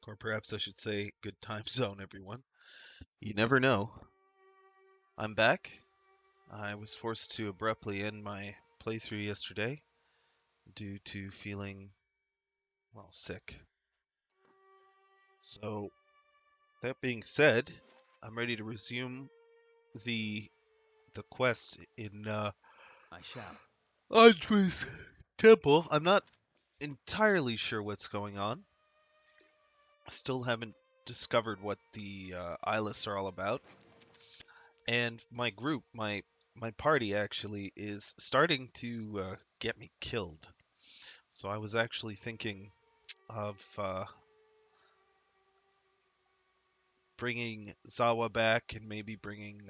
Or perhaps I should say, good time zone, everyone. You never know. I'm back. I was forced to abruptly end my playthrough yesterday due to feeling, well, sick. So, that being said, I'm ready to resume the the quest in I shall. Ondra's temple. I'm not entirely sure what's going on. Still haven't discovered what the Eyeless are all about. And my group, my party actually is starting to get me killed. So I was actually thinking of bringing Zawa back and maybe bringing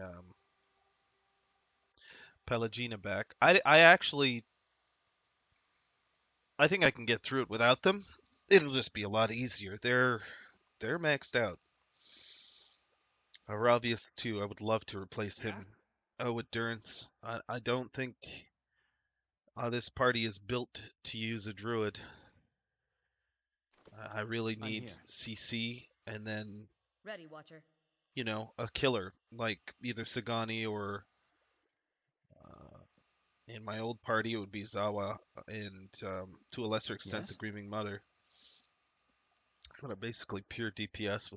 Pelagina back. I think I can get through it without them. It'll just be a lot easier. They're maxed out. Aravius too. I would love to replace Yeah? him. Oh, with Durance. I don't think this party is built to use a druid. I really I'm need here. CC and then, Ready, Watcher. a killer like either Sagani or uh, in my old party it would be Zawa and to a lesser extent the Yes? Grieving Mother. Kind of basically pure DPS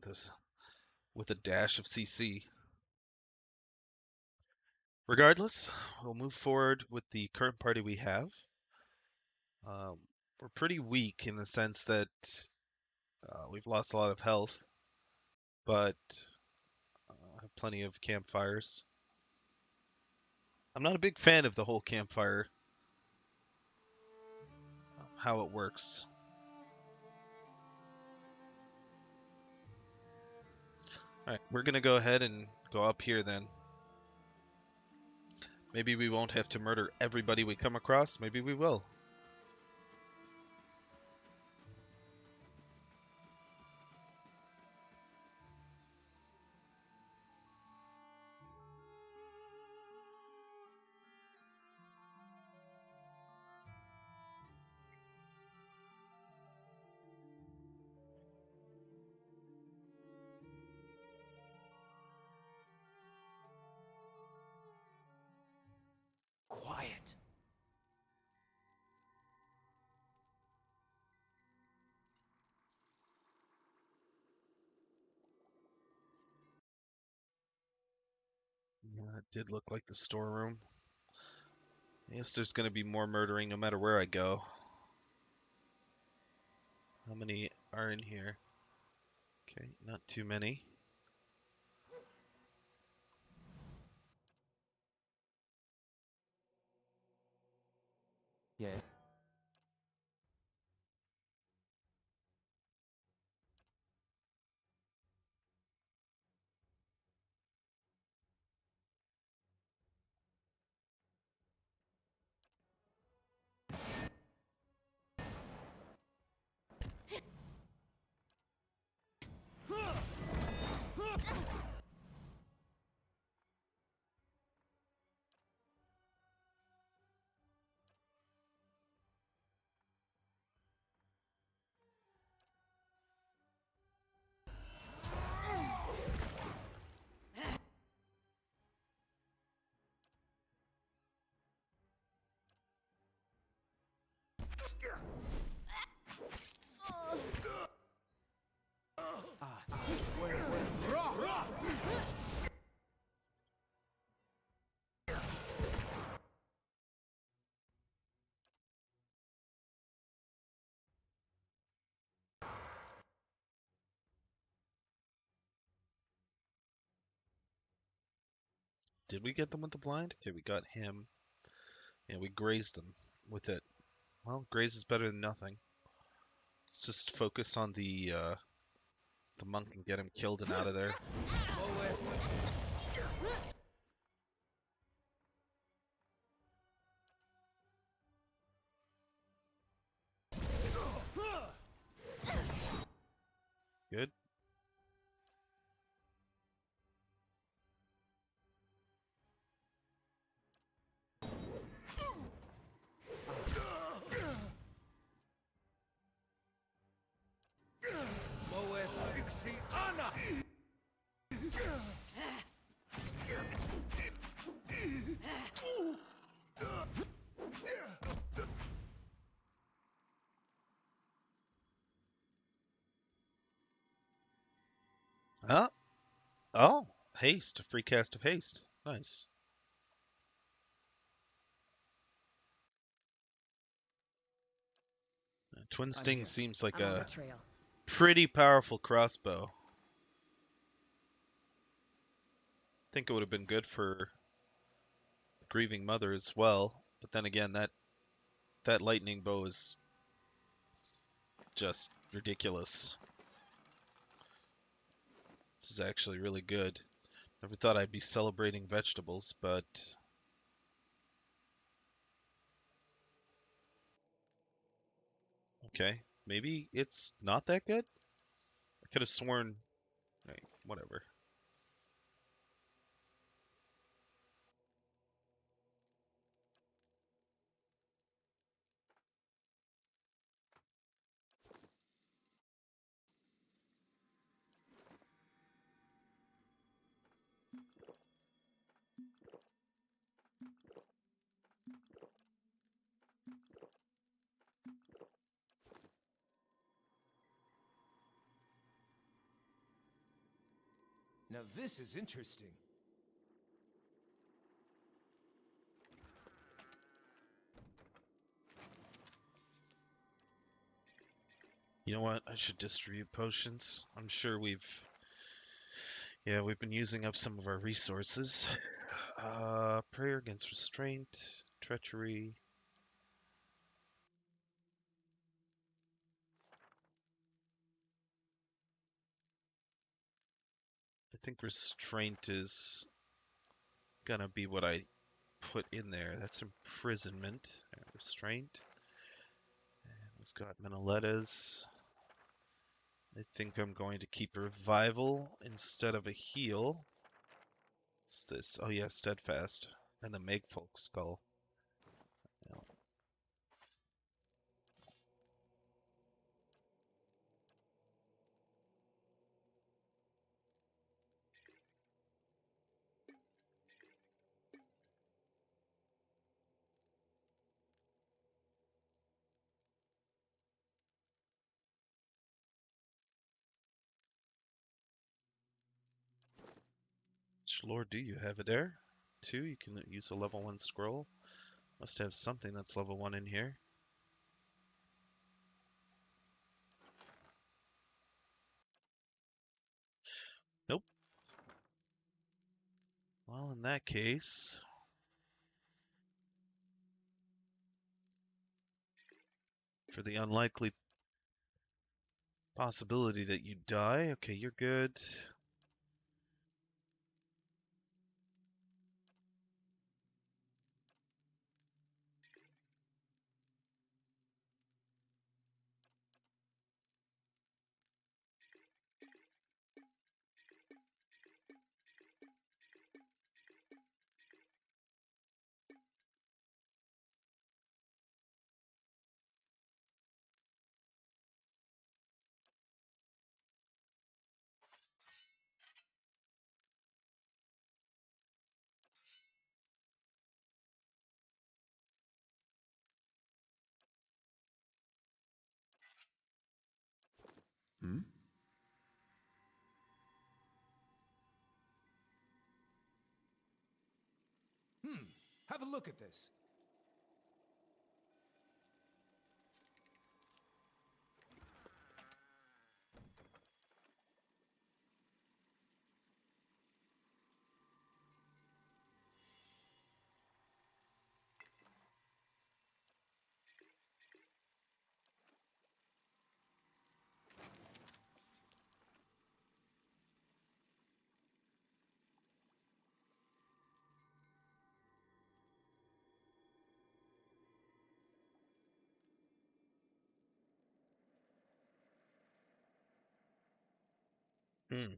with a dash of CC. Regardless, we'll move forward with the current party we have. Um, we're pretty weak in the sense that we've lost a lot of health, but have plenty of campfires. I'm not a big fan of the whole campfire, how it works. All right, we're gonna go ahead and go up here then. Maybe we won't have to murder everybody we come across. Maybe we will. Quiet. Yeah, it did look like the storeroom. Yes, there's gonna be more murdering no matter where I go. How many are in here? Okay, not too many. Yeah. Ah, Did we get them with the blind? Okay, we got him. Yeah, we grazed them with it. Well, graze is better than nothing. Let's just focus on the monk and get him killed and out of there. Good. Huh? Oh, haste. A free cast of haste. Nice. Twin I'm Sting here. seems like I'm on the a trail. pretty powerful crossbow. Think it would have been good for the grieving mother as well. But then again, that lightning bow is just ridiculous. This is actually really good. Never thought I'd be celebrating vegetables, but okay. Maybe it's not that good? I could have sworn. Hey, whatever. Now this is interesting. You know what? I should distribute potions. I'm sure we've been using up some of our resources. Prayer against restraint, treachery. I think restraint is gonna be what I put in there. That's imprisonment. Restraint. We've got Menoletas. I think I'm going to keep revival instead of a heal. What's this? Oh yeah, steadfast. And the Megfolk skull. Yeah. Which lore do you have it there? Two, you can use a level 1 scroll. Must have something that's level 1 in here. Nope. Well, in that case, for the unlikely possibility that you die, okay, you're good. Hmm? Have a look at this. Hmm.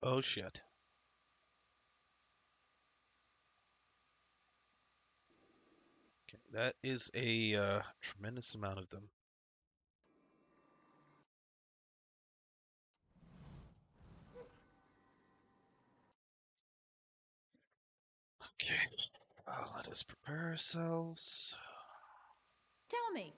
Oh shit. Okay, that is a tremendous amount of them. Okay, let us prepare ourselves. Tell me.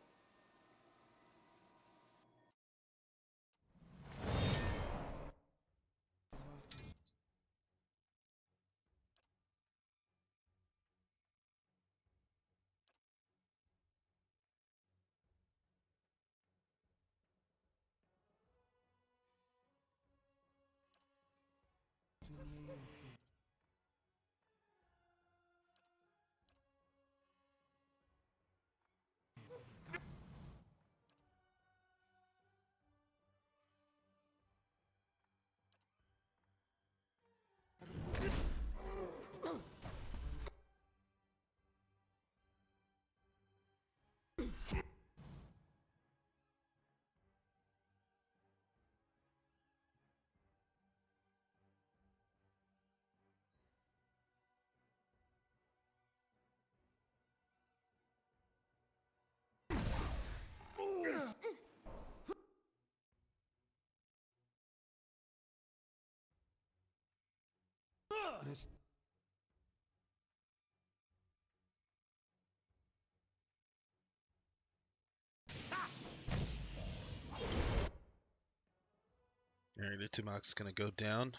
Alright, Itumak's gonna go down.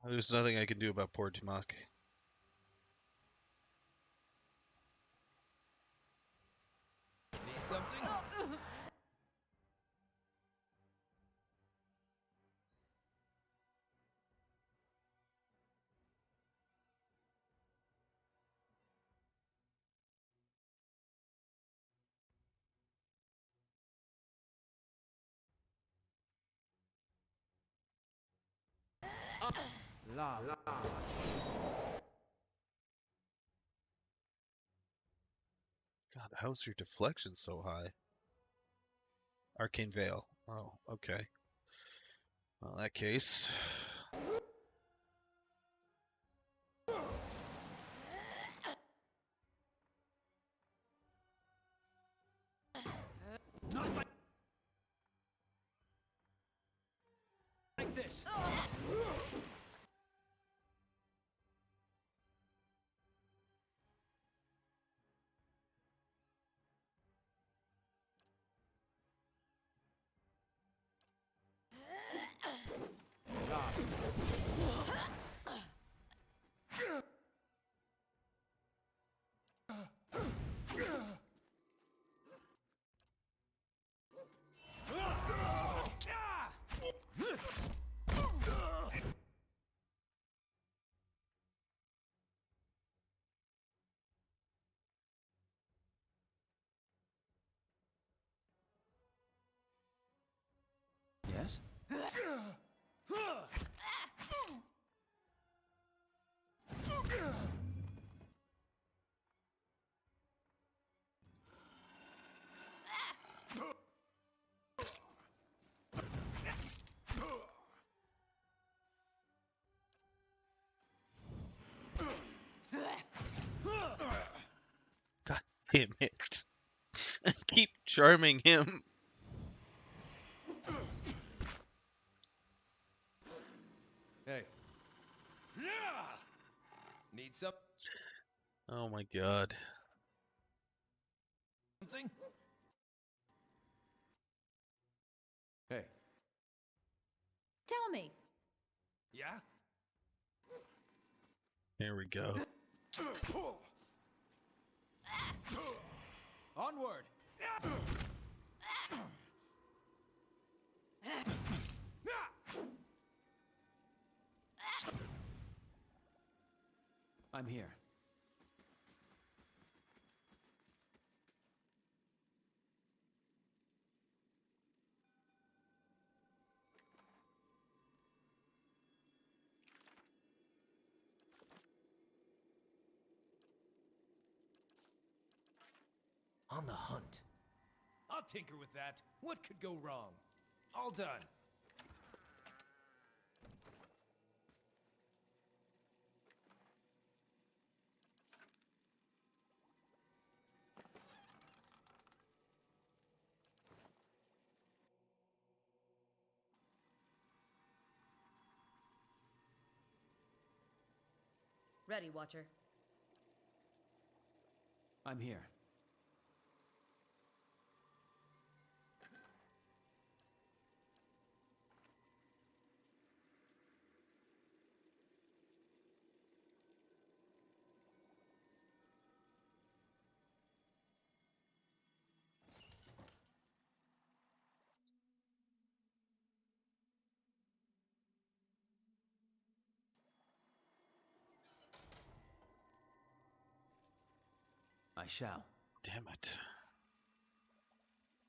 There's nothing I can do about poor Tumak. Need something? God, how's your deflection so high? Arcane Veil. Oh, okay. Well, in that case. Not like this. Yes? God damn it. Keep charming him. Hey. Need something? Oh my god. Hey. Tell me. Yeah? Here we go. Onward! I'm here. I'll tinker with that. What could go wrong? All done. Ready, Watcher. I'm here. I shall. Damn it.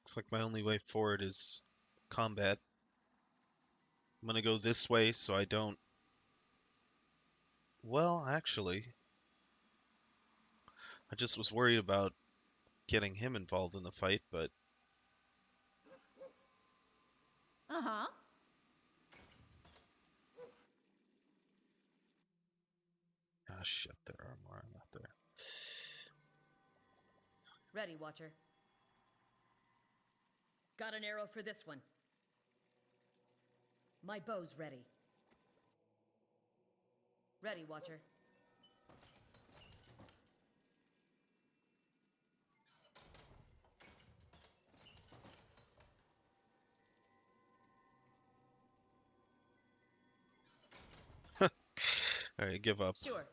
Looks like my only way forward is combat. I'm gonna go this way so I don't... Well, actually, I just was worried about getting him involved in the fight, but... Uh-huh. Ah, shit, there are more. I'm not there. Ready, Watcher. Got an arrow for this one. My bow's ready. Ready, Watcher. Alright, give up. Sure.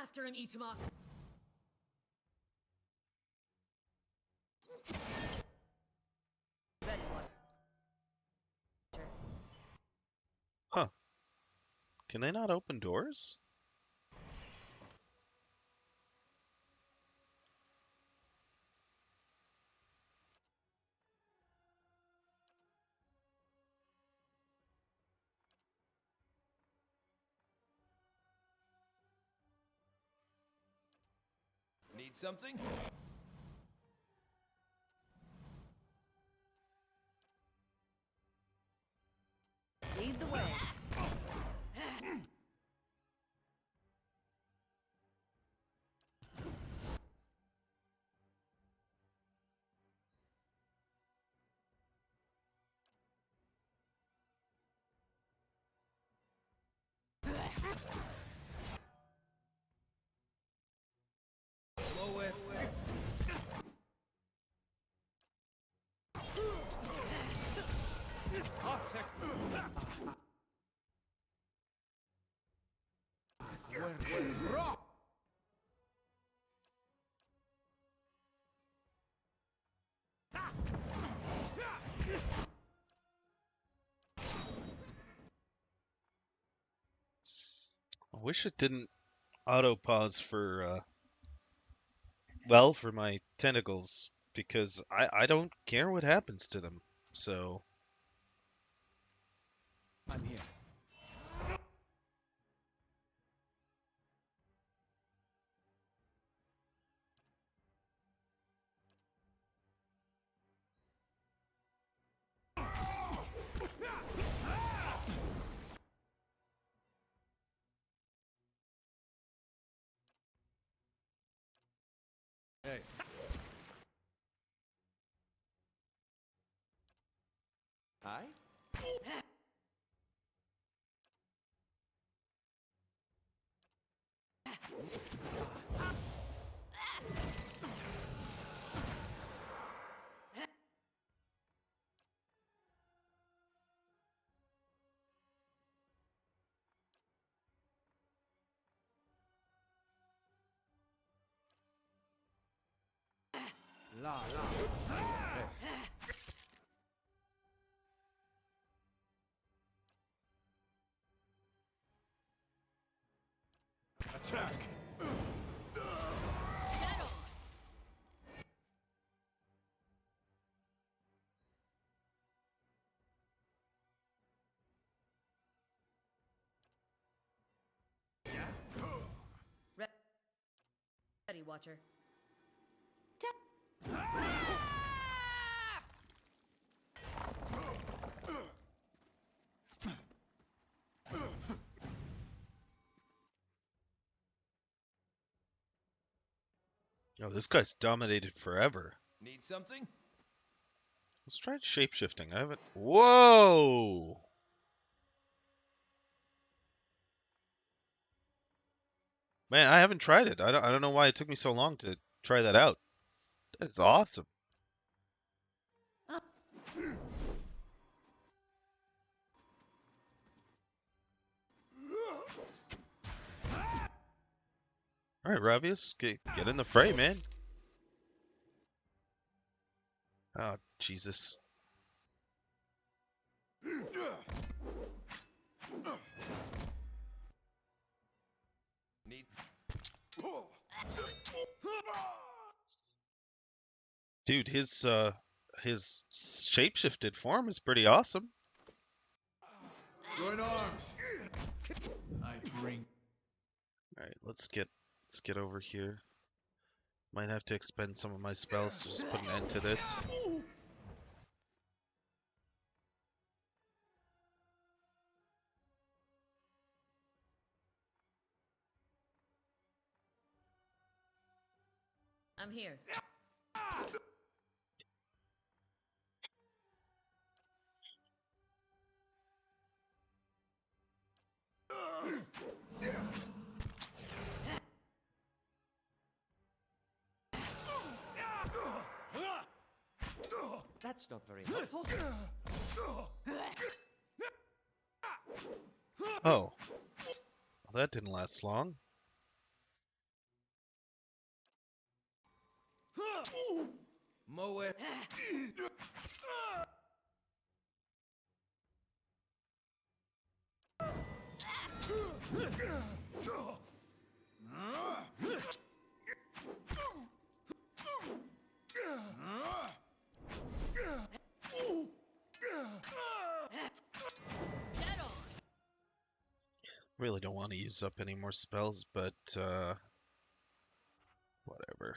After him, eat him off. Ready, Watcher. Huh. Can they not open doors? Need something? Lead the way. Blow it. I wish it didn't auto-pause for, well, for my tentacles, because I don't care what happens to them, so... I'm here. Hey. I? La la. Attack. Re Watcher. Oh, this guy's dominated forever. Need something? Let's try shapeshifting. I haven't. Whoa! Man, I haven't tried it. I don't know why it took me so long to try that out. That's awesome. All right, Ravius, get in the fray, man. Oh, Jesus. Need. Dude, his shapeshifted form is pretty awesome. Join arms. I bring. All right, let's get over here. Might have to expend some of my spells to just put an end to this. I'm here. That's not very helpful. Oh, well, that didn't last long. Moe. Dead on. Really don't want to use up any more spells, but whatever.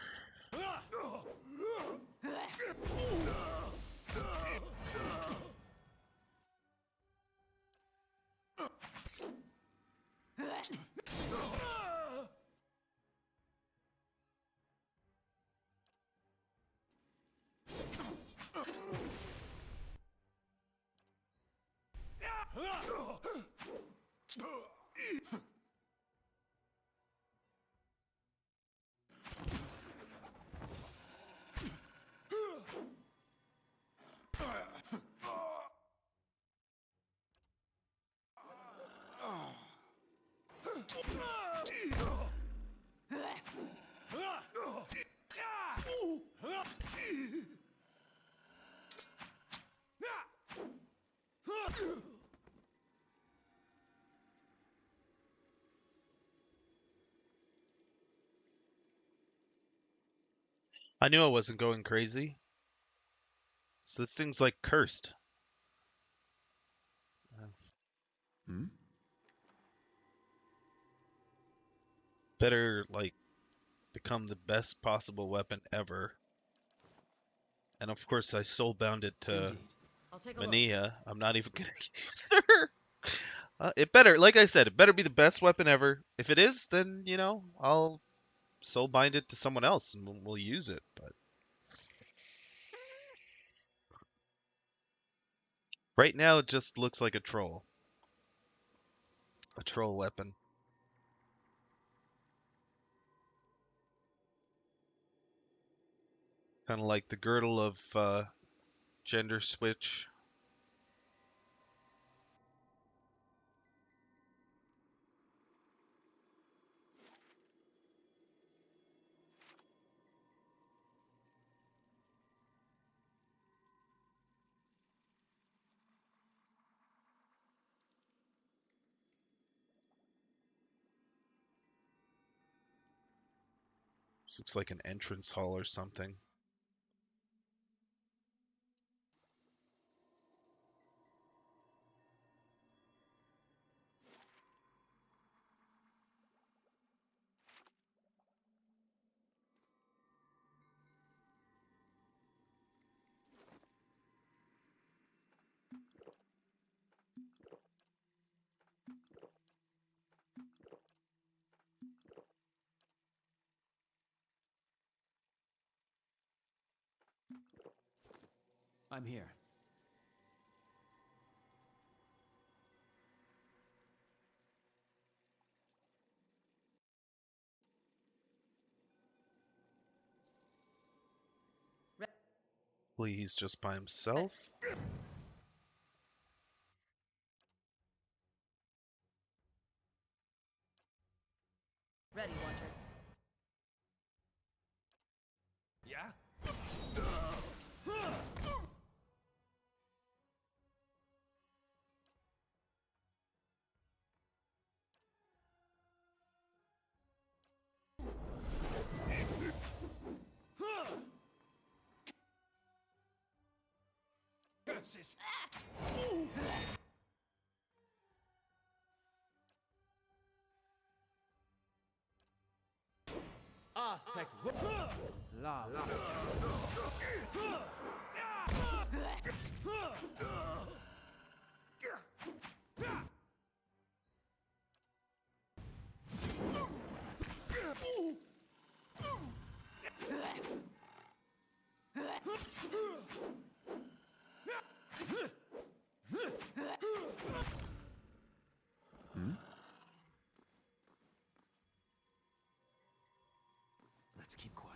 I knew I wasn't going crazy. So this thing's like cursed. Hmm? Better like become the best possible weapon ever. And of course I soulbound it to Indeed. I'll take a look. Mania. I'm not even gonna use her. It better, like I said, it better be the best weapon ever. If it is, then, you know, I'll soul bind it to someone else and we'll use it. But right now, it just looks like a troll. A troll weapon. Kind of like the girdle of gender switch. This looks like an entrance hall or something. I'm here. Hopefully he's just by himself. Ready, Watcher. Yeah? Curses! Aztec. Lava. Hmm? Let's keep quiet.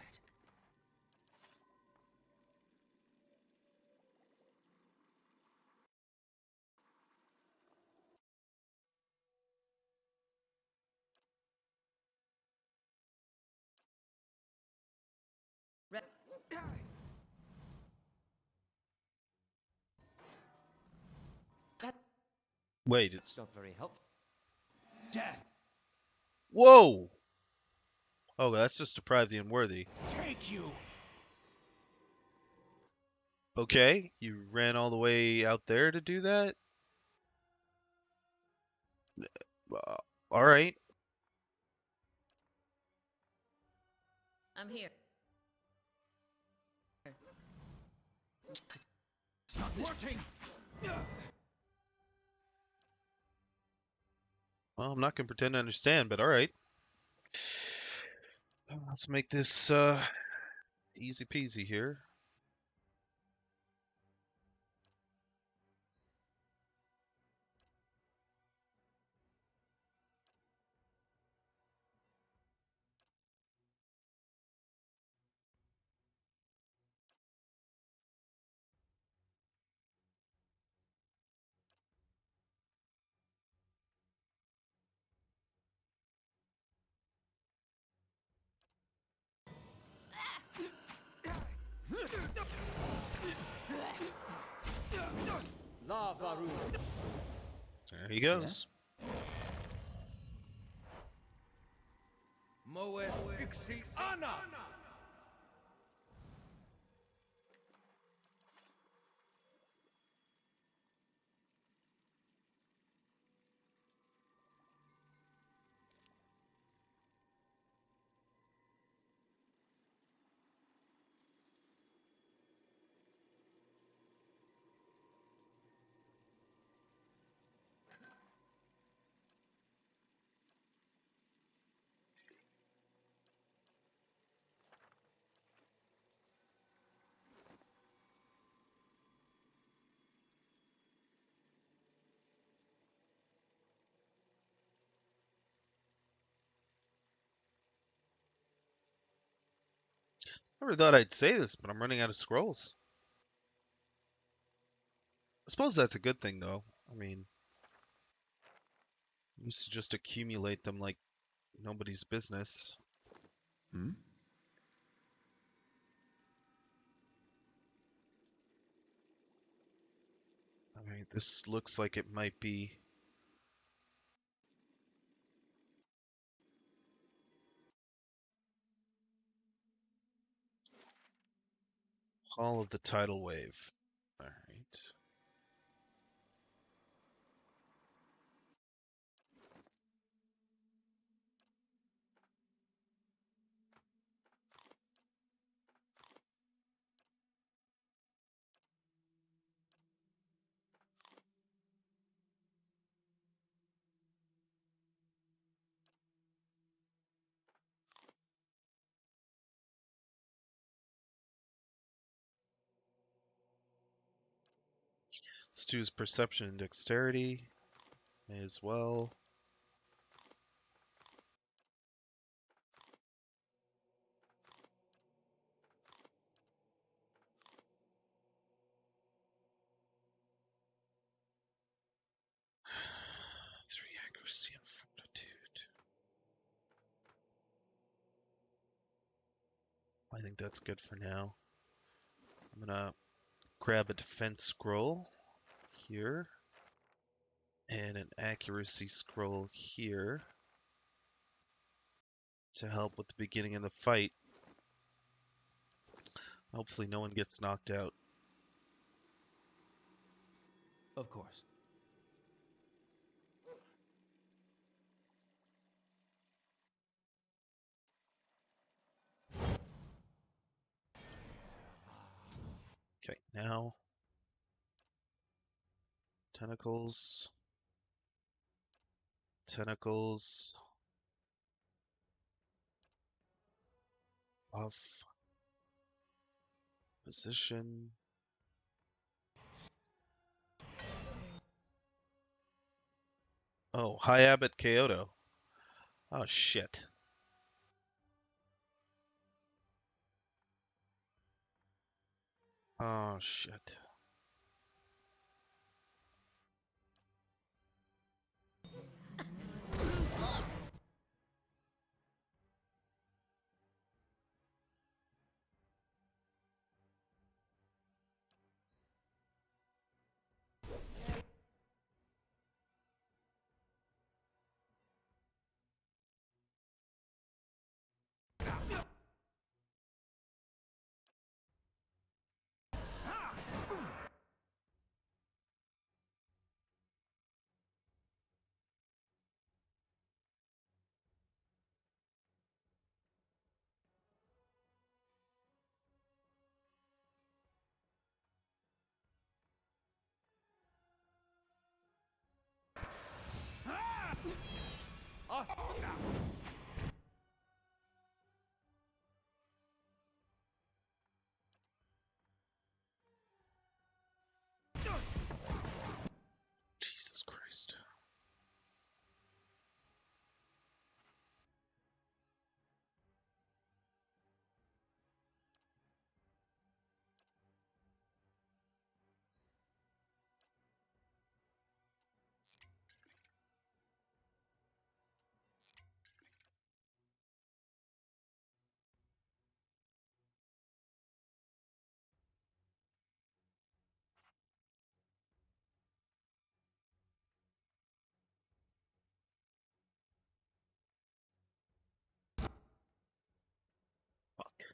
Re- Wait, it's... Not very helpful. Death! Whoa! Oh, that's just deprive the unworthy. Take you! Okay, you ran all the way out there to do that? Uh, Alright. I'm here. It's not working! Well, I'm not gonna pretend to understand, but alright. Let's make this, easy peasy here. Lava room. There he goes. Moe Ixi Ana! Never thought I'd say this, but I'm running out of scrolls. I suppose that's a good thing, though. I mean, I used to just accumulate them like nobody's business. Hmm? Alright, this looks like it might be... Hall of the Tidal Wave. Alright. Stu's perception and dexterity. May as well. Three accuracy and fortitude. I think that's good for now. I'm gonna grab a defense scroll here and an accuracy scroll here to help with the beginning of the fight. Hopefully no one gets knocked out. Of course. Okay, now tentacles, tentacles, off, position. Oh, High Abbot Kyoto. Oh shit. Oh shit. Jesus Christ. Fuck.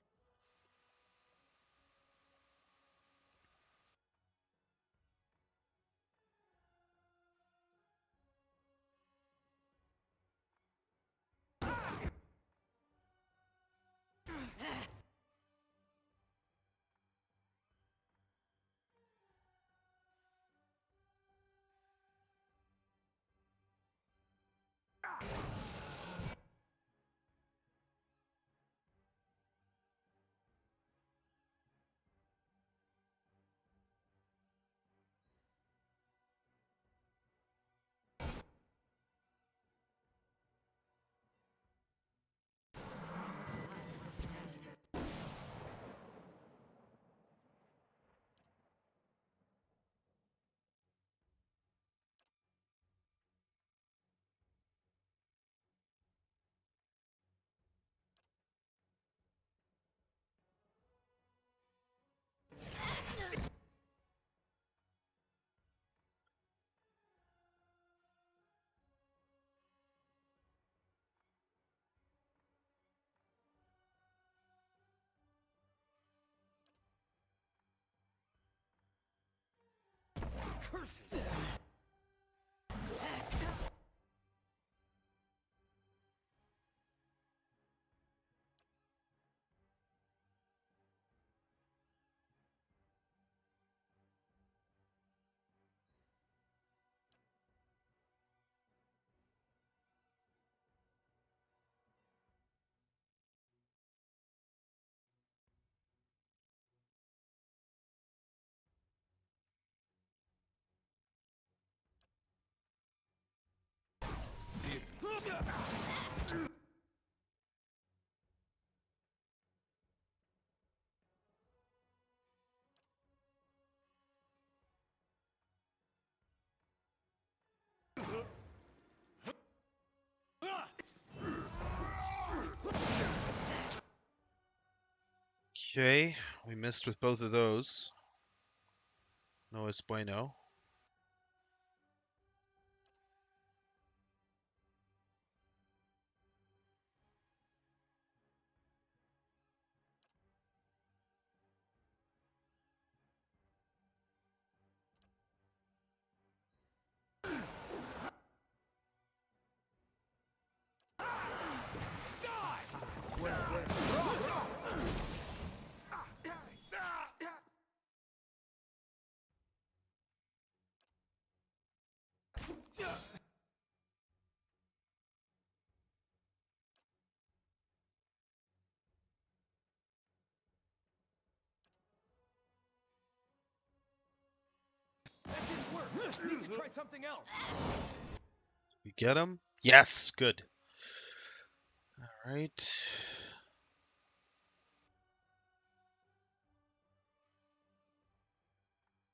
Curses! Okay, we missed with both of those. No es bueno. That didn't work. Need to try something else. We get him? Yes, good. All right.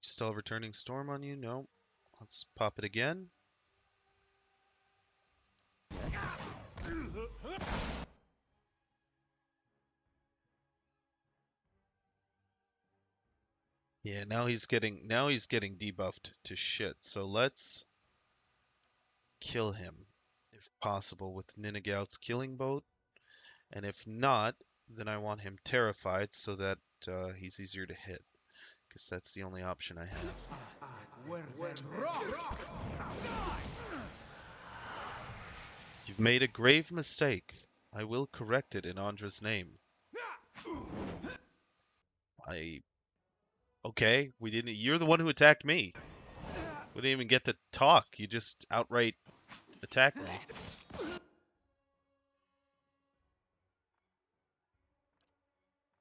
Still have returning storm on you? No. Let's pop it again. Yeah, now he's getting debuffed to shit. So let's kill him if possible with Ninagout's killing boat, and if not, then I want him terrified so that he's easier to hit, because that's the only option I have. You've made a grave mistake. I will correct it in Ondra's name. Okay, we didn't. You're the one who attacked me. We didn't even get to talk. You just outright attacked me.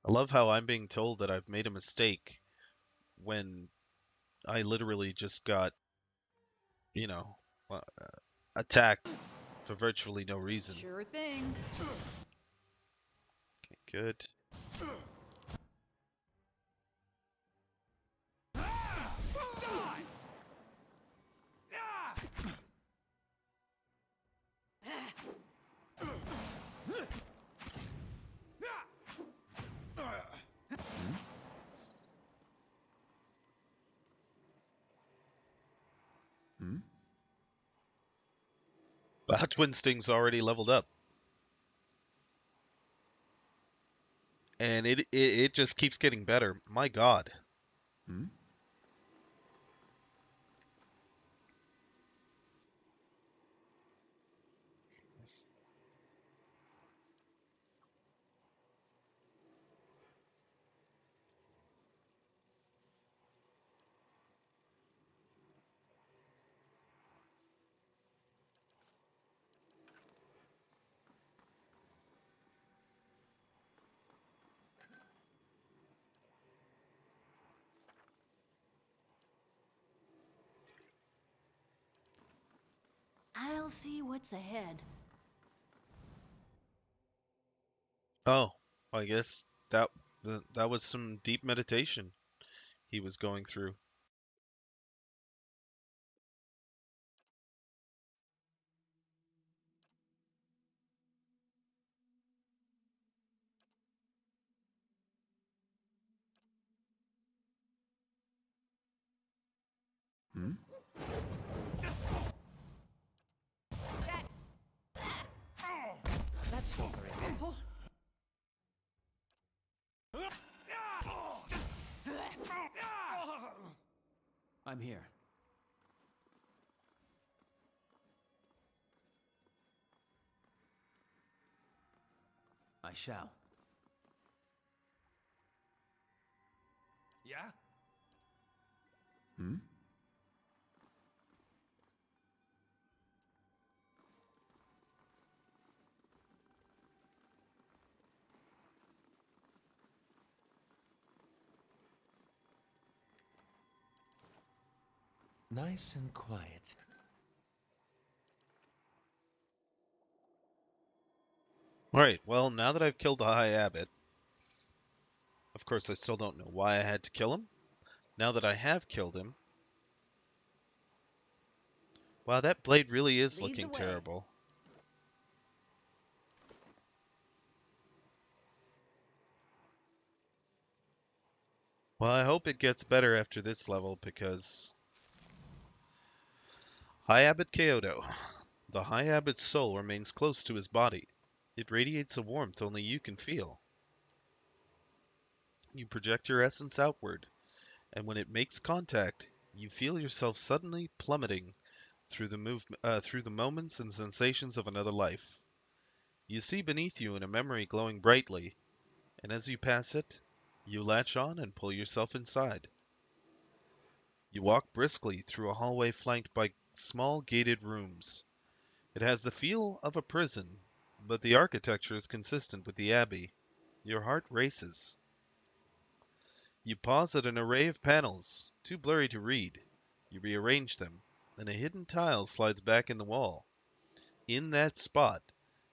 I love how I'm being told that I've made a mistake when I literally just got, you know, attacked for virtually no reason. Sure thing. Okay, good. Hmm? Wow, Twin Sting's already leveled up. And it just keeps getting better. My God. Hmm? I'll see what's ahead. Oh, I guess that was some deep meditation he was going through. Hmm? That's not very helpful. I'm here. I shall. Yeah? Hmm? Nice and quiet. Alright, well, now that I've killed the High Abbot, of course I still don't know why I had to kill him. Now that I have killed him... Wow, that blade really is Lead the looking way. terrible. Well, I hope it gets better after this level, because... High Abbot Kyoto. The High Abbot's soul remains close to his body. It radiates a warmth only you can feel. You project your essence outward, and when it makes contact, you feel yourself suddenly plummeting through the moments and sensations of another life. You see beneath you in a memory glowing brightly, and as you pass it, you latch on and pull yourself inside. You walk briskly through a hallway flanked by small gated rooms. It has the feel of a prison, but the architecture is consistent with the abbey. Your heart races. You pause at an array of panels, too blurry to read. You rearrange them, and a hidden tile slides back in the wall. In that spot,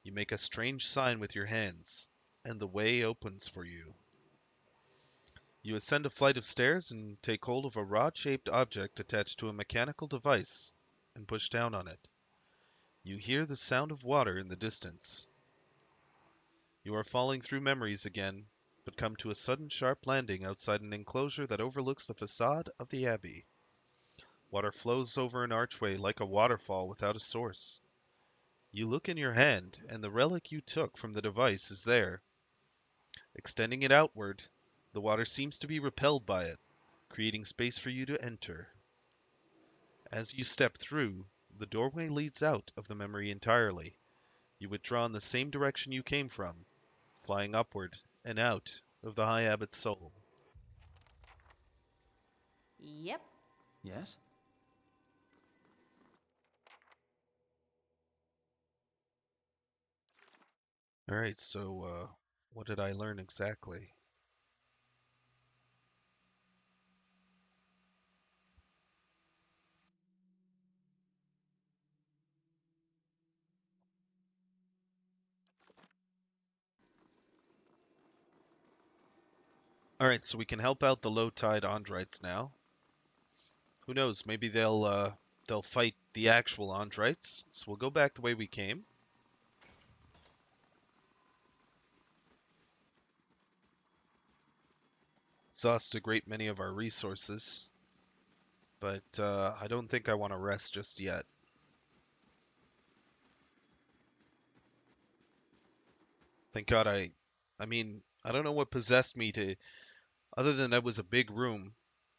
you make a strange sign with your hands, and the way opens for you. You ascend a flight of stairs and take hold of a rod-shaped object attached to a mechanical device and push down on it. You hear the sound of water in the distance. You are falling through memories again, but come to a sudden sharp landing outside an enclosure that overlooks the facade of the abbey. Water flows over an archway like a waterfall without a source. You look in your hand, and the relic you took from the device is there. Extending it outward, the water seems to be repelled by it, creating space for you to enter. As you step through, the doorway leads out of the memory entirely. You withdraw in the same direction you came from, flying upward and out of the High Abbot's soul. Yep. Yes? Alright, so, what did I learn exactly? Alright, so we can help out the low-tide Ondrites now. Who knows, maybe they'll fight the actual Ondrites. So we'll go back the way we came. Exhaust a great many of our resources, but I don't think I want to rest just yet. Thank God I mean, I don't know what possessed me to, other than that was a big room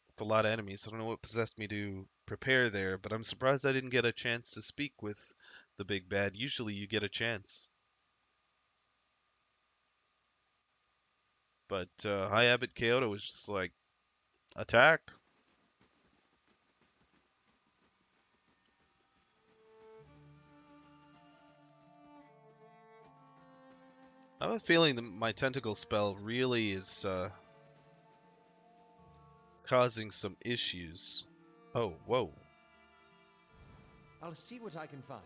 with a lot of enemies. I don't know what possessed me to prepare there, but I'm surprised I didn't get a chance to speak with the big bad. Usually you get a chance. But High Abbot Kyoto was just like, attack. I have a feeling that my tentacle spell really is causing some issues. Oh, whoa. I'll see what I can find.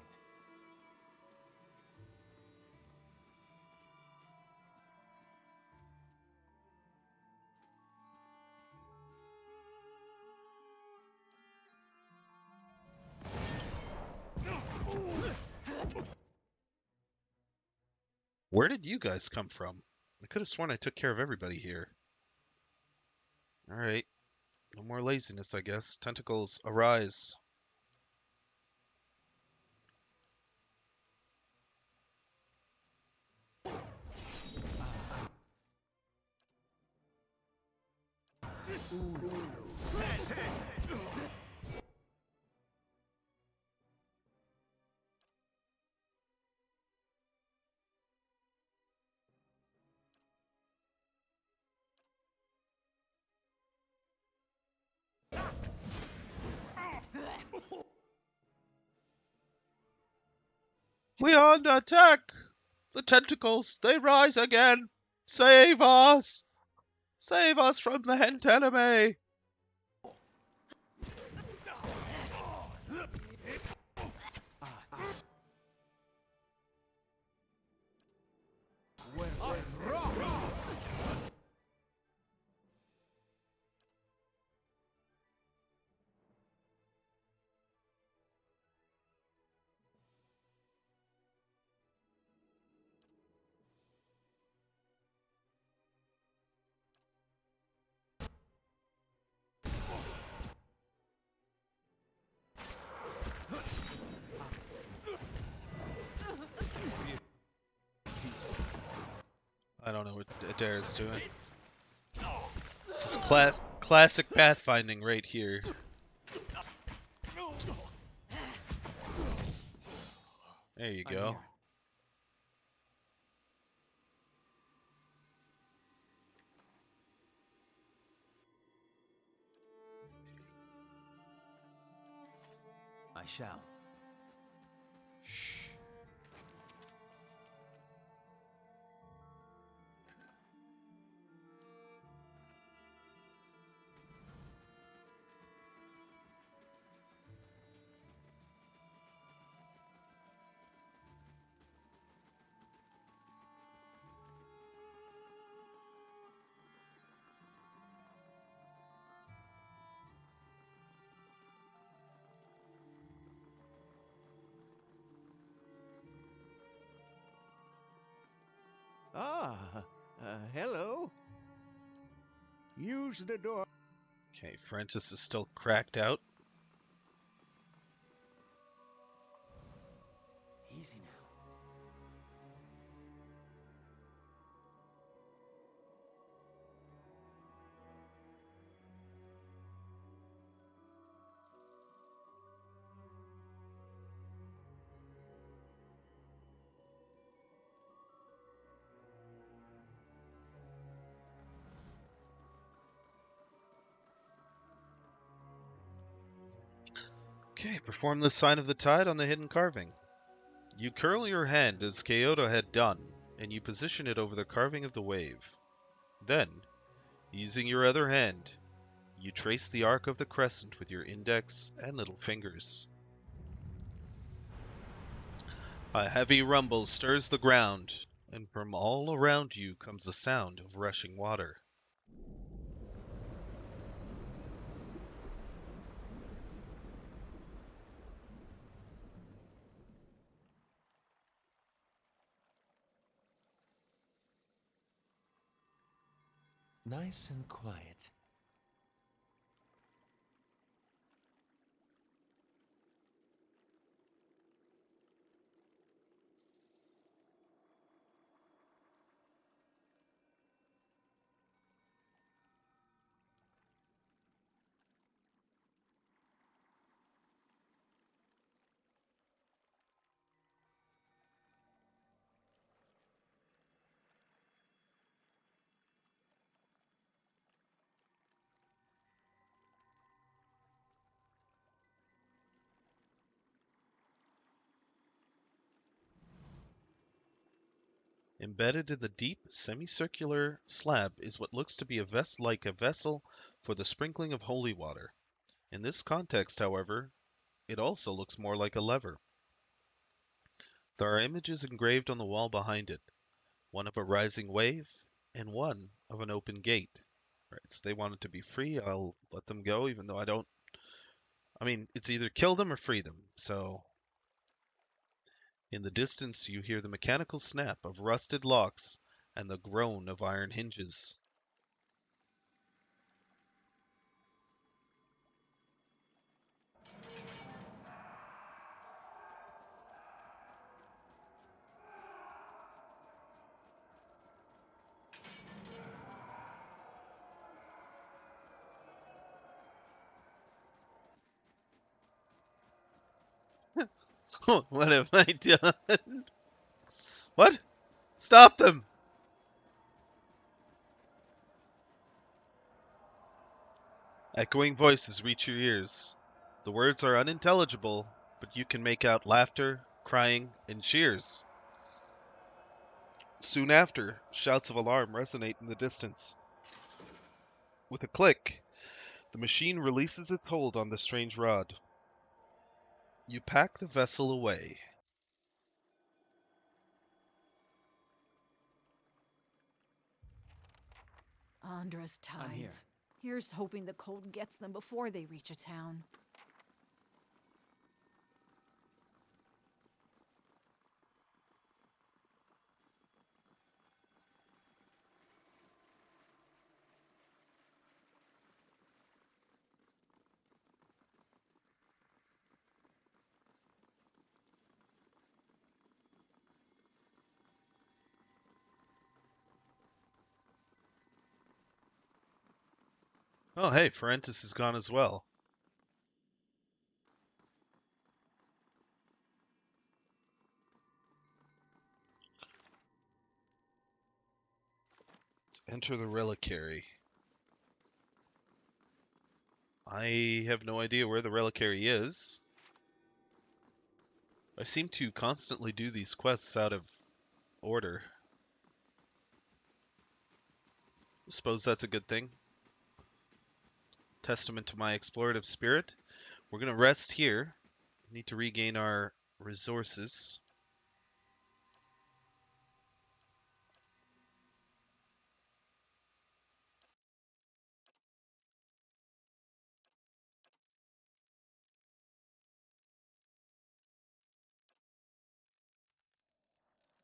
Where did you guys come from? I could have sworn I took care of everybody here. Alright. No more laziness, I guess. Tentacles, arise. We are under attack! The tentacles, they rise again! Save us! Save us from the Hent enemy! Adair's doing. This is classic pathfinding right here. There you I'm go. here. I shall. Ah, hello. Use the door. Okay, Francis is still cracked out. Easy now. Okay, perform the sign of the tide on the hidden carving. You curl your hand as Kyoto had done, and you position it over the carving of the wave. Then, using your other hand, you trace the arc of the crescent with your index and little fingers. A heavy rumble stirs the ground, and from all around you comes the sound of rushing water. Nice and quiet. Embedded in the deep, semicircular slab is what looks to be a vessel for the sprinkling of holy water. In this context, however, it also looks more like a lever. There are images engraved on the wall behind it, one of a rising wave and one of an open gate. Right, so they want it to be free. I'll let them go, even though I don't. I mean, it's either kill them or free them. So, in the distance, you hear the mechanical snap of rusted locks and the groan of iron hinges. What have I done? What? Stop them! Echoing voices reach your ears. The words are unintelligible, but you can make out laughter, crying, and cheers. Soon after, shouts of alarm resonate in the distance. With a click, the machine releases its hold on the strange rod. You pack the vessel away. Ondra's I'm here. tides. Here's hoping the cold gets them before they reach a town. Oh, hey, Ferentis is gone as well. Enter the reliquary. I have no idea where the reliquary is. I seem to constantly do these quests out of order. Suppose that's a good thing. Testament to my explorative spirit. We're gonna rest here. Need to regain our resources.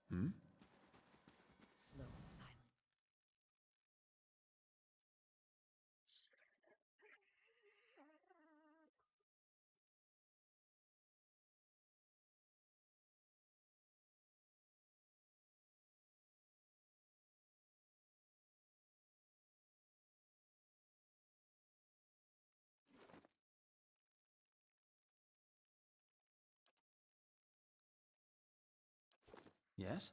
Hmm? Slow and silent. Yes?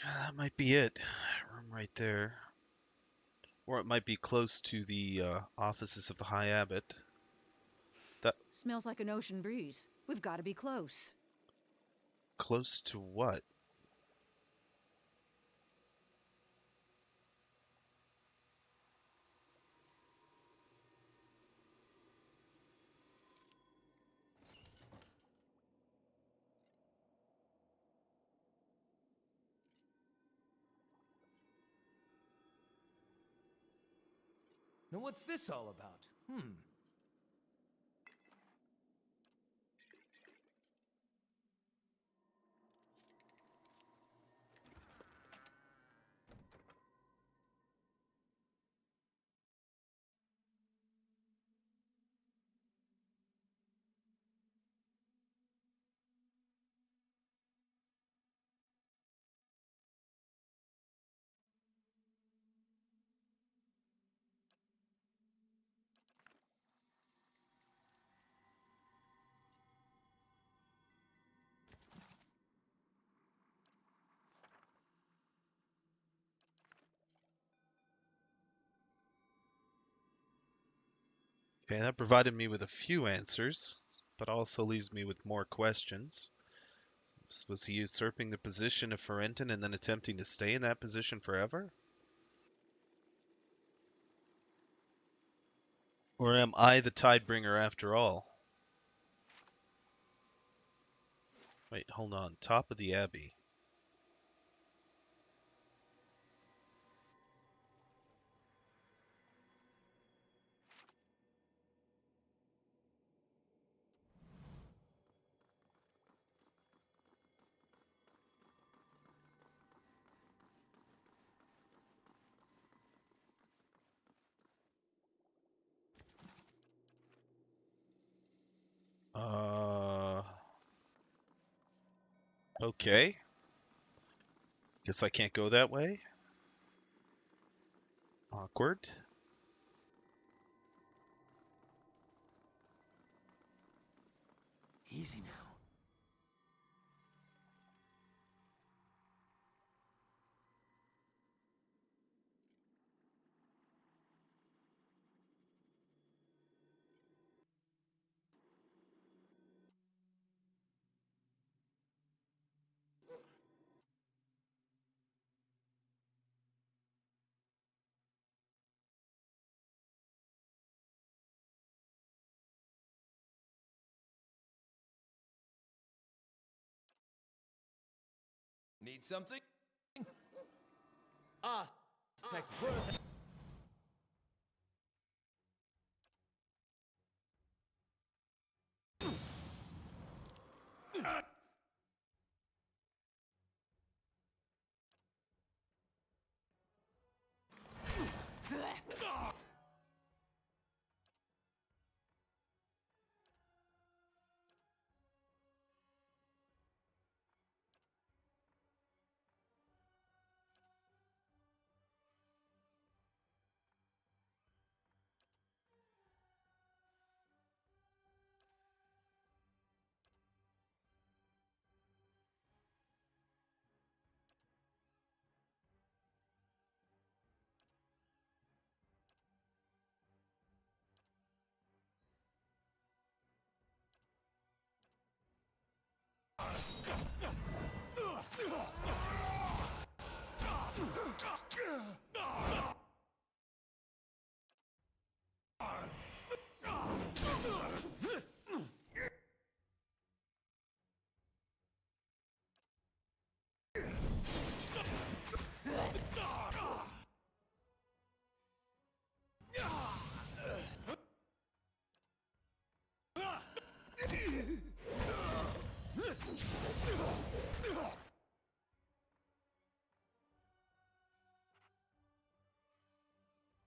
That might be it. Room right there. Or it might be close to the offices of the High Abbot. That Smells like an ocean breeze. We've got to be close. close to what? Now what's this all about? Okay, that provided me with a few answers, but also leaves me with more questions. Was he usurping the position of Ferentin and then attempting to stay in that position forever? Or am I the Tidebringer after all? Wait, hold on. Top of the Abbey. Uh, okay. Guess I can't go that way. Awkward. Easy now. Need something? Ah, thank you.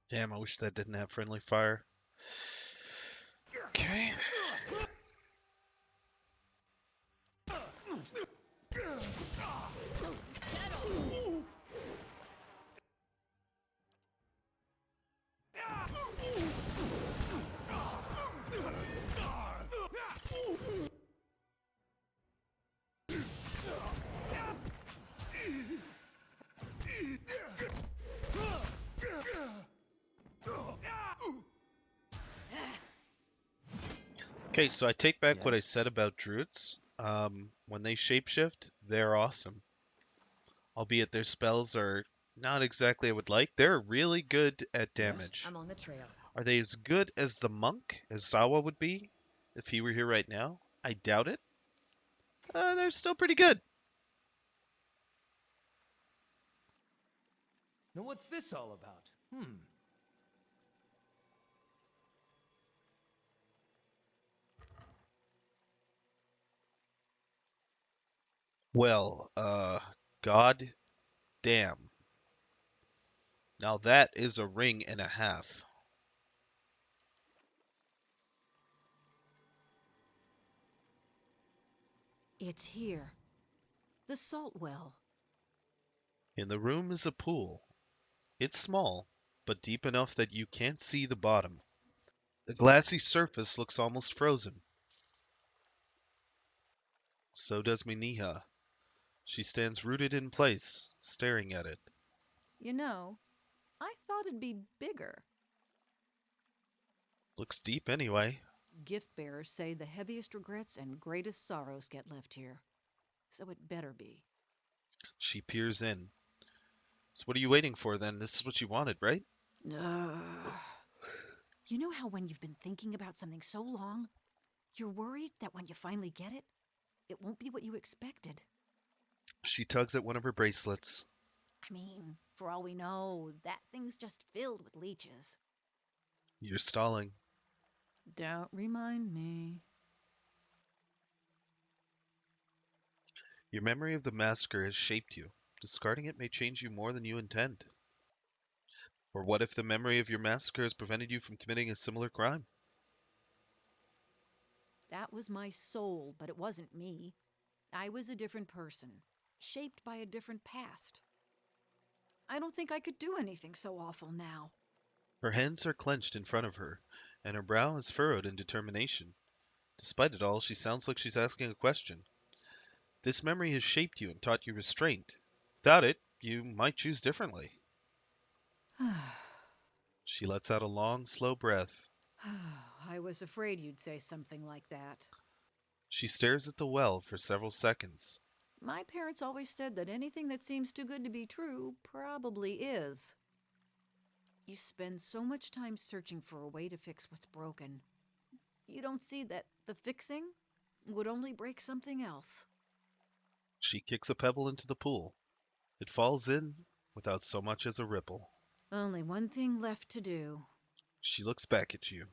Damn, I wish that didn't have friendly fire. Okay. Okay, so I take back what I Yes? said about druids. When they shapeshift, they're awesome. Albeit their spells are not exactly I would like. They're really good at Yes? damage. I'm on the trail. Are they as good as the monk, as Zawa would be, if he were here right now? I doubt it. They're still pretty good. Now what's this all about? Well, god damn. Now that is a ring and a half. It's here. The salt well. In the room is a pool. It's small, but deep enough that you can't see the bottom. The glassy surface looks almost frozen. So does Miniha. She stands rooted in place, staring at it. You know, I thought it'd be bigger. Looks deep anyway. Gift bearers say the heaviest regrets and greatest sorrows get left here. So it better be. She peers in. So what are you waiting for then? This is what you wanted, right? Ugh. You know how when you've been thinking about something so long, you're worried that when you finally get it, it won't be what you expected? She tugs at one of her bracelets. I mean, for all we know, that thing's just filled with leeches. You're stalling. Don't remind me. Your memory of the massacre has shaped you. Discarding it may change you more than you intend. Or what if the memory of your massacre has prevented you from committing a similar crime? That was my soul, but it wasn't me. I was a different person, shaped by a different past. I don't think I could do anything so awful now. Her hands are clenched in front of her, and her brow is furrowed in determination. Despite it all, she sounds like she's asking a question. This memory has shaped you and taught you restraint. Without it, you might choose differently. She lets out a long, slow breath. I was afraid you'd say something like that. She stares at the well for several seconds. My parents always said that anything that seems too good to be true probably is. You spend so much time searching for a way to fix what's broken. You don't see that the fixing would only break something else. She kicks a pebble into the pool. It falls in without so much as a ripple. Only one thing left to do. She looks back at you.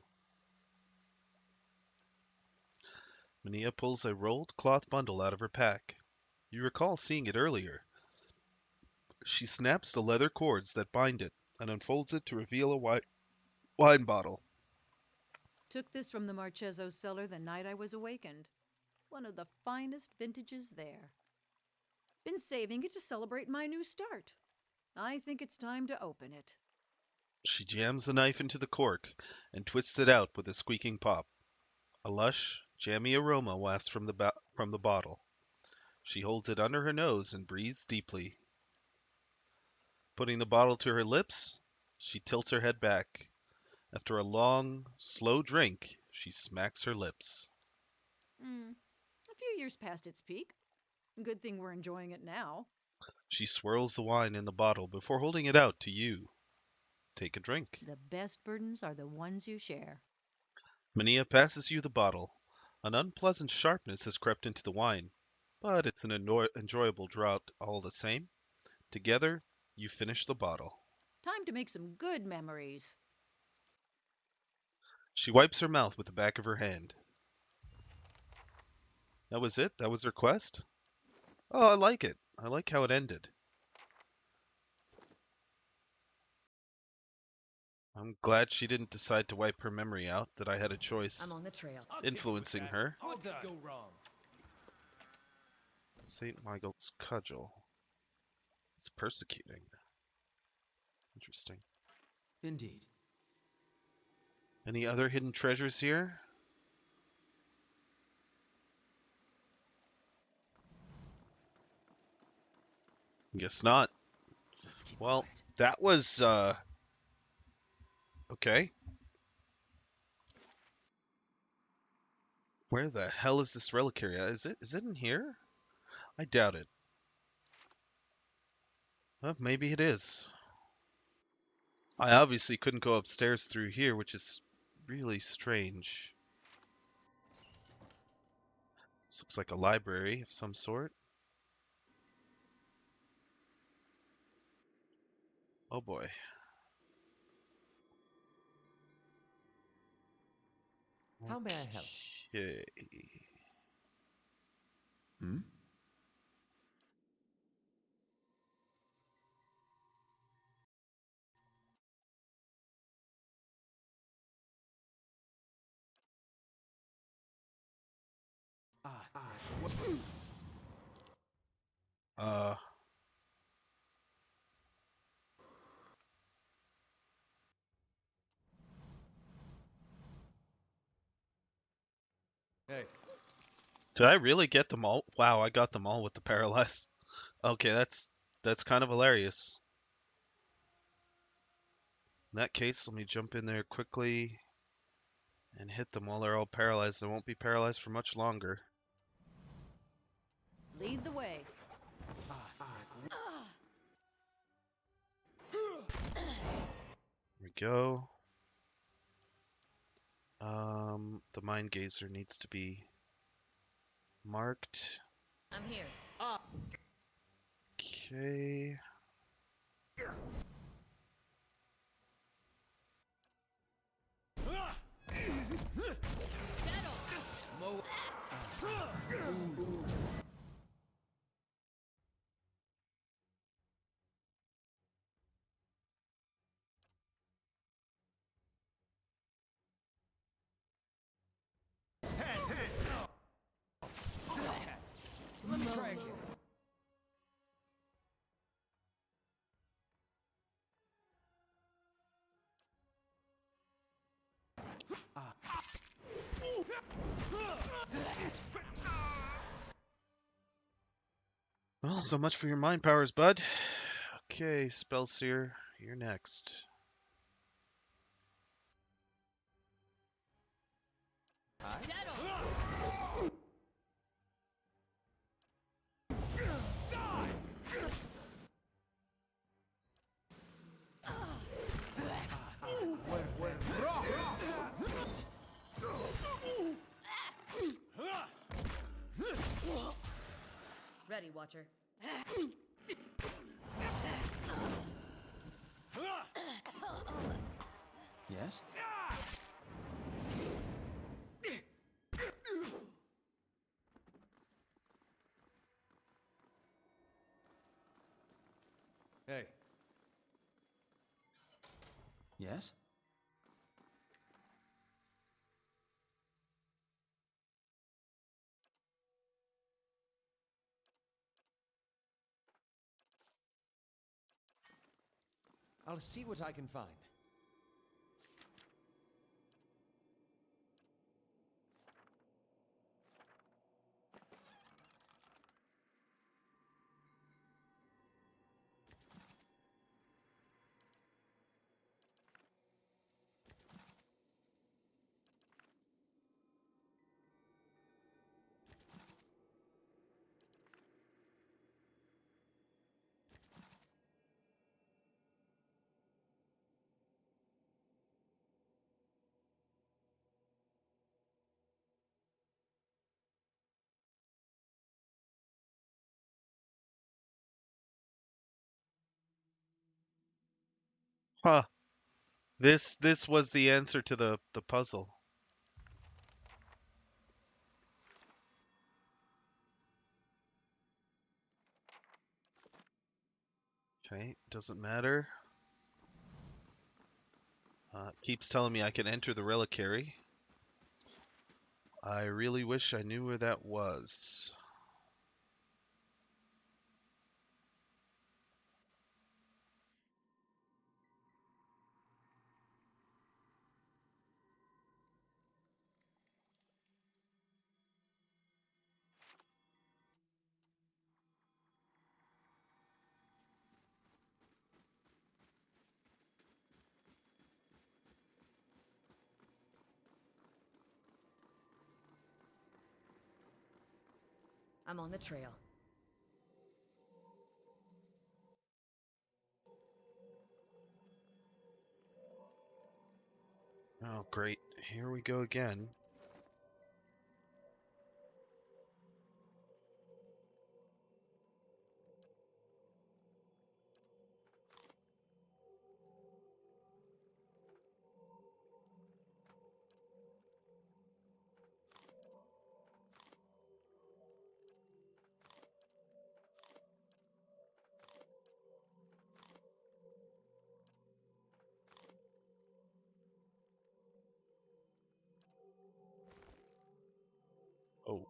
Mania pulls a rolled cloth bundle out of her pack. You recall seeing it earlier. She snaps the leather cords that bind it and unfolds it to reveal a wine bottle. Took this from the Marchezo cellar the night I was awakened. One of the finest vintages there. Been saving it to celebrate my new start. I think it's time to open it. She jams the knife into the cork and twists it out with a squeaking pop. A lush, jammy aroma wafts from the bottle. She holds it under her nose and breathes deeply. Putting the bottle to her lips, she tilts her head back. After a long, slow drink, she smacks her lips. A few years past its peak. Good thing we're enjoying it now. She swirls the wine in the bottle before holding it out to you. Take a drink. The best burdens are the ones you share. Mania passes you the bottle. An unpleasant sharpness has crept into the wine, but it's an enjoyable draught all the same. Together, you finish the bottle. Time to make some good memories. She wipes her mouth with the back of her hand. That was it? That was her quest? Oh, I like it. I like how it ended. I'm glad she didn't decide to wipe her memory out, that I had a I'm choice on the trail. I'll take you with influencing that. her. What could go wrong? St. Michael's Cudgel. It's persecuting. Interesting. Indeed. Any other hidden treasures here? Guess not. Let's keep Well, quiet. that was, okay. Where the hell is this reliquary? Is it in here? I doubt it. Well, maybe it is. I obviously couldn't go upstairs through here, which is really strange. This looks like a library of some sort. Oh boy. How may I help? Okay. Hmm? Uh, Hey, did I really get them all? Wow, I got them all with the paralyzed. Okay, that's kind of hilarious. In that case, let me jump in there quickly and hit them while they're all paralyzed. They won't be paralyzed for much longer. Lead the way. Here we go. The mind gazer needs to be marked. I'm here. Okay. let me try again. Well, so much for your mind powers, bud. Okay, Spellseer, you're next. Ready, Watcher. Yes? Hey, Yes? I'll see what I can find. Huh. This was the answer to the puzzle. Okay, doesn't matter. Keeps telling me I can enter the reliquary. I really wish I knew where that was. I'm on the trail. Oh, great. Here we go again. Oh.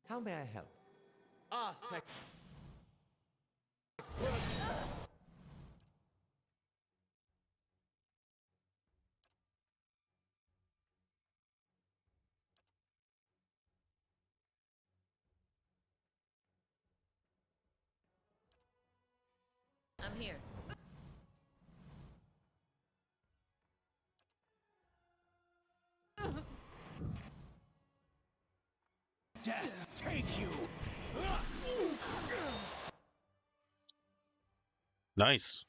How may I help? Ah, thank. I'm here. Death, take you! Nice.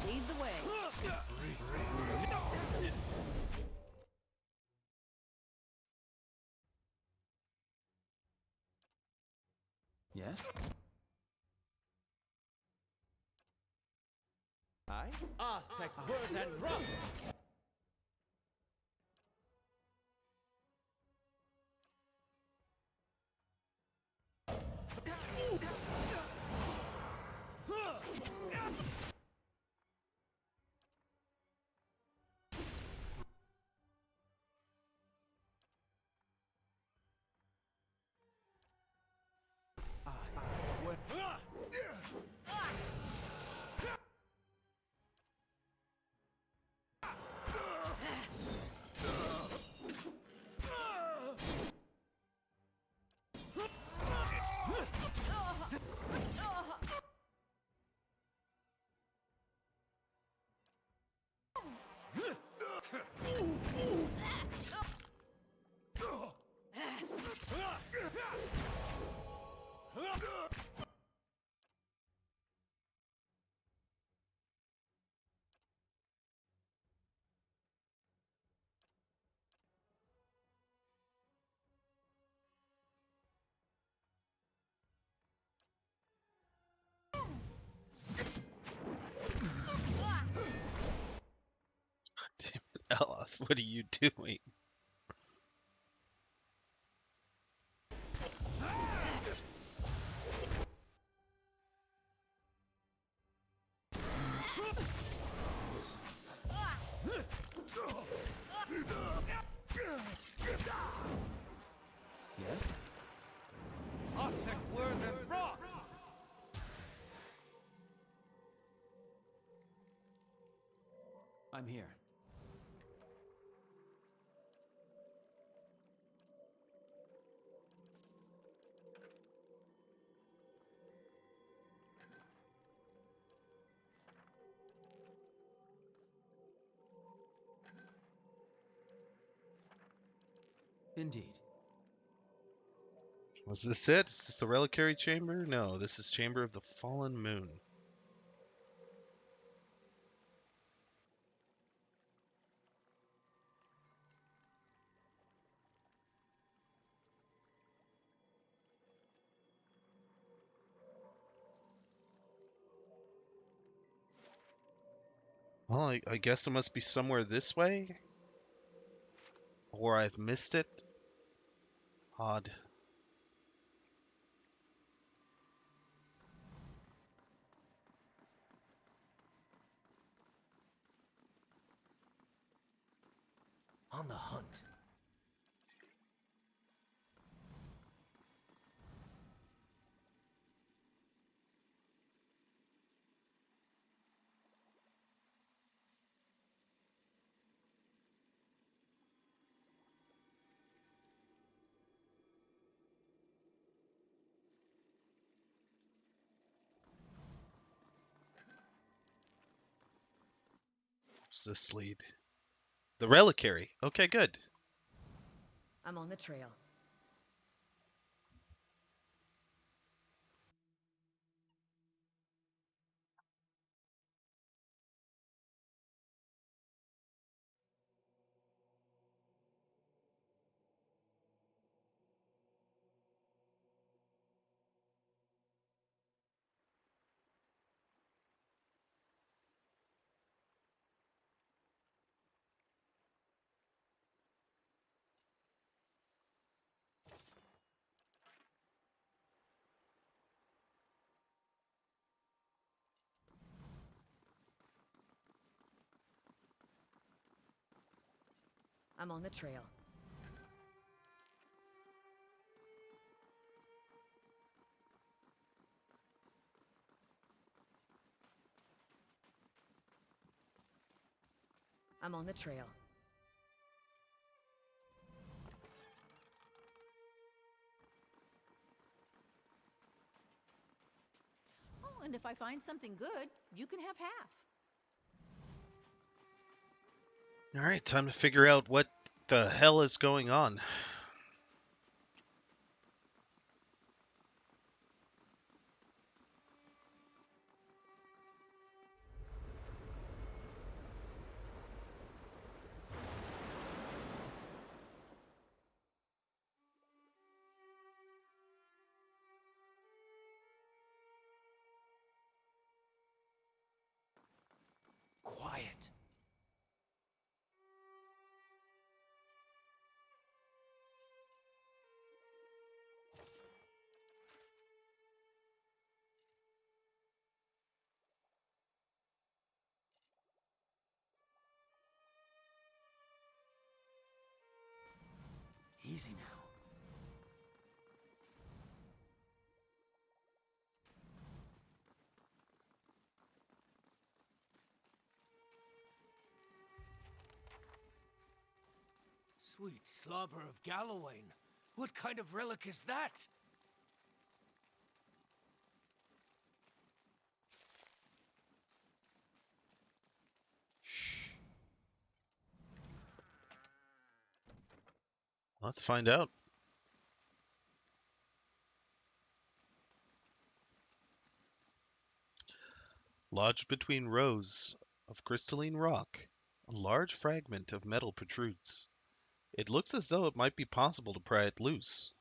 Lead the way. Yes? I? Ah, thank word and rough! Damn it, Eloth, what are you doing? Yes? Ah, thank word and rough! I'm here. Indeed. Was this it? Is this the reliquary chamber? No, this is Chamber of the Fallen Moon. Well, I guess it must be somewhere this way? Or I've missed it? Odd. On the hunt. What's this lead? The reliquary. Okay, good. I'm on the trail. I'm on the trail. I'm on the trail. Oh, and if I find something good, you can have half. Alright, time to figure out what the hell is going on. Quiet. Easy now. Sweet slobber of Gallowayne. What kind of relic is that? Let's find out. Lodged between rows of crystalline rock, a large fragment of metal protrudes. It looks as though it might be possible to pry it loose.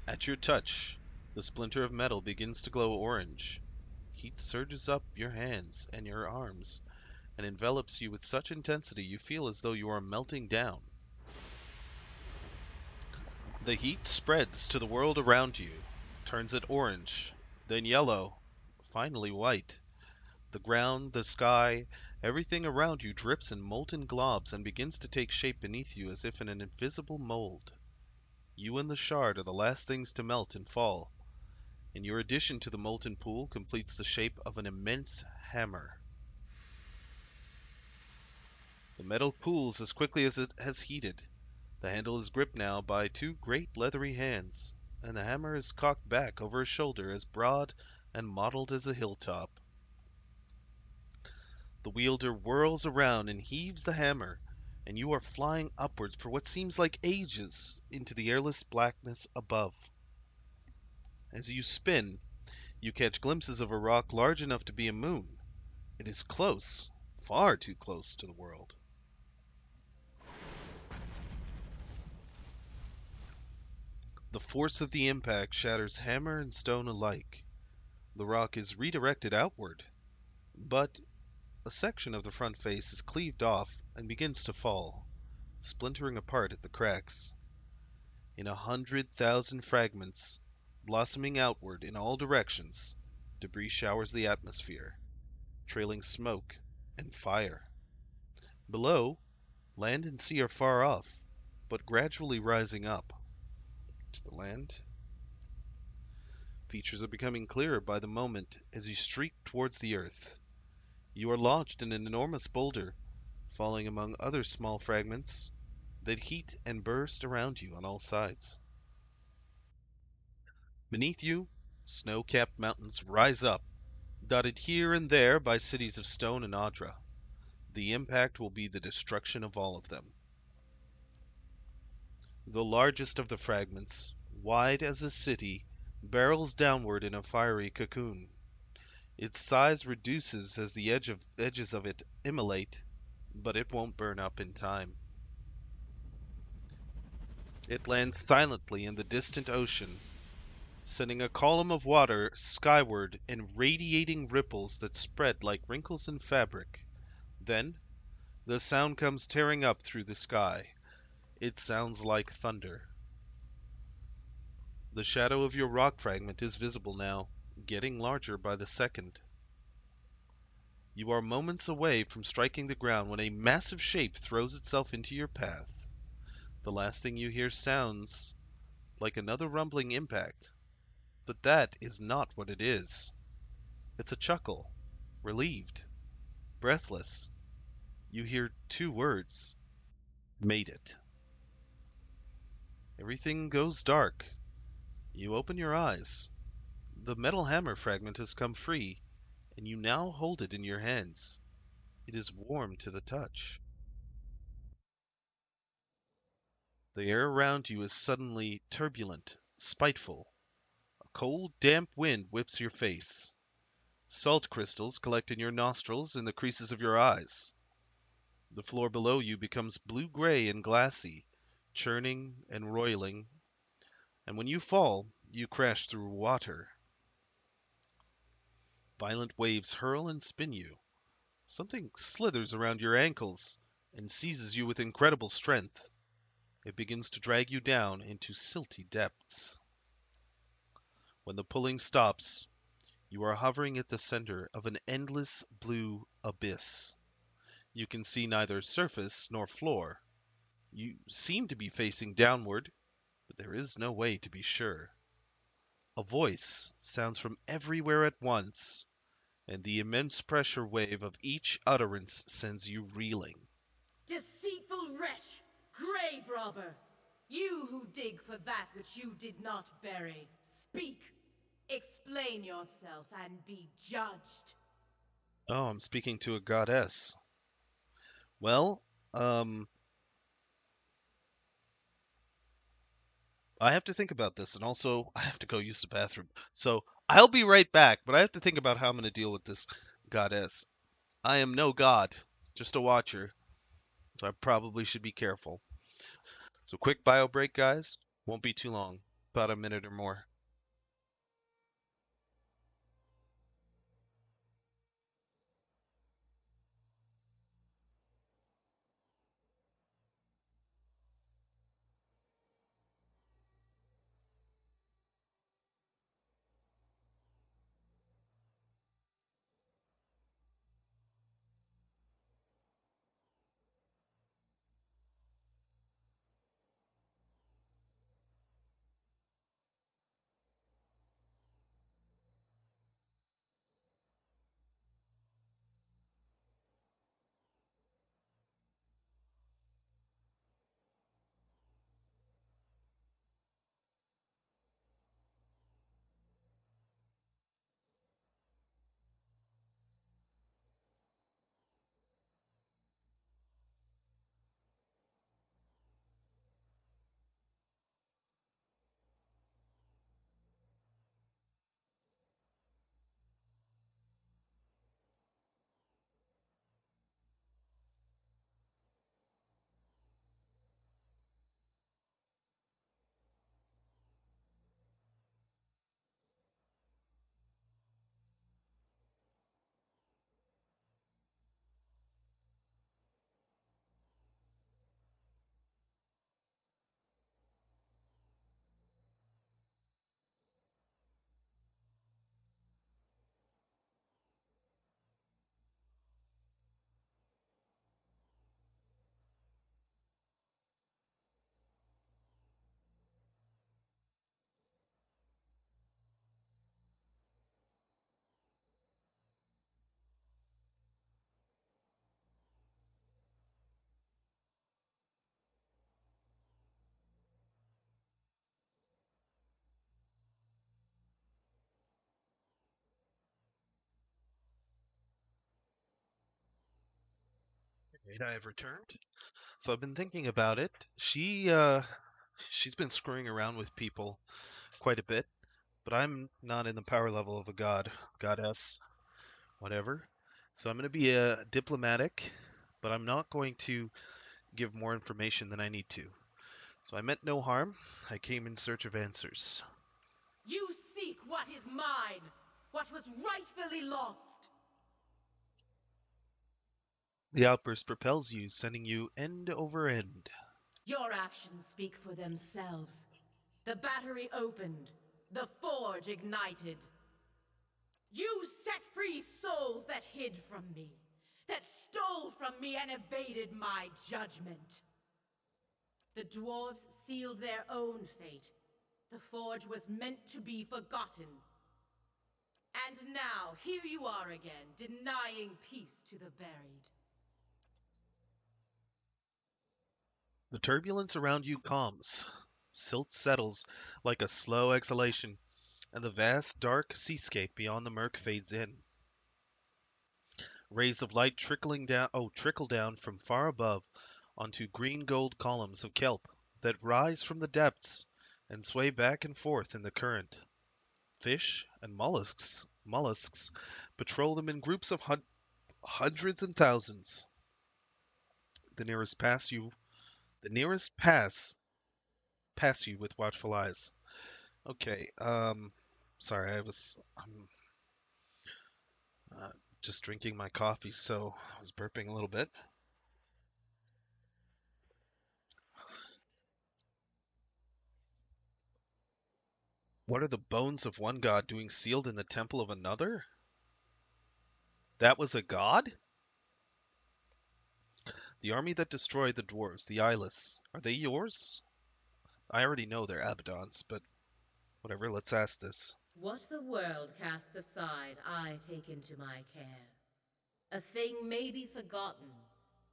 At your touch, the splinter of metal begins to glow orange. Heat surges up your hands and your arms and envelops you with such intensity you feel as though you are melting down. The heat spreads to the world around you, turns it orange, then yellow, finally white. The ground, the sky, everything around you drips in molten globs and begins to take shape beneath you as if in an invisible mold. You and the shard are the last things to melt and fall, and your addition to the molten pool completes the shape of an immense hammer. The metal cools as quickly as it has heated. The handle is gripped now by two great leathery hands, and the hammer is cocked back over a shoulder as broad and mottled as a hilltop. The wielder whirls around and heaves the hammer, and you are flying upwards for what seems like ages into the airless blackness above. As you spin, you catch glimpses of a rock large enough to be a moon. It is close, far too close to the world. The force of the impact shatters hammer and stone alike. The rock is redirected outward, but a section of the front face is cleaved off and begins to fall, splintering apart at the cracks. In 100,000 fragments, blossoming outward in all directions, debris showers the atmosphere, trailing smoke and fire. Below, land and sea are far off, but gradually rising up. To the land, features are becoming clearer by the moment as you streak towards the earth. You are launched in an enormous boulder, falling among other small fragments that heat and burst around you on all sides. Beneath you, snow-capped mountains rise up, dotted here and there by cities of stone and Ondra. The impact will be the destruction of all of them. The largest of the fragments, wide as a city, barrels downward in a fiery cocoon. Its size reduces as the edges of it immolate, but it won't burn up in time. It lands silently in the distant ocean, sending a column of water skyward in radiating ripples that spread like wrinkles in fabric. Then, the sound comes tearing up through the sky. It sounds like thunder. The shadow of your rock fragment is visible now, getting larger by the second. You are moments away from striking the ground when a massive shape throws itself into your path. The last thing you hear sounds like another rumbling impact, but that is not what it is. It's a chuckle, relieved, breathless. You hear two words: made it. Everything goes dark. You open your eyes. The metal hammer fragment has come free, and you now hold it in your hands. It is warm to the touch. The air around you is suddenly turbulent, spiteful. A cold, damp wind whips your face. Salt crystals collect in your nostrils and the creases of your eyes. The floor below you becomes blue-gray and glassy, churning and roiling, and when you fall, you crash through water. Violent waves hurl and spin you. Something slithers around your ankles and seizes you with incredible strength. It begins to drag you down into silty depths. When the pulling stops, you are hovering at the center of an endless blue abyss. You can see neither surface nor floor. You seem to be facing downward, but there is no way to be sure. A voice sounds from everywhere at once, and the immense pressure wave of each utterance sends you reeling. Deceitful wretch! Grave robber! You who dig for that which you did not bury, speak! Explain yourself and be judged. Oh, I'm speaking to a goddess. Well, um, I have to think about this, and also I have to go use the bathroom. So I'll be right back, but I have to think about how I'm going to deal with this goddess. I am no god, just a watcher, so I probably should be careful. So quick bio break, guys. Won't be too long, about a minute or more. Right, I have returned. So I've been thinking about it. She's been screwing around with people quite a bit, but I'm not in the power level of a god, goddess, whatever. So I'm going to be diplomatic, but I'm not going to give more information than I need to. So I meant no harm. I came in search of answers. You seek what is mine, what was rightfully lost. The outburst propels you, sending you end over end. Your actions speak for themselves. The battery opened, the forge ignited. You set free souls that hid from me, that stole from me and evaded my judgment. The dwarves sealed their own fate. The forge was meant to be forgotten. And now, here you are again, denying peace to the buried. The turbulence around you calms. Silt settles like a slow exhalation, and the vast, dark seascape beyond the murk fades in. Rays of light trickle down from far above onto green gold columns of kelp that rise from the depths and sway back and forth in the current. Fish and mollusks patrol them in groups of hundreds and thousands. The nearest pass you, the nearest pass you with watchful eyes. Okay, sorry, I'm uh, just drinking my coffee, so I was burping a little bit. What are the bones of one god doing sealed in the temple of another? That was a god? The army that destroyed the dwarves, the Eyeless, are they yours? I already know they're Abaddon's, but whatever, let's ask this. What the world casts aside, I take into my care. A thing may be forgotten,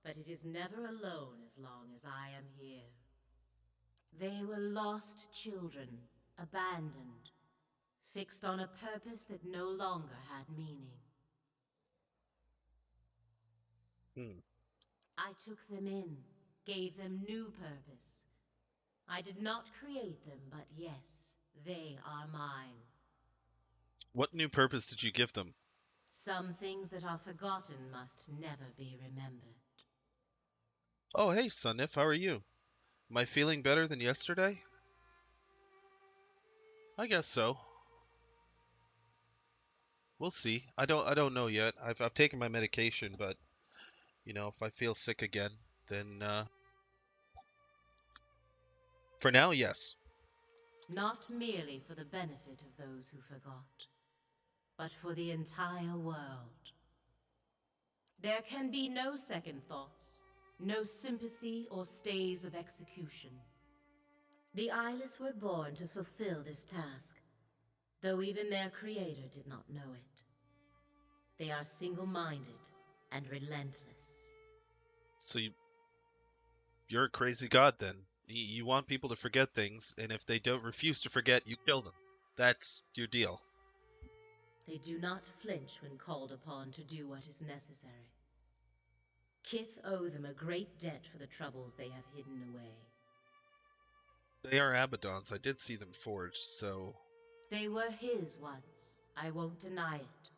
but it is never alone as long as I am here. They were lost children, abandoned, fixed on a purpose that no longer had meaning. Hmm. I took them in, gave them new purpose. I did not create them, but yes, they are mine. What new purpose did you give them? Some things that are forgotten must never be remembered. Oh, hey, Sunif, how are you? Am I feeling better than yesterday? I guess so. We'll see. I don't know yet. I've taken my medication, but if I feel sick again, then for now, yes. Not merely for the benefit of those who forgot, but for the entire world. There can be no second thoughts, no sympathy or stays of execution. The Eyeless were born to fulfill this task, though even their creator did not know it. They are single-minded and relentless. So you're a crazy god then. You want people to forget things, and if they don't refuse to forget, you kill them. That's your deal. They do not flinch when called upon to do what is necessary. Kith owe them a great debt for the troubles they have hidden away. They are Abaddons. I did see them forged, so They were his once, I won't deny it.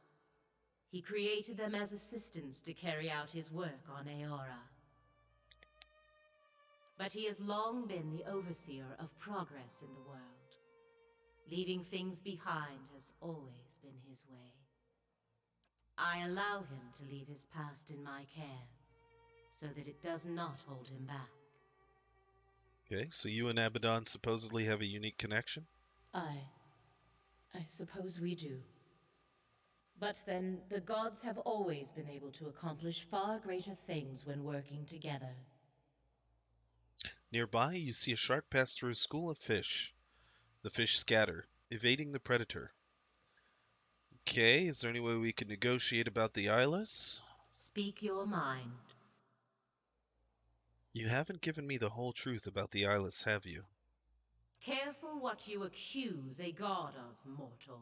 He created them as assistants to carry out his work on Aora. But he has long been the overseer of progress in the world. Leaving things behind has always been his way. I allow him to leave his past in my care, so that it does not hold him back. okay. So you and Abaddon supposedly have a unique connection. I suppose we do. But then, the gods have always been able to accomplish far greater things when working together. Nearby, you see a shark pass through a school of fish. The fish scatter, evading the predator. Okay, is there any way we can negotiate about the Eyeless? Speak your mind. You haven't given me the whole truth about the Eyeless, have you? Careful what you accuse a god of, mortal.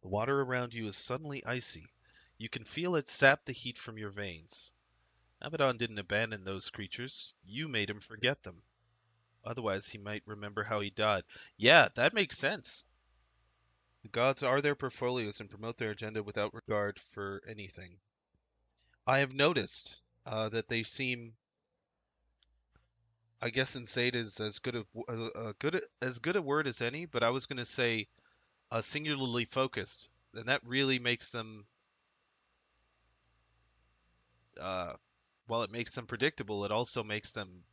The water around you is suddenly icy. You can feel it sap the heat from your veins. Abaddon didn't abandon those creatures. You made him forget them. Otherwise, he might remember how he died. Yeah, that makes sense. The gods are their portfolios and promote their agenda without regard for anything. I have noticed that they seem, I guess, insane is as good a word as any, but I was going to say singularly focused, and that really makes them, uh, while it makes them predictable, it also makes them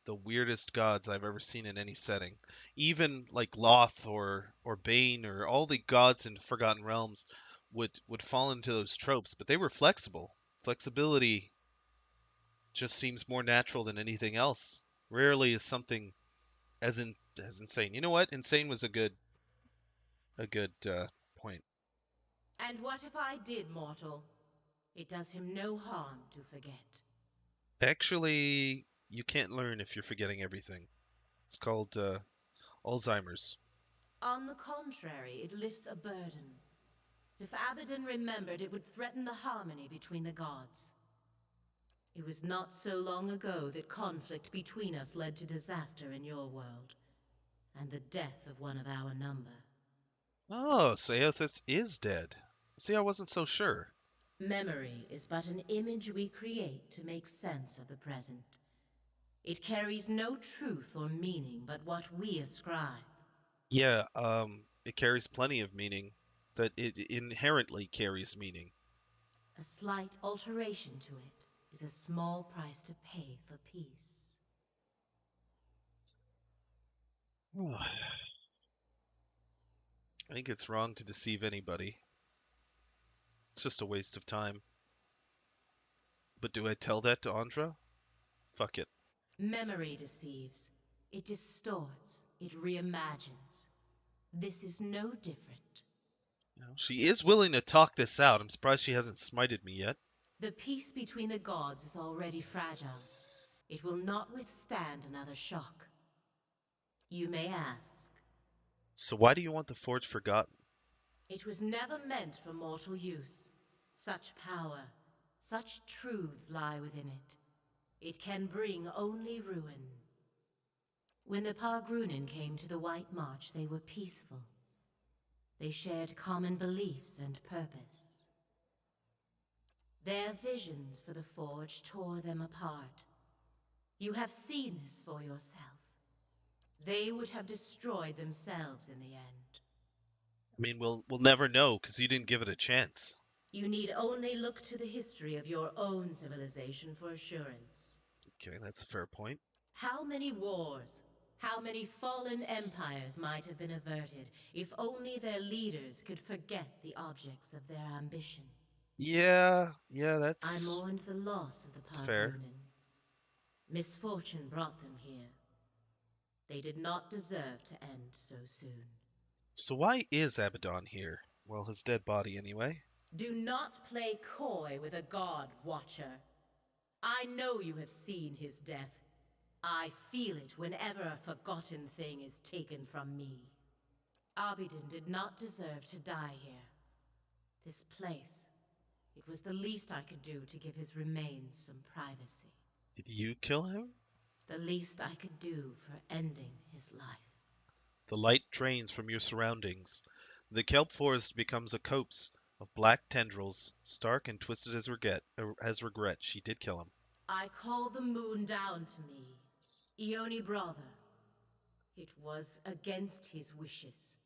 the weirdest gods I've ever seen in any setting. Even like Loth or Bane or all the gods in Forgotten Realms would fall into those tropes, but they were flexible. Flexibility just seems more natural than anything else. Rarely is something as insane. You know what? Insane was a good point. And what if I did, mortal? It does him no harm to forget. Actually, you can't learn if you're forgetting everything. It's called Alzheimer's. On the contrary, it lifts a burden. If Abaddon remembered, it would threaten the harmony between the gods. It was not so long ago that conflict between us led to disaster in your world, and the death of one of our number. Oh, so Aethys is dead. See, I wasn't so sure. Memory is but an image we create to make sense of the present. It carries no truth or meaning but what we ascribe. Yeah, it carries plenty of meaning. That it inherently carries meaning. A slight alteration to it is a small price to pay for peace. I think it's wrong to deceive anybody. It's just a waste of time. But do I tell that to Ondra? Fuck it. Memory deceives. It distorts. It reimagines. This is no different. You know, she is willing to talk this out. I'm surprised she hasn't smited me yet. The peace between the gods is already fragile. It will not withstand another shock. You may ask. So why do you want the Forge forgotten? It was never meant for mortal use. Such power, such truths lie within it. It can bring only ruin. When the Pargrunin came to the White March, they were peaceful. They shared common beliefs and purpose. Their visions for the Forge tore them apart. You have seen this for yourself. They would have destroyed themselves in the end. I mean, we'll never know because you didn't give it a chance. You need only look to the history of your own civilization for assurance. Okay, that's a fair point. How many wars, how many fallen empires might have been averted if only their leaders could forget the objects of their ambition? Yeah, I mourned the loss of the that's fair. Pargrunin. Misfortune brought them here. They did not deserve to end so soon. So why is Abaddon here? Well, his dead body anyway. Do not play coy with a god, Watcher. I know you have seen his death. I feel it whenever a forgotten thing is taken from me. Abidin did not deserve to die here. This place, it was the least I could do to give his remains some privacy. Did you kill him? The least I could do for ending his life. The light drains from your surroundings. The kelp forest becomes a copse of black tendrils, stark and twisted as regret. She did kill him. I called the moon down to me. Ioni brother. It was against his wishes.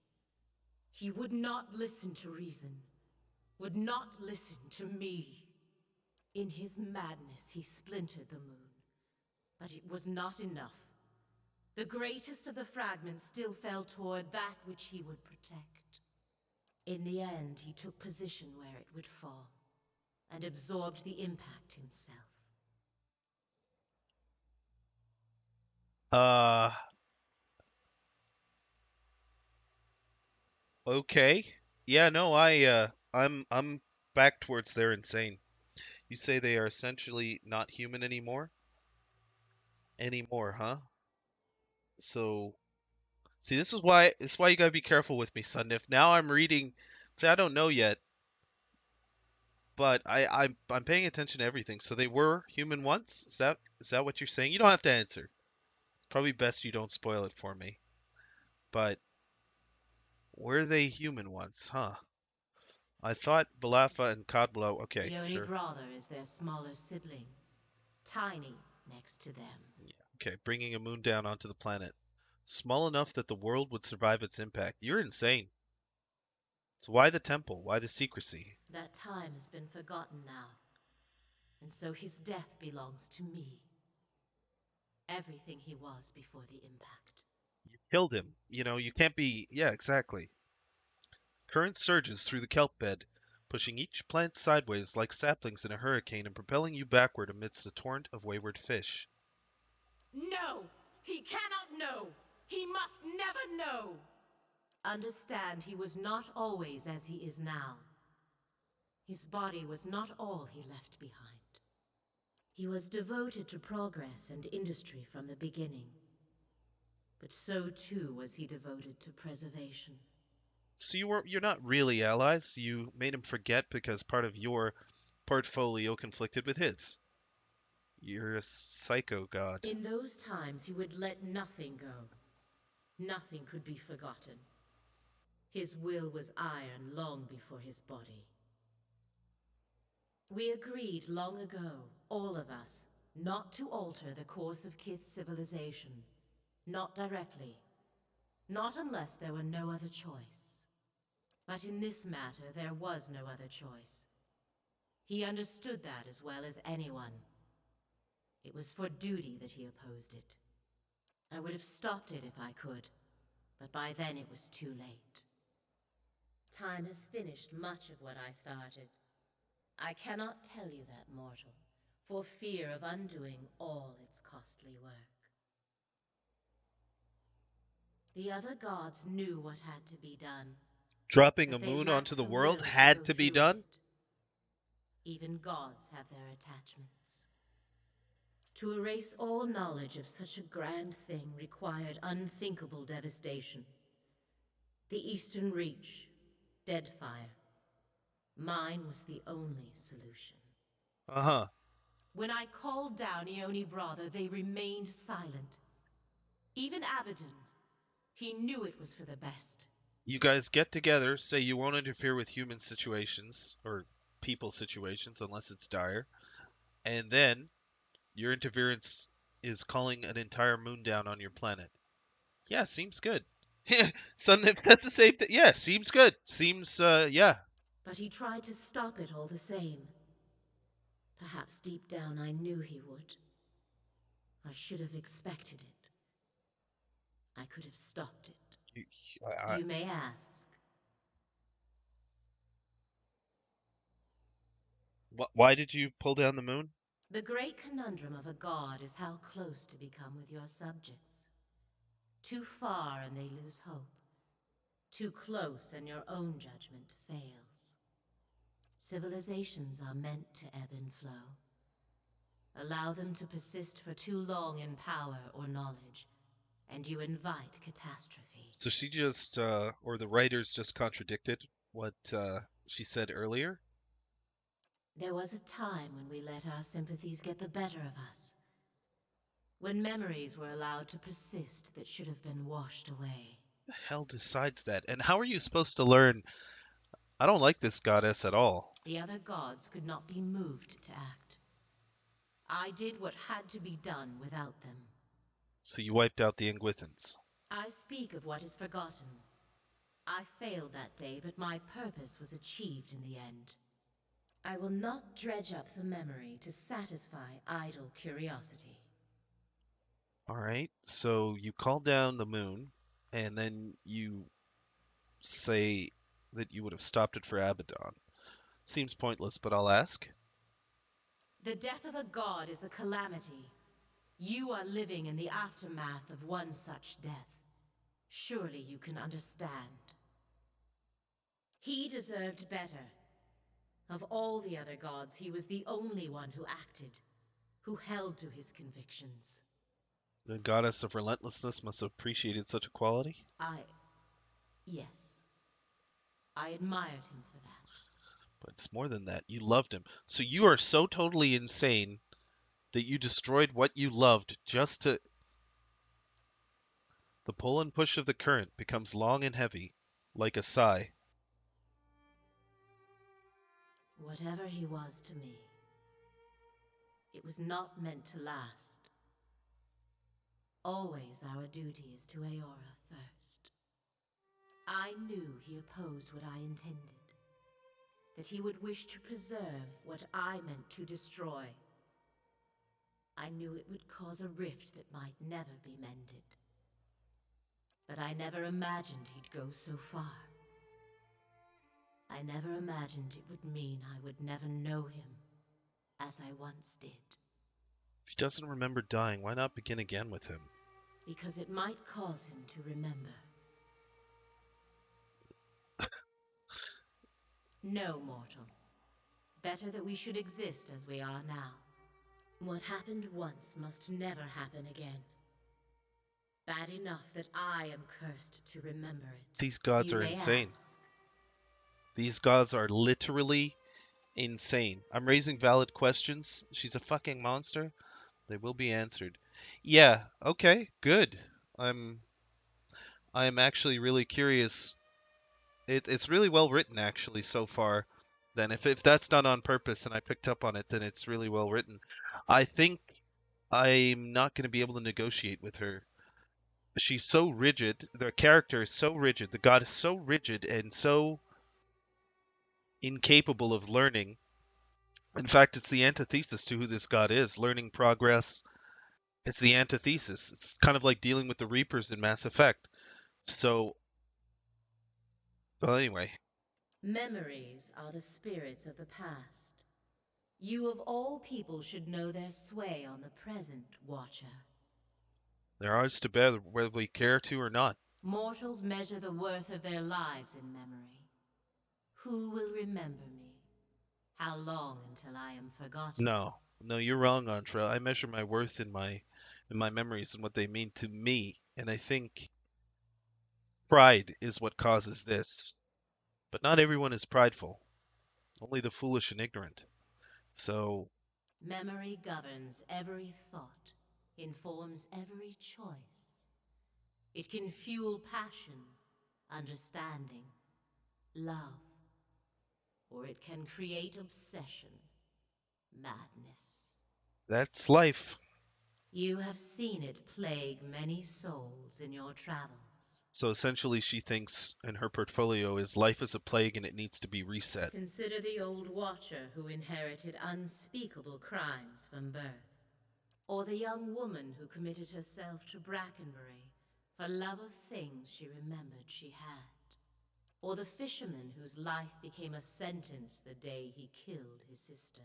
He would not listen to reason. Would not listen to me. In his madness, he splintered the moon. But it was not enough. The greatest of the fragments still fell toward that which he would protect. In the end, he took position where it would fall, and absorbed the impact himself. Uh, okay. Yeah, no, I'm back towards they're insane. You say they are essentially not human anymore? Anymore, huh? So, see, this is why you gotta be careful with me, son. If now I'm reading, see, I don't know yet. but I'm paying attention to everything. So they were human once? Is that what you're saying? You don't have to answer. Probably best you don't spoil it for me. But were they human once? Huh. I thought Balafa and Kadblo. Okay, The only sure. brother is their smaller sibling, tiny next to them. Okay, bringing a moon down onto the planet. Small enough that the world would survive its impact. You're insane. So why the temple? Why the secrecy? That time has been forgotten now, and so his death belongs to me. Everything he was before the impact. You killed him. You can't be. Yeah, exactly. Current surges through the kelp bed, pushing each plant sideways like saplings in a hurricane and propelling you backward amidst a torrent of wayward fish. No! He cannot know! He must never know! Understand, he was not always as he is now. His body was not all he left behind. He was devoted to progress and industry from the beginning. But so too was he devoted to preservation. So you're not really allies. You made him forget because part of your portfolio conflicted with his. You're a psycho god. In those times, he would let nothing go. Nothing could be forgotten. His will was iron long before his body. We agreed long ago, all of us, not to alter the course of Kith's civilization. Not directly. Not unless there were no other choice. But in this matter, there was no other choice. He understood that as well as anyone. It was for duty that he opposed it. I would have stopped it if I could, but by then it was too late. Time has finished much of what I started. I cannot tell you that, mortal, for fear of undoing all its costly work. The other gods knew what had to be done, Dropping a but they moon onto lacked the the will world to had go to be through with done? it. Even gods have their attachments. To erase all knowledge of such a grand thing required unthinkable devastation. The Eastern Reach, Deadfire. Mine was the only solution. Uh-huh. When I called down Ione Brother, they remained silent. Even Abaddon. He knew it was for the best. You guys get together, say you won't interfere with human situations, or people situations, unless it's dire, and then your interference is calling an entire moon down on your planet. Yeah, seems good. So if that's the same thing, yeah, seems good. Seems, yeah. But he tried to stop it all the same. Perhaps deep down I knew he would. I should have expected it. I could have stopped it. You, I, You may ask. why did you pull down the moon? The great conundrum of a god is how close to become with your subjects. Too far and they lose hope. Too close and your own judgment fails. Civilizations are meant to ebb and flow. Allow them to persist for too long in power or knowledge, and you invite catastrophe. So she just, or the writers just contradicted what she said earlier? There was a time when we let our sympathies get the better of us. When memories were allowed to persist that should have been washed away. The hell decides that? And how are you supposed to learn? I don't like this goddess at all. The other gods could not be moved to act. I did what had to be done without them. So you wiped out the Ingwithans. I speak of what is forgotten. I failed that day, but my purpose was achieved in the end. I will not dredge up the memory to satisfy idle curiosity. Alright, so you call down the moon, and then you say that you would have stopped it for Abaddon. Seems pointless, but I'll ask. The death of a god is a calamity. You are living in the aftermath of one such death. Surely you can understand. He deserved better. Of all the other gods, he was the only one who acted, who held to his convictions. The goddess of relentlessness must have appreciated such a quality. Yes. I admired him for that. But it's more than that. You loved him. So you are so totally insane that you destroyed what you loved just to. The pull and push of the current becomes long and heavy, like a sigh. Whatever he was to me, it was not meant to last. Always our duty is to Eora first. I knew he opposed what I intended, that he would wish to preserve what I meant to destroy. I knew it would cause a rift that might never be mended. But I never imagined he'd go so far. I never imagined it would mean I would never know him as I once did. If he doesn't remember dying, why not begin again with him? Because it might cause him to remember. No, mortal. Better that we should exist as we are now. What happened once must never happen again. Bad enough that I am cursed to remember it. These gods You are may insane. ask. These gods are literally insane. I'm raising valid questions. She's a fucking monster. They will be answered. Yeah, okay, good. I'm actually really curious. It's really well written actually so far. Then if that's done on purpose and I picked up on it, then it's really well written. I think I'm not going to be able to negotiate with her. She's so rigid. The character is so rigid. The god is so rigid and so incapable of learning. In fact, it's the antithesis to who this god is. Learning progress. It's the antithesis. It's kind of like dealing with the Reapers in Mass Effect. So, well, anyway, Memories are the spirits of the past. You of all people should know their sway on the present, Watcher. they're ours to bear whether we care to or not. Mortals measure the worth of their lives in memory. Who will remember me? How long until I am forgotten? No, no, you're wrong, Ondra. I measure my worth in my memories and what they mean to me, and I think pride is what causes this. But not everyone is prideful. Only the foolish and ignorant. So, Memory governs every thought, informs every choice. It can fuel passion, understanding, love, or it can create obsession, madness. that's life. You have seen it plague many souls in your travels. So essentially, she thinks in her portfolio is life is a plague and it needs to be reset. Consider the old Watcher who inherited unspeakable crimes from birth. Or the young woman who committed herself to Brackenbury for love of things she remembered she had. Or the fisherman whose life became a sentence the day he killed his sister.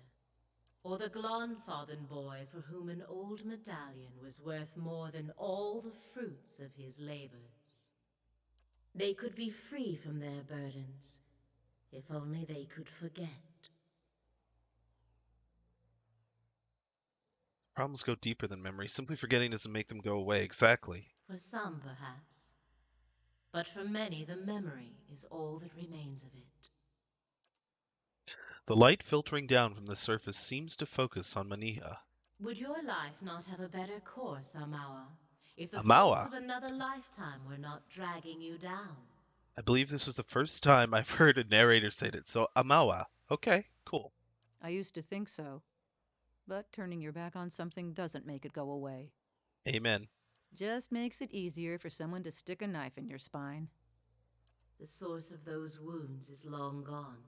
Or the Glonthothen boy for whom an old medallion was worth more than all the fruits of his labors. They could be free from their burdens, if only they could forget. Problems go deeper than memory. Simply forgetting doesn't make them go away. Exactly. For some, perhaps. But for many, the memory is all that remains of it. The light filtering down from the surface seems to focus on Maniha. Would your life not have a better course, Amawa, if the Amawa? faults of another lifetime were not dragging you down? I believe this was the first time I've heard a narrator say it. So, Amawa. Okay, cool. I used to think so. But turning your back on something doesn't make it go away. Amen. Just makes it easier for someone to stick a knife in your spine. The source of those wounds is long gone.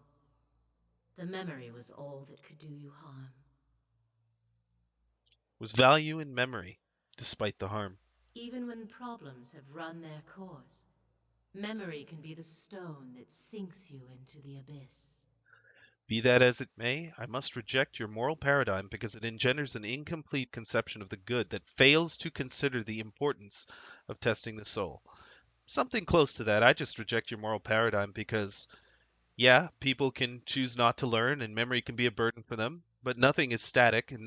The memory was all that could do you harm. Was value in memory, despite the harm. Even when problems have run their course, memory can be the stone that sinks you into the abyss. Be that as it may, I must reject your moral paradigm because it engenders an incomplete conception of the good that fails to consider the importance of testing the soul. Something close to that. I just reject your moral paradigm because, yeah, people can choose not to learn and memory can be a burden for them, but nothing is static and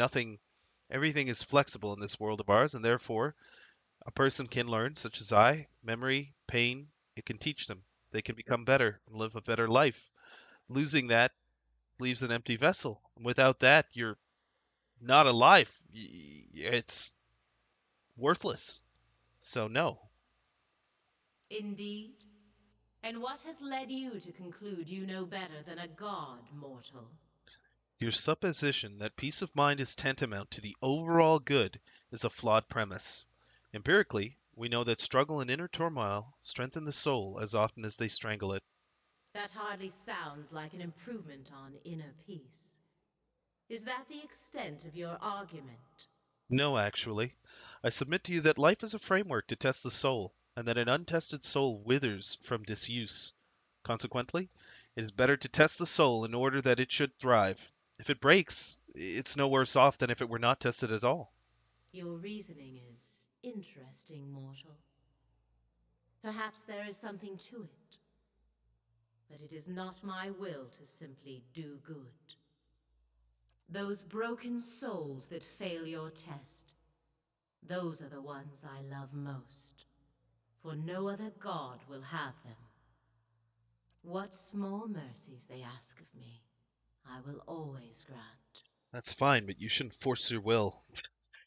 everything is flexible in this world of ours, and therefore, a person can learn, such as I, memory, pain, it can teach them. They can become better and live a better life. Losing that leaves an empty vessel. Without that, you're not alive. It's worthless. So, no. Indeed. And what has led you to conclude you know better than a god, mortal? Your supposition that peace of mind is tantamount to the overall good is a flawed premise. Empirically, we know that struggle and inner turmoil strengthen the soul as often as they strangle it. That hardly sounds like an improvement on inner peace. Is that the extent of your argument? No, actually. I submit to you that life is a framework to test the soul, and that an untested soul withers from disuse. Consequently, it is better to test the soul in order that it should thrive. If it breaks, it's no worse off than if it were not tested at all. Your reasoning is interesting, mortal. Perhaps there is something to it. But it is not my will to simply do good. Those broken souls that fail your test, those are the ones I love most. For no other god will have them. What small mercies they ask of me, I will always grant. That's fine, but you shouldn't force your will. You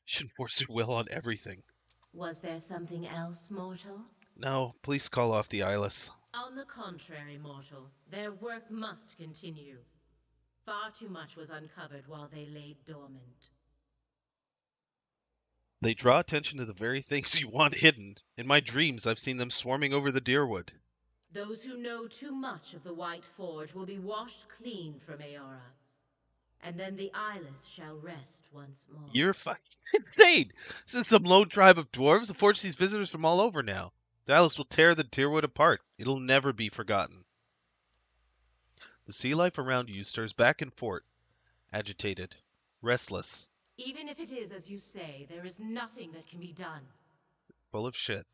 shouldn't force your will on everything. Was there something else, mortal? No, please call off the Eyeless. On the contrary, mortal, their work must continue. Far too much was uncovered while they lay dormant. They draw attention to the very things you want hidden. In my dreams, I've seen them swarming over the Deerwood. Those who know too much of the White Forge will be washed clean from Aora, and then the Eyeless shall rest once more. You're fucking insane! This is some lone tribe of dwarves. The Forge sees visitors from all over now. The Eyeless will tear the Deerwood apart. It'll never be forgotten. The sea life around you stirs back and forth, agitated, restless, Even if it is as you say, there is nothing that can be done. full of shit.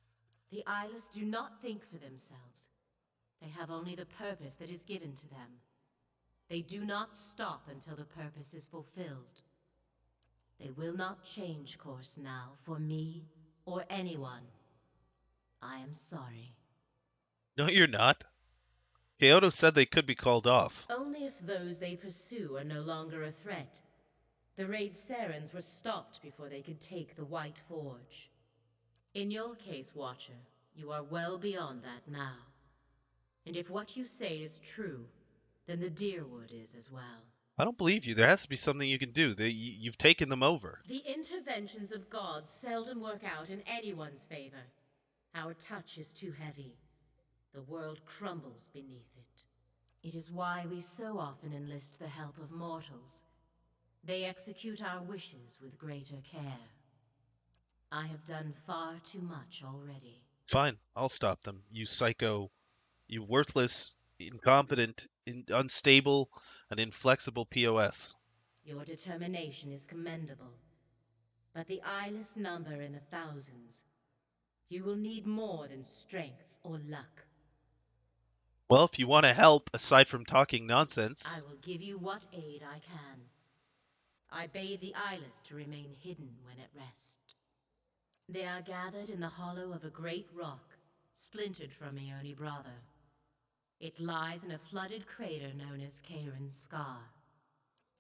The Eyeless do not think for themselves. They have only the purpose that is given to them. They do not stop until the purpose is fulfilled. They will not change course now for me or anyone. I am sorry. No, you're not. Kyoto said they could be called off. Only if those they pursue are no longer a threat. The Raid Sarens were stopped before they could take the White Forge. In your case, Watcher, you are well beyond that now. And if what you say is true, then the Deerwood is as well. I don't believe you. There has to be something you can do. You've taken them over. The interventions of gods seldom work out in anyone's favor. Our touch is too heavy. The world crumbles beneath it. It is why we so often enlist the help of mortals. They execute our wishes with greater care. I have done far too much already. Fine, I'll stop them. You psycho, you worthless, incompetent, unstable, and inflexible POS. Your determination is commendable. But the eyeless number in the thousands. You will need more than strength or luck. Well, if you want to help, aside from talking nonsense. I will give you what aid I can. I bade the eyeless to remain hidden when at rest. They are gathered in the hollow of a great rock, splintered from Ione Brother. It lies in a flooded crater known as Kairin's Scar.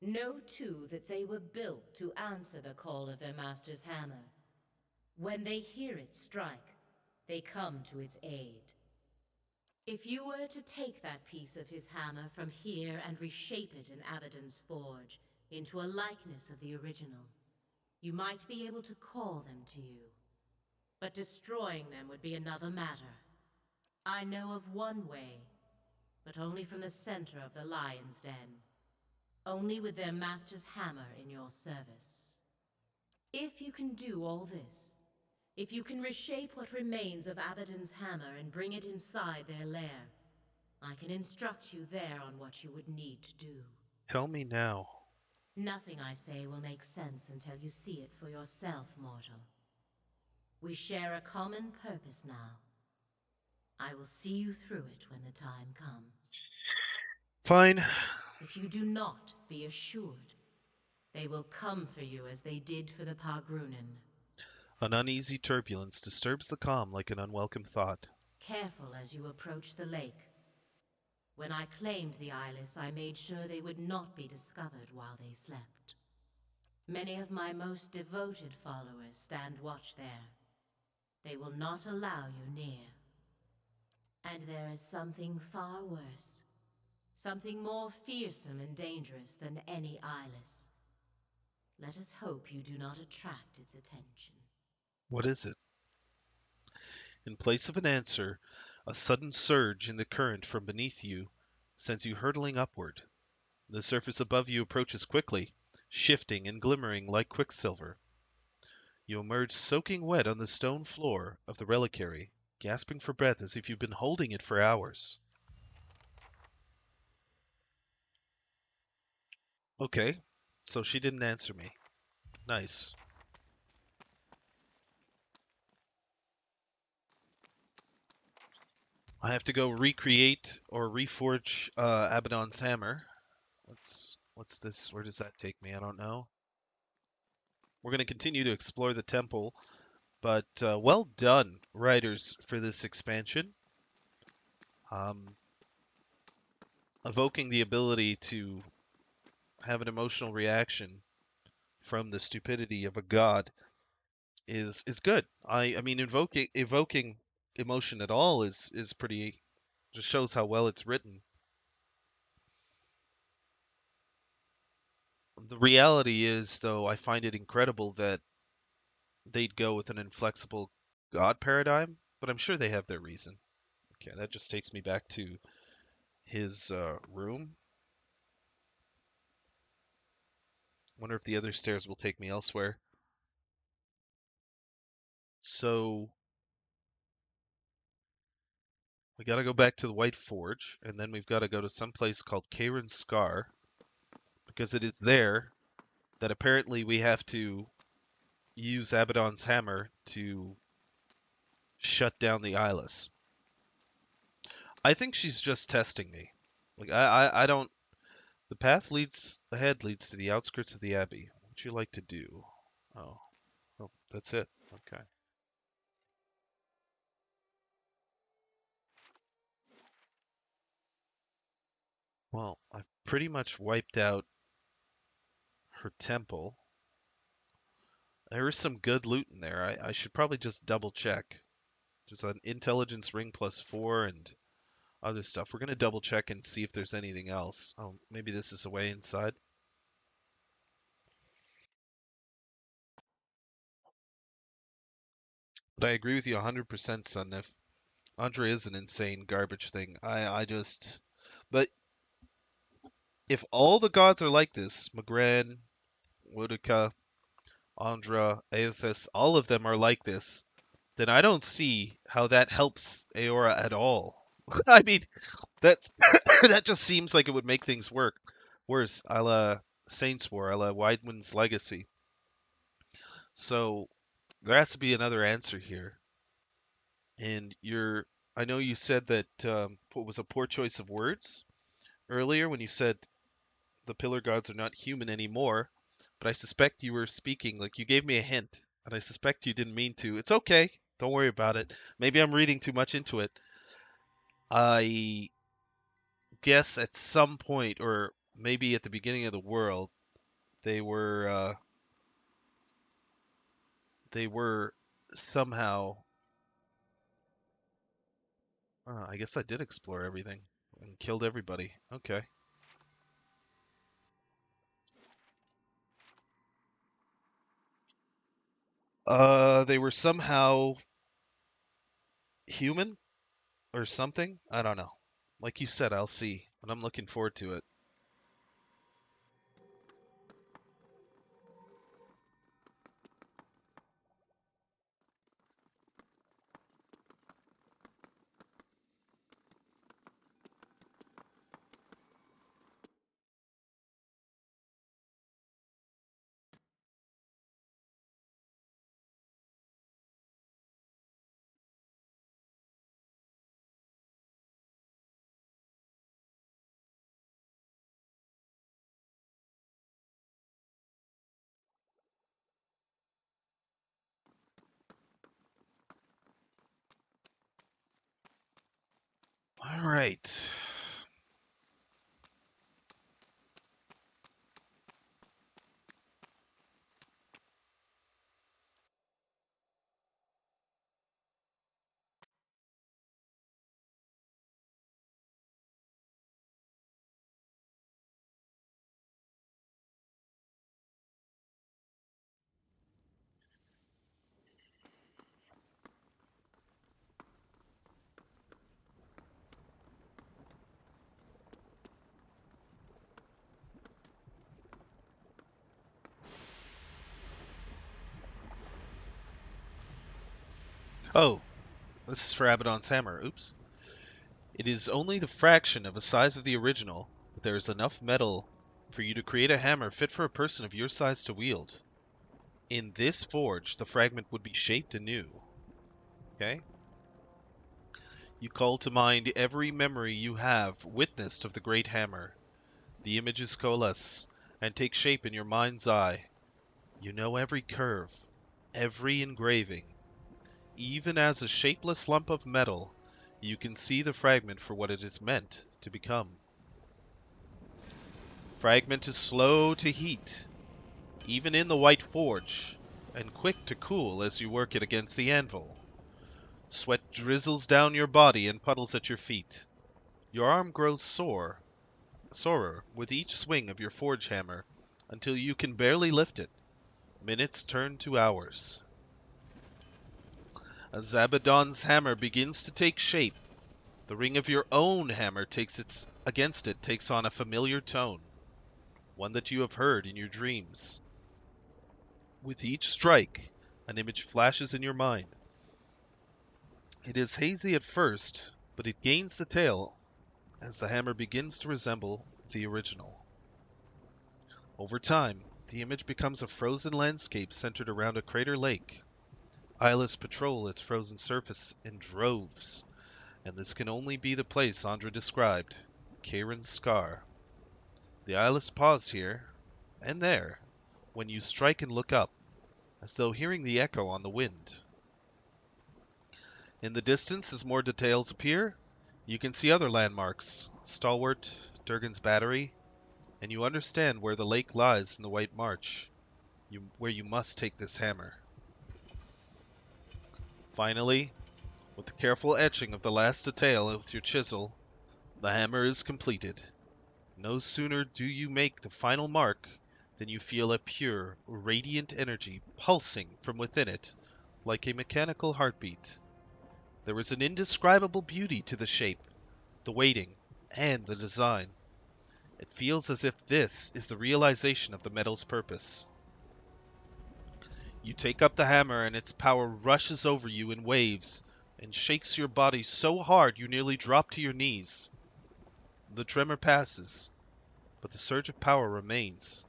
Know, too, that they were built to answer the call of their master's hammer. When they hear it strike, they come to its aid. If you were to take that piece of his hammer from here and reshape it in Abaddon's forge into a likeness of the original, you might be able to call them to you. But destroying them would be another matter. I know of one way, but only from the center of the Lion's Den. Only with their master's hammer in your service. If you can do all this, if you can reshape what remains of Abaddon's hammer and bring it inside their lair, I can instruct you there on what you would need to do. Tell me now. Nothing I say will make sense until you see it for yourself, mortal. We share a common purpose now. I will see you through it when the time comes. Fine. If you do not, be assured, they will come for you as they did for the Pargrunen. An uneasy turbulence disturbs the calm like an unwelcome thought. Careful as you approach the lake. When I claimed the Eyeless, I made sure they would not be discovered while they slept. Many of my most devoted followers stand watch there. They will not allow you near. And there is something far worse. Something more fearsome and dangerous than any Eyeless. Let us hope you do not attract its attention. What is it? In place of an answer, a sudden surge in the current from beneath you sends you hurtling upward. The surface above you approaches quickly, shifting and glimmering like quicksilver. You emerge soaking wet on the stone floor of the reliquary, gasping for breath as if you've been holding it for hours. Okay, so she didn't answer me. Nice. I have to go recreate or reforge Abaddon's hammer. What's this? Where does that take me? I don't know. We're going to continue to explore the temple, but well done, writers, for this expansion. Um, Evoking the ability to have an emotional reaction from the stupidity of a god is good. I mean, evoking emotion at all is pretty, just shows how well it's written. The reality is, though, I find it incredible that they'd go with an inflexible god paradigm, but I'm sure they have their reason. Okay, that just takes me back to his room. Wonder if the other stairs will take me elsewhere. So we got to go back to the White Forge, and then we've got to go to some place called Kairin's Scar, because it is there that apparently we have to use Abaddon's hammer to shut down the Eyeless. I think she's just testing me. Like I don't. The path leads ahead leads to the outskirts of the abbey. What would you like to do? Oh, well, that's it. Okay. Well, I've pretty much wiped out her temple. There is some good loot in there. I should probably just double check. There's an intelligence ring +4 and other stuff. We're gonna double check and see if there's anything else. Oh, maybe this is a way inside. But I agree with you 100%, son. If Ondra is an insane garbage thing, I just. But if all the gods are like this, Magran, Woodica, Ondra, Aethys, all of them are like this, then I don't see how that helps Aora at all. I mean, that's that just seems like it would make things worse, a la Saints War, a la Weidman's Legacy. So there has to be another answer here. And I know you said that what was a poor choice of words earlier when you said the Pillar Gods are not human anymore, but I suspect you were speaking, like you gave me a hint, and I suspect you didn't mean to. It's okay. Don't worry about it. Maybe I'm reading too much into it. I guess at some point, or maybe at the beginning of the world, they were uh, they were somehow. I guess I did explore everything and killed everybody. Okay. They were somehow human or something. I don't know. Like you said, I'll see, and I'm looking forward to it. All right. Oh, this is for Abaddon's hammer. Oops. It is only the fraction of the size of the original, but there is enough metal for you to create a hammer fit for a person of your size to wield. In this forge, the fragment would be shaped anew. Okay? You call to mind every memory you have witnessed of the great hammer. The images coalesce and take shape in your mind's eye. You know every curve, every engraving. Even as a shapeless lump of metal, you can see the fragment for what it is meant to become. Fragment is slow to heat, even in the white forge, and quick to cool as you work it against the anvil. Sweat drizzles down your body and puddles at your feet. Your arm grows sorer with each swing of your forge hammer, until you can barely lift it. Minutes turn to hours. As Abaddon's hammer begins to take shape, the ring of your own hammer against it takes on a familiar tone, one that you have heard in your dreams. With each strike, an image flashes in your mind. It is hazy at first, but it gains detail as the hammer begins to resemble the original. Over time, the image becomes a frozen landscape centered around a crater lake. Eyeless patrol its frozen surface in droves, and this can only be the place Ondra described, Kieran's Scar. The Eyeless pause here and there when you strike and look up, as though hearing the echo on the wind. In the distance, as more details appear, you can see other landmarks, Stalwart, Durgan's Battery, and you understand where the lake lies in the White March, where you must take this hammer. Finally, with the careful etching of the last detail with your chisel, the hammer is completed. No sooner do you make the final mark than you feel a pure, radiant energy pulsing from within it like a mechanical heartbeat. There is an indescribable beauty to the shape, the weighting, and the design. It feels as if this is the realization of the metal's purpose. You take up the hammer and its power rushes over you in waves and shakes your body so hard you nearly drop to your knees. The tremor passes, but the surge of power remains.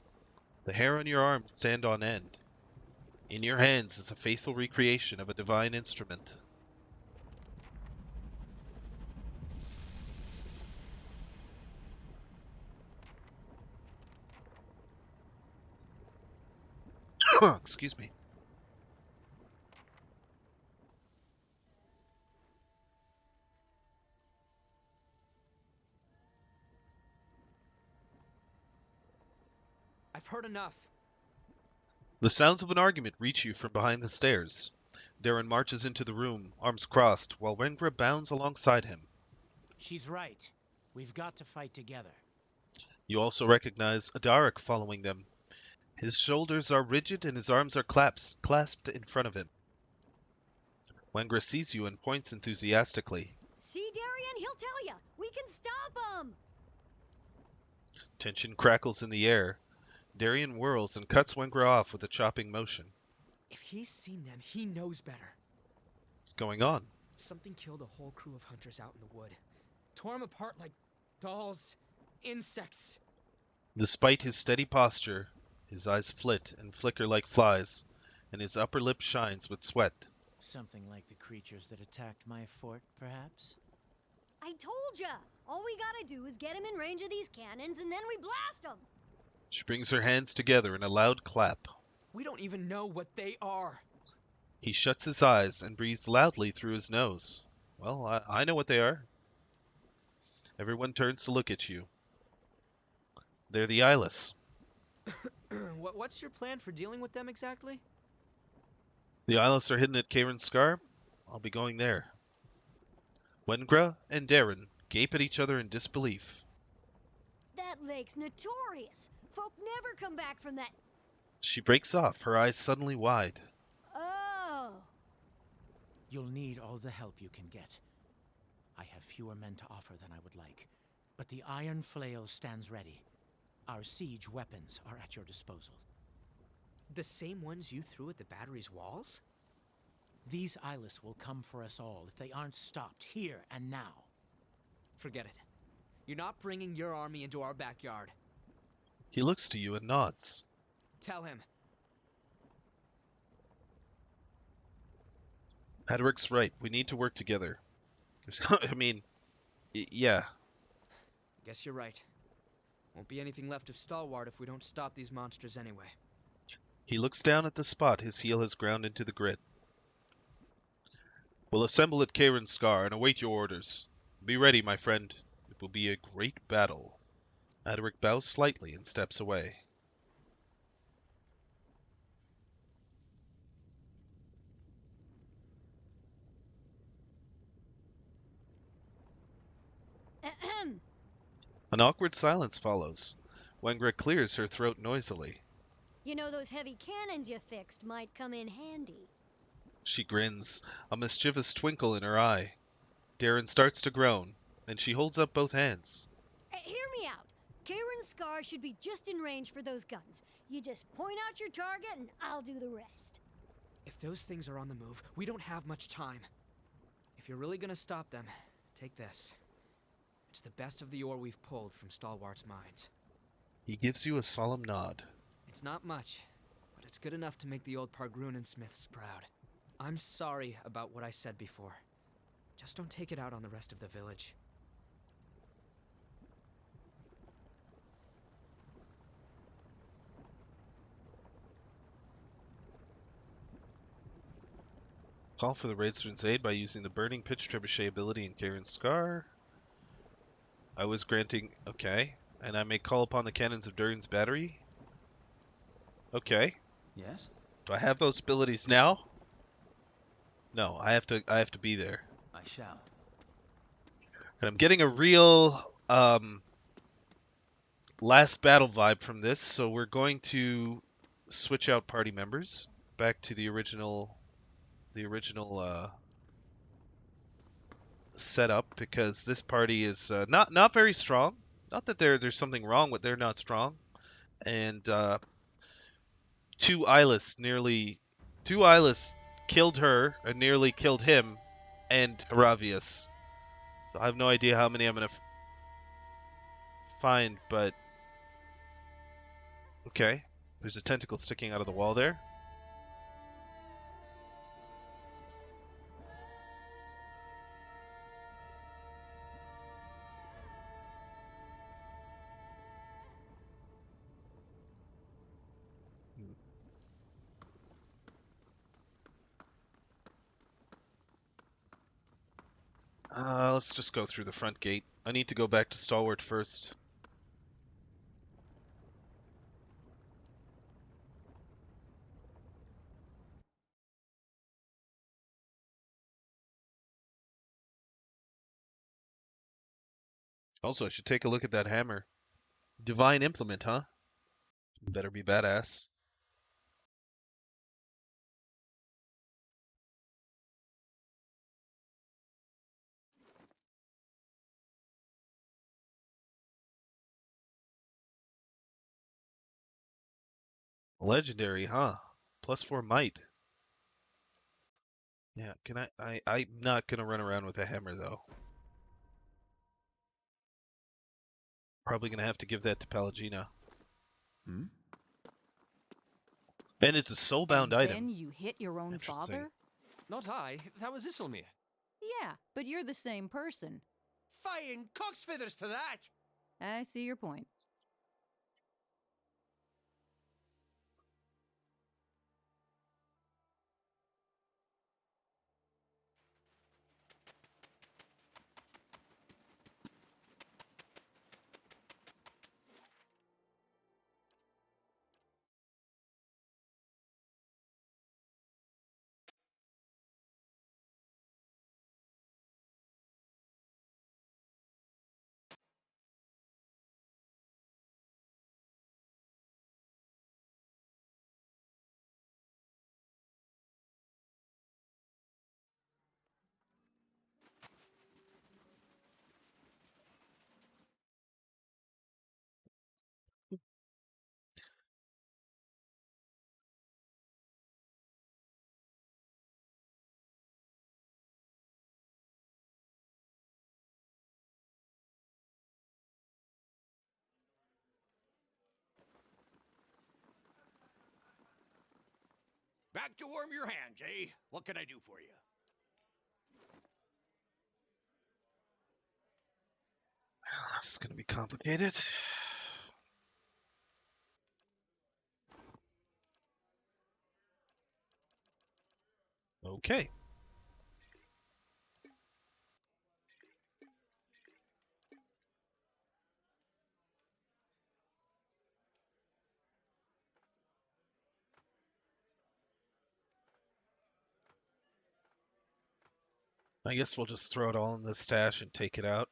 The hair on your arms stand on end. In your hands is a faithful recreation of a divine instrument. Excuse me. I've heard enough. The sounds of an argument reach you from behind the stairs. Darren marches into the room, arms crossed, while Wengra bounds alongside him. She's right. We've got to fight together. You also recognize Adarik following them. His shoulders are rigid and his arms are clasped in front of him. Wengra sees you and points enthusiastically. See, Darian? He'll tell ya. We can stop him. Tension crackles in the air. Darien whirls and cuts Wengra off with a chopping motion. If he's seen them, he knows better. What's going on? Something killed a whole crew of hunters out in the wood. Tore them apart like dolls, insects. Despite his steady posture, his eyes flit and flicker like flies, and his upper lip shines with sweat. Something like the creatures that attacked my fort, perhaps? I told ya. All we gotta do is get him in range of these cannons, and then we blast him. She brings her hands together in a loud clap. We don't even know what they are. He shuts his eyes and breathes loudly through his nose. Well, I know what they are. Everyone turns to look at you. They're the Eyeless. What's your plan for dealing with them exactly? The Eyeless are hidden at Kieran's Scar. I'll be going there. Wengra and Darren gape at each other in disbelief. That lake's notorious. Folk never come back from that. She breaks off, her eyes suddenly wide. Oh. You'll need all the help you can get. I have fewer men to offer than I would like, but the Iron Flail stands ready. Our siege weapons are at your disposal. The same ones you threw at the battery's walls? These Eyeless will come for us all if they aren't stopped here and now. Forget it. You're not bringing your army into our backyard. He looks to you and nods. Tell him. Adric's right. We need to work together. I mean, yeah. Guess you're right. Won't be anything left of Stalwart if we don't stop these monsters anyway. He looks down at the spot his heel has ground into the grit. We'll assemble at Kieran's Scar and await your orders. Be ready, my friend. It will be a great battle. Adric bows slightly and steps away. Ahem. An awkward silence follows. Wengra clears her throat noisily. You know, those heavy cannons you fixed might come in handy. She grins, a mischievous twinkle in her eye. Darren starts to groan, and she holds up both hands. Hear me out. Kieran's Scar should be just in range for those guns. You just point out your target and I'll do the rest. If those things are on the move, we don't have much time. If you're really gonna stop them, take this. It's the best of the ore we've pulled from Stalwart's mines. He gives you a solemn nod. It's not much, but it's good enough to make the old Pargrunen Smiths proud. I'm sorry about what I said before. Just don't take it out on the rest of the village. Call for the Raidster's aid by using the Burning Pitch Trebuchet ability in Kieran's Scar. I was granting... Okay. And I may call upon the cannons of Durin's battery? Okay. Yes? Do I have those abilities now? No, I have to be there. I shall. And I'm getting a real last battle vibe from this, so we're going to switch out party members back to the original setup, because this party is not very strong. Not that there's something wrong with they're not strong. And two Eyeless killed her and nearly killed him and Aravius. So I have no idea how many I'm gonna find, but okay. There's a tentacle sticking out of the wall there. Let's just go through the front gate. I need to go back to Stalwart first. Also, I should take a look at that hammer. Divine implement, huh? Better be badass. Legendary, huh? +4 might. Yeah, can I'm not gonna run around with a hammer though. Probably gonna have to give that to Pallegina. Hmm? And it's a soulbound And item. then you hit your own Interesting. father? Not I. That was Isilmir. Yeah, but you're the same person. Fine cock's feathers to that! I see your point. Back to warm your hands, eh? What can I do for you? This is going to be complicated. Okay. I guess we'll just throw it all in the stash and take it out.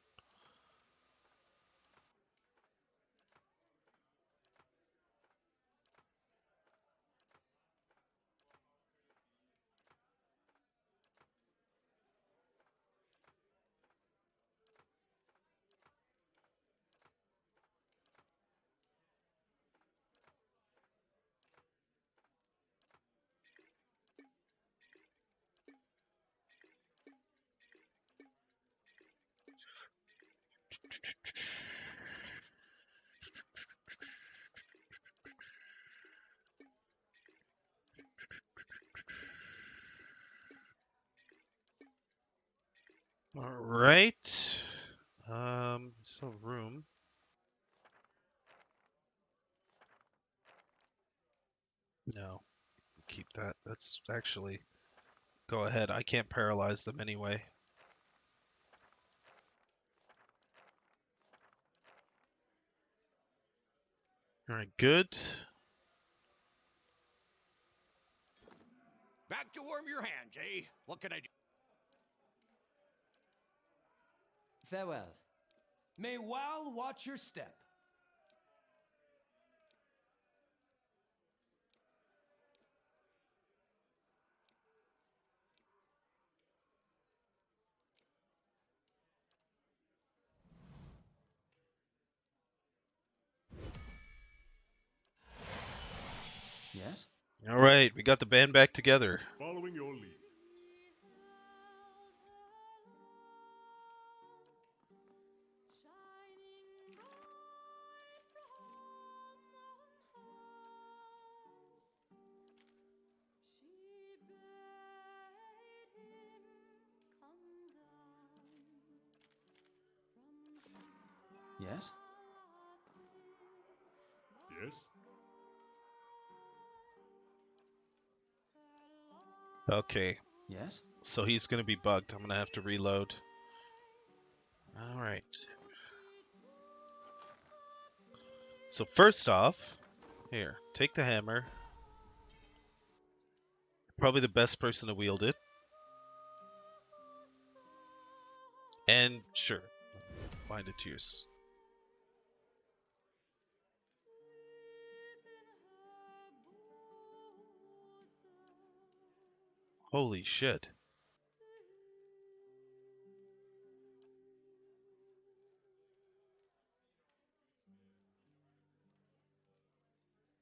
All right. Still room. No, keep that. That's actually go ahead. I can't paralyze them anyway. All right, good. Back to warm your hands, eh? What can I do? Farewell. May Wal watch your step. Yes? All right, we got the band back together. Following your lead. Yes? Yes? Okay, Yes? so he's going to be bugged. I'm going to have to reload. All right. So first off, here, take the hammer. Probably the best person to wield it. And sure, bind it to your... Holy shit.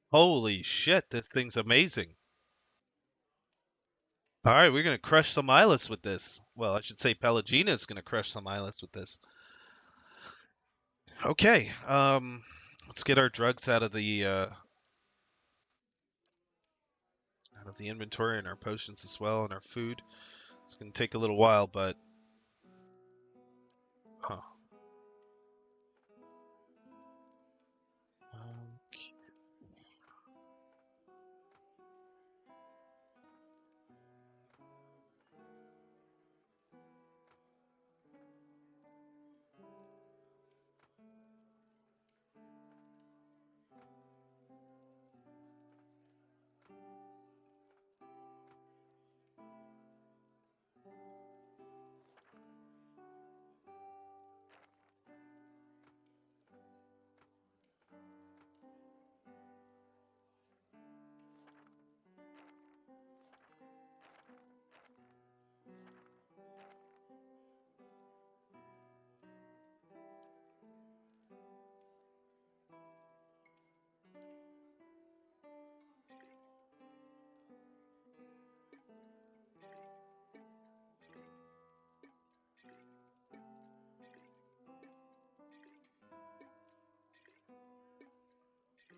Holy shit, this thing's amazing. All right, we're going to crush some Eyeless with this. Well, I should say Pelagina's going to crush some Eyeless with this. Okay, let's get our drugs out of the inventory and our potions as well and our food. It's going to take a little while, but huh. Okay.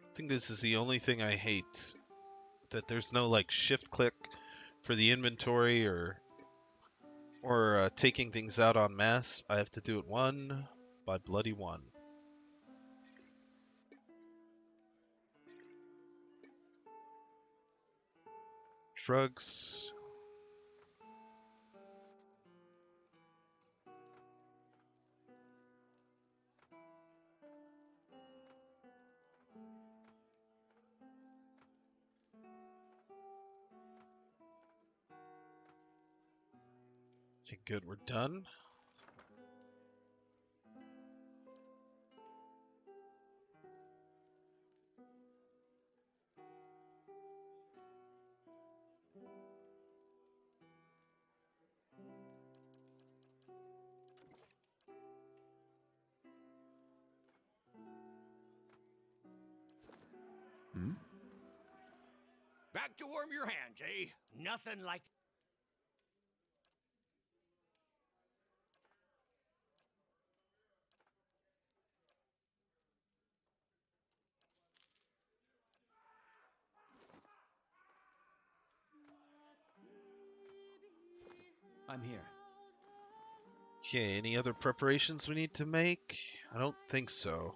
I think this is the only thing I hate that there's no like shift click for the inventory or taking things out en masse. I have to do it one by bloody one. Drugs. Okay, good, we're done. Back to warm your hands, eh? Nothing like. I'm here. Okay, any other preparations we need to make? I don't think so.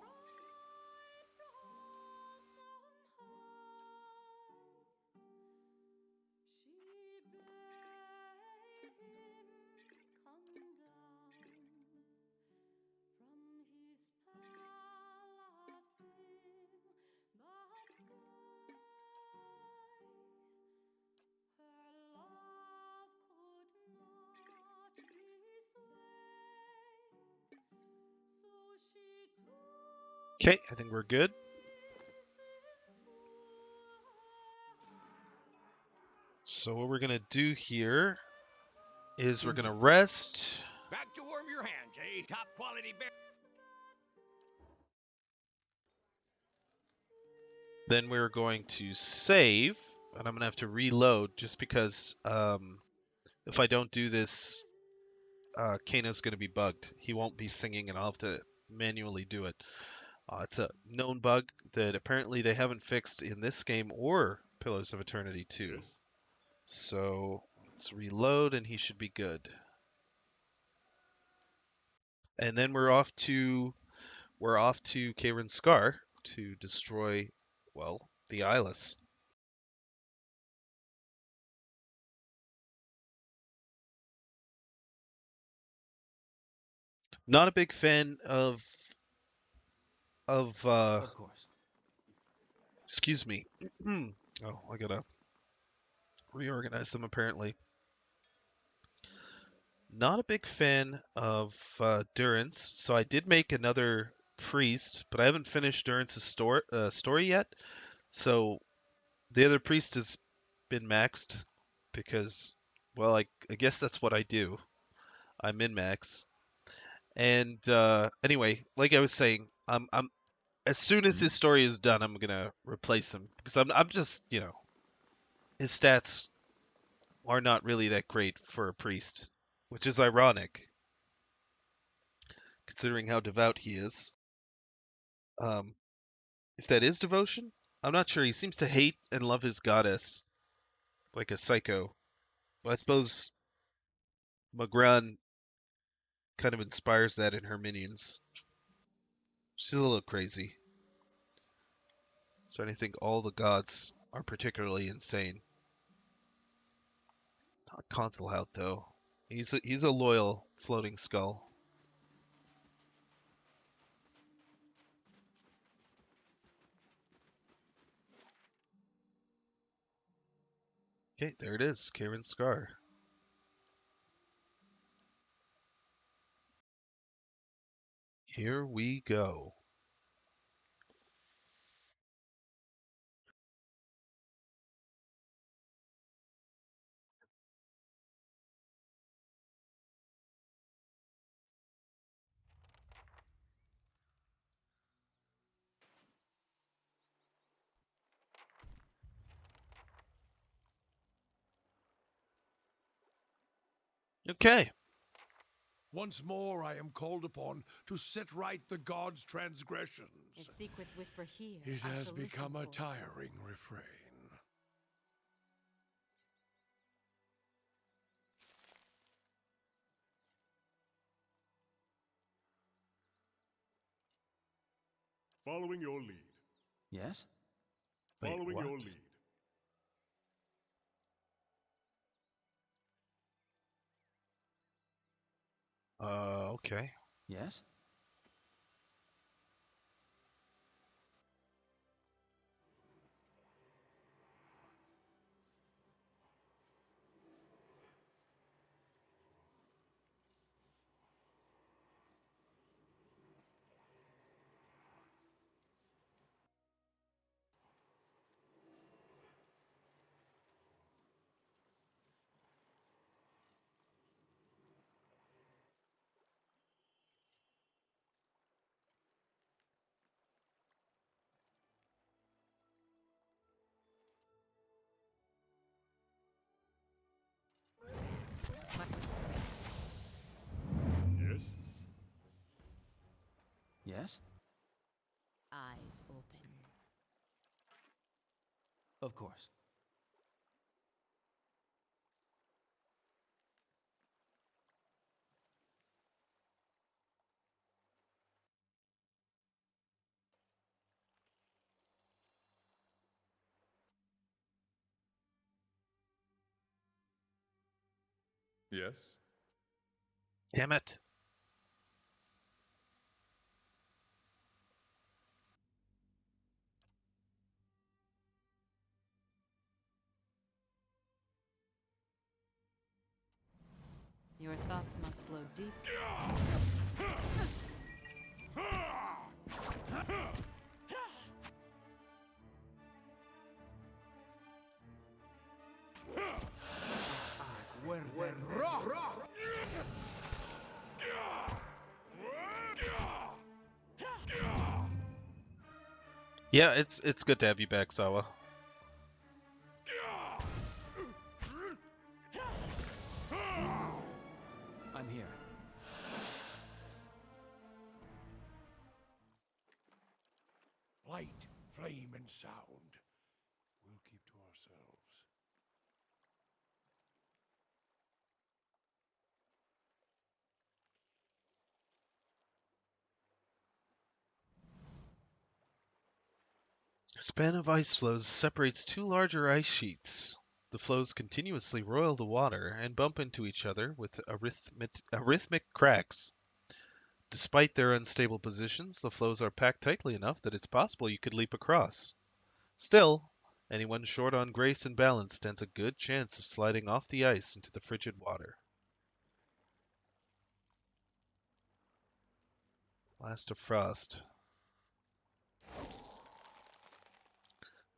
Okay, I think we're good. So what we're gonna do here is we're gonna rest. Back to warm your hands, eh? Top quality bear. Then we're going to save, and I'm gonna have to reload just because if I don't do this, Kana's gonna be bugged. He won't be singing, and I'll have to manually do it. It's a known bug that apparently they haven't fixed in this game or Pillars of Eternity 2. Yes. So let's reload, and he should be good. And then we're off to Kayron's Scar to destroy, well, the Eyeless. Not a big fan of Of course. excuse me. Oh, I gotta reorganize them apparently. Not a big fan of Durance, so I did make another priest, but I haven't finished Durance's story yet. So the other priest has been maxed because, well, I guess that's what I do. I min-max. And anyway, like I was saying, I'm as soon as his story is done, I'm gonna replace him because I'm just, his stats are not really that great for a priest, which is ironic considering how devout he is. Um, if that is devotion, I'm not sure. He seems to hate and love his goddess like a psycho. But I suppose Magran kind of inspires that in her minions. She's a little crazy. So I think all the gods are particularly insane. Not Consulhout though. He's a loyal floating skull. Okay, there it is, Kayron's Scar. Here we go. Okay. Once more I am called upon to set right the gods' transgressions. If secrets whisper here, It I has shall become a listen for it. tiring refrain. Following your lead. Yes? Wait, Following what? your lead. Okay. Yes? Yes? Yes? Eyes open. Of course. Yes? Damn it. Your thoughts must flow deep. Yeah, it's good to have you back, Sawa. I'm here. Light, flame, and sound. We'll keep to ourselves. A span of ice flows separates two larger ice sheets. The flows continuously roil the water and bump into each other with rhythmic cracks. Despite their unstable positions, the flows are packed tightly enough that it's possible you could leap across. Still, anyone short on grace and balance stands a good chance of sliding off the ice into the frigid water. Blast of Frost.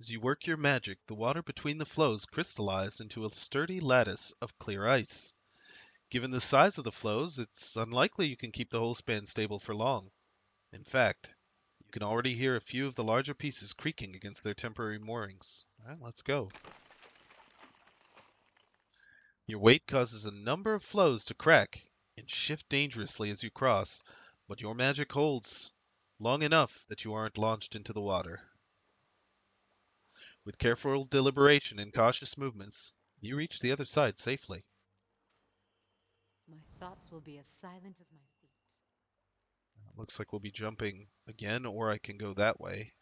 As you work your magic, the water between the flows crystallizes into a sturdy lattice of clear ice. Given the size of the flows, it's unlikely you can keep the whole span stable for long. In fact, you can already hear a few of the larger pieces creaking against their temporary moorings. Well, let's go. Your weight causes a number of flows to crack and shift dangerously as you cross, but your magic holds long enough that you aren't launched into the water. With careful deliberation and cautious movements, you reach the other side safely. My thoughts will be as silent as my feet. Looks like we'll be jumping again, or I can go that way.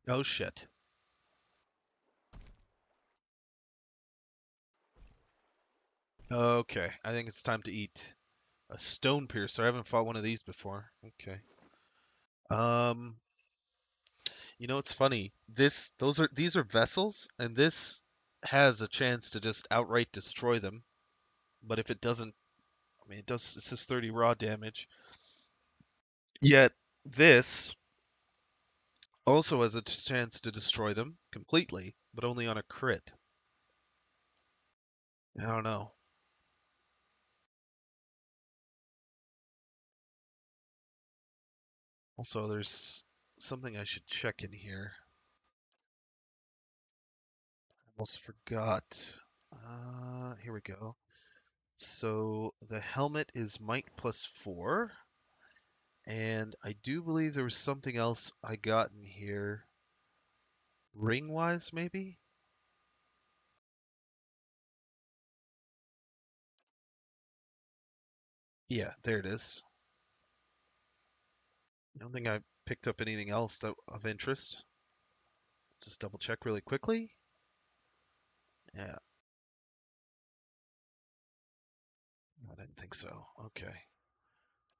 Oh shit. Okay, I think it's time to eat. A stone piercer. I haven't fought one of these before. Okay. Um, it's funny. These are vessels, and this has a chance to just outright destroy them. But if it doesn't, I mean, it says 30 raw damage. Yet this also has a chance to destroy them completely, but only on a crit. I don't know. Also, there's something I should check in here. Almost forgot. Here we go. So the helmet is might plus 4. And I do believe there was something else I got in here. Ring-wise, maybe? Yeah, there it is. I don't think I picked up anything else of interest. Just double check really quickly. Yeah, I didn't think so. Okay.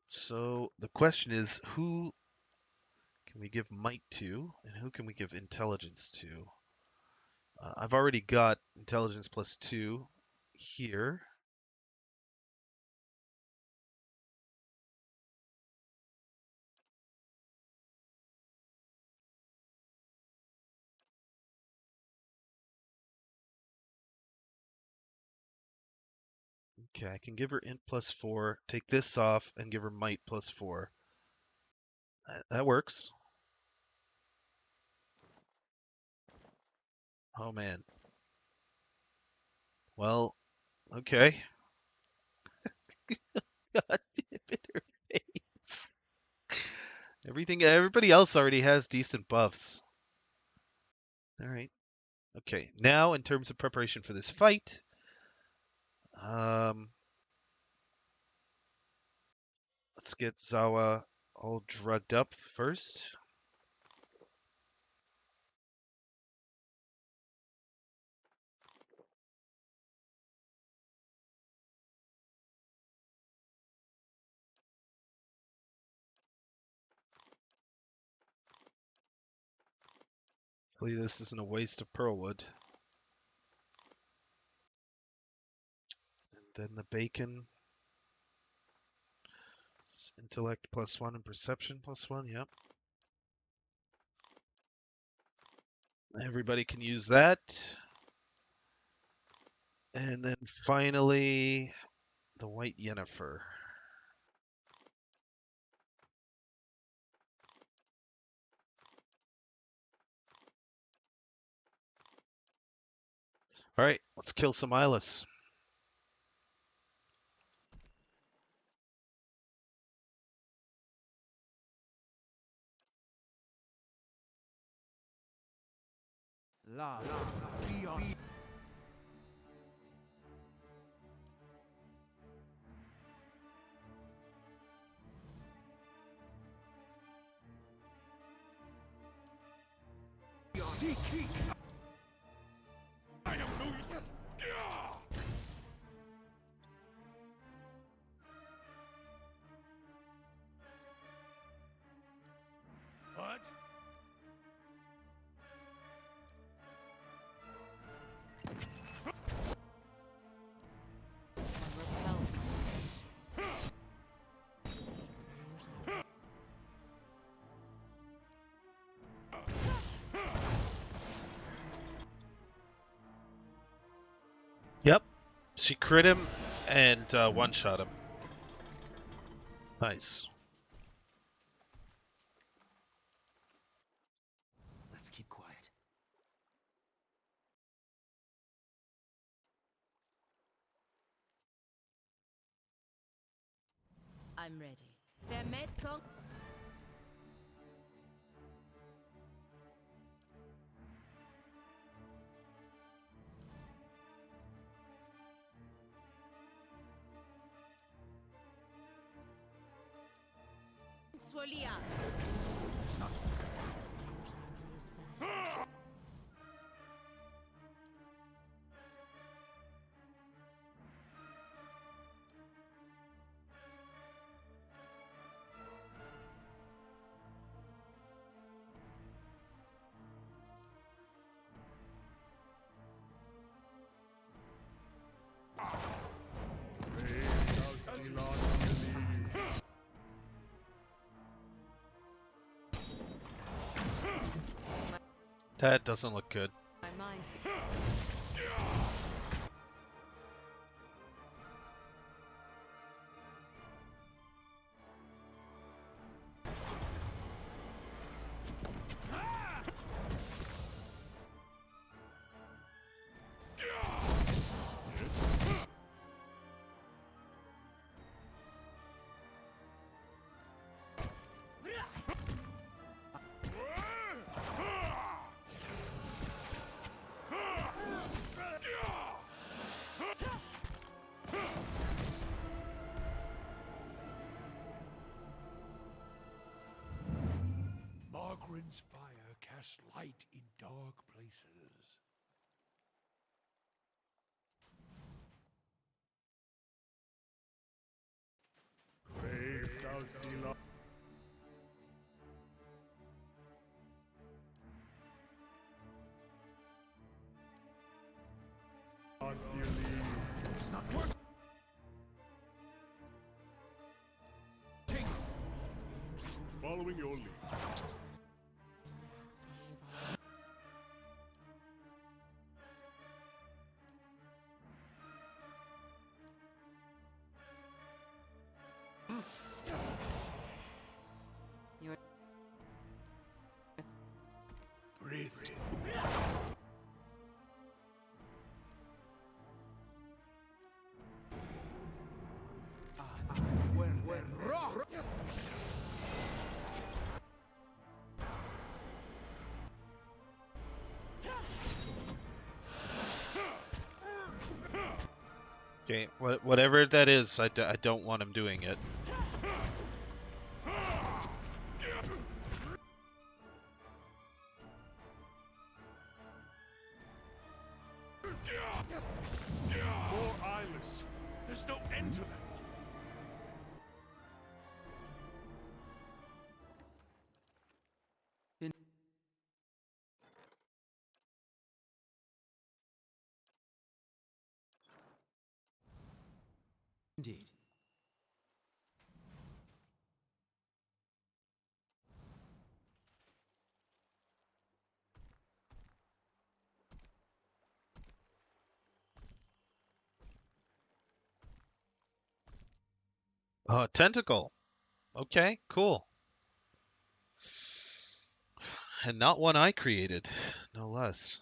So the question is, who can we give might to, and who can we give intelligence to? I've already got intelligence plus 2 here. Okay, I can give her int plus 4, take this off, and give her might plus 4. That works. Oh man. Well, okay. God damn it, her face. Everybody else already has decent buffs. All right. Okay, now in terms of preparation for this fight, let's get Zawa all drugged up first. Hopefully this isn't a waste of pearlwood. And then the bacon. Intellect plus 1 and perception plus 1, yep. Everybody can use that. And then finally, the white Yennefer. All right, let's kill some Eyeless. La, beyond. Seek. I am no. What? Yep, she crit him and one-shot him. Nice. Let's keep quiet. I'm ready. Der Metcon. Swolias. That doesn't look good. My mind. Odin's fire casts light in dark places. Grave does he love. It's not working. Following your lead. You're Breathe. Okay, whatever that is, I don't want him doing it. More eyeless. There's no end to them. Indeed. Tentacle. Okay, cool. And not one I created, no less.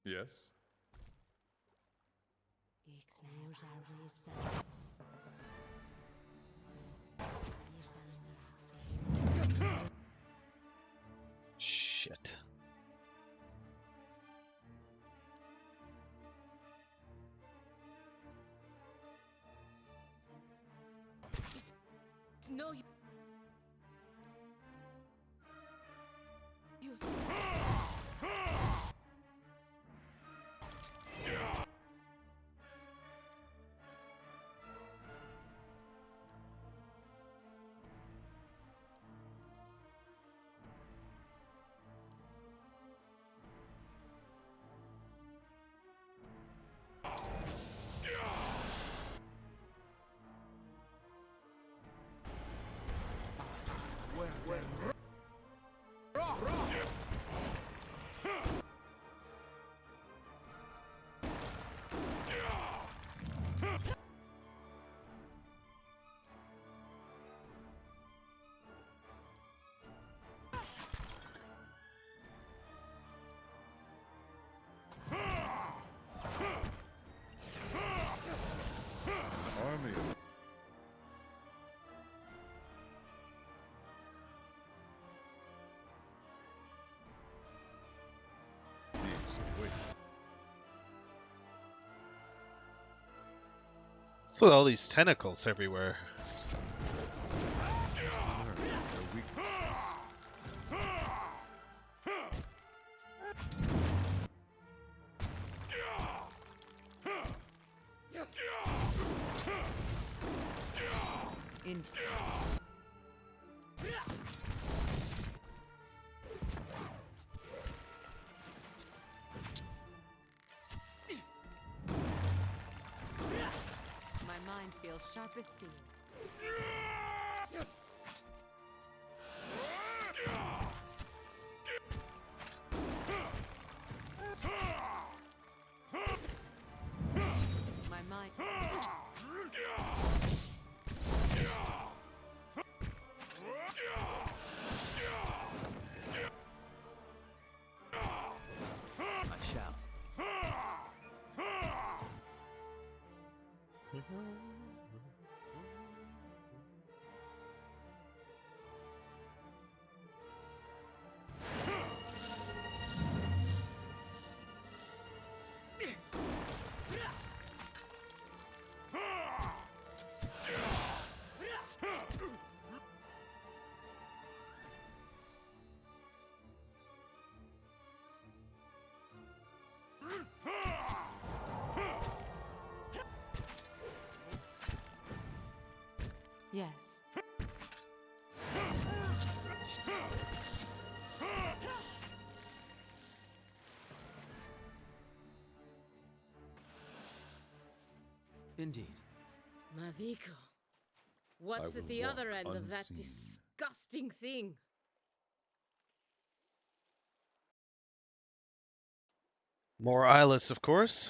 Yes. Shit. No, you. Army. Wait. What's with all these tentacles everywhere? Learn their weaknesses. in. My mind feels sharp as steel. My mind. I shall. Yes. Indeed. Madiko, what's will at the walk other end of that unseen. disgusting thing? More Eyeless, of course.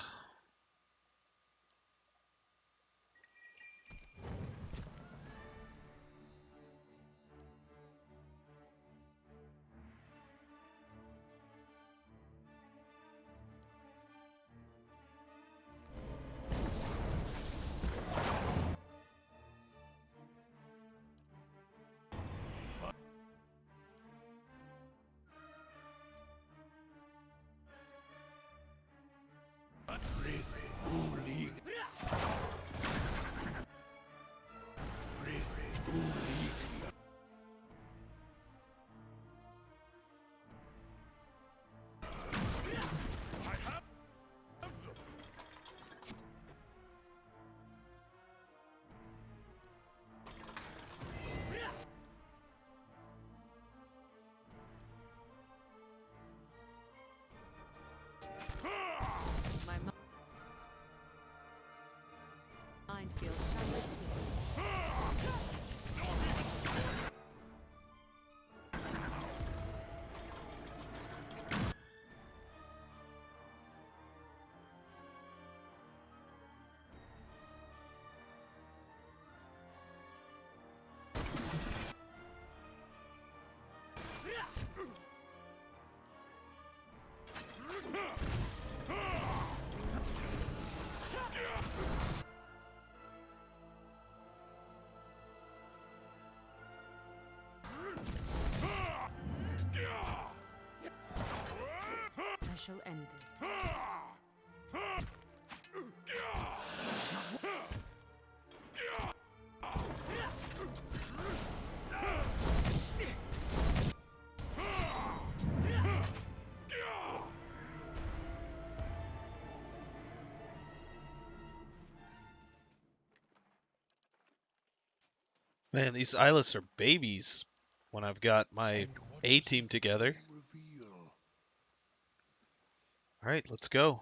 My mind feels sharply still. I shall end this. Man, these Eyeless are babies when I've got my And what A does the team together. flame reveal? All right, let's go.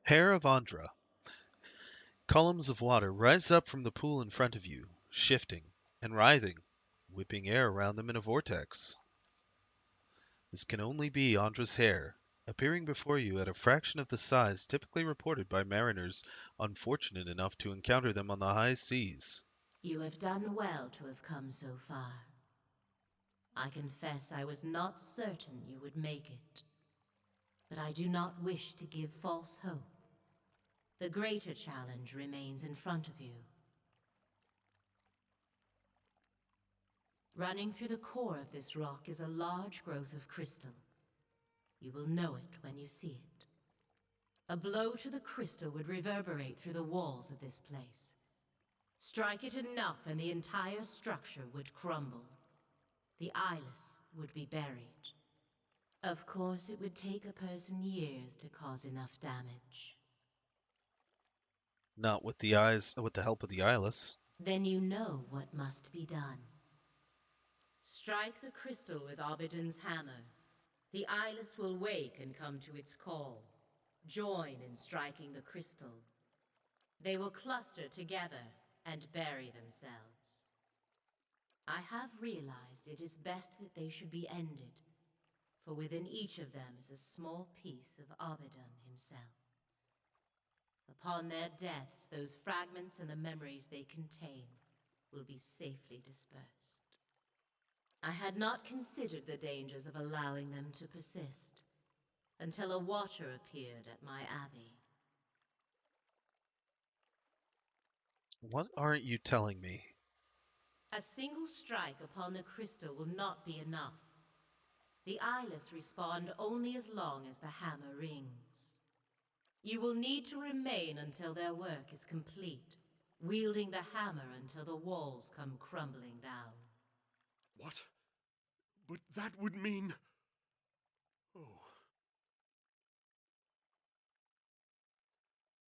Hair of Ondra. Columns of water rise up from the pool in front of you, shifting and writhing, whipping air around them in a vortex. This can only be Ondra's hair, appearing before you at a fraction of the size typically reported by mariners unfortunate enough to encounter them on the high seas. You have done well to have come so far. I confess I was not certain you would make it. But I do not wish to give false hope. The greater challenge remains in front of you. Running through the core of this rock is a large growth of crystal. You will know it when you see it. A blow to the crystal would reverberate through the walls of this place. Strike it enough and the entire structure would crumble. The Eyeless would be buried. Of course, it would take a person years to cause enough damage. Not with with the help of the Eyeless. Then you know what must be done. Strike the crystal with Obidon's hammer. The Eyeless will wake and come to its call. Join in striking the crystal. They will cluster together and bury themselves. I have realized it is best that they should be ended, for within each of them is a small piece of Obidon himself. Upon their deaths, those fragments and the memories they contain will be safely dispersed. I had not considered the dangers of allowing them to persist, until a watcher appeared at my abbey. What aren't you telling me? A single strike upon the crystal will not be enough. The Eyeless respond only as long as the hammer rings. You will need to remain until their work is complete, wielding the hammer until the walls come crumbling down. What? But that would mean... Oh.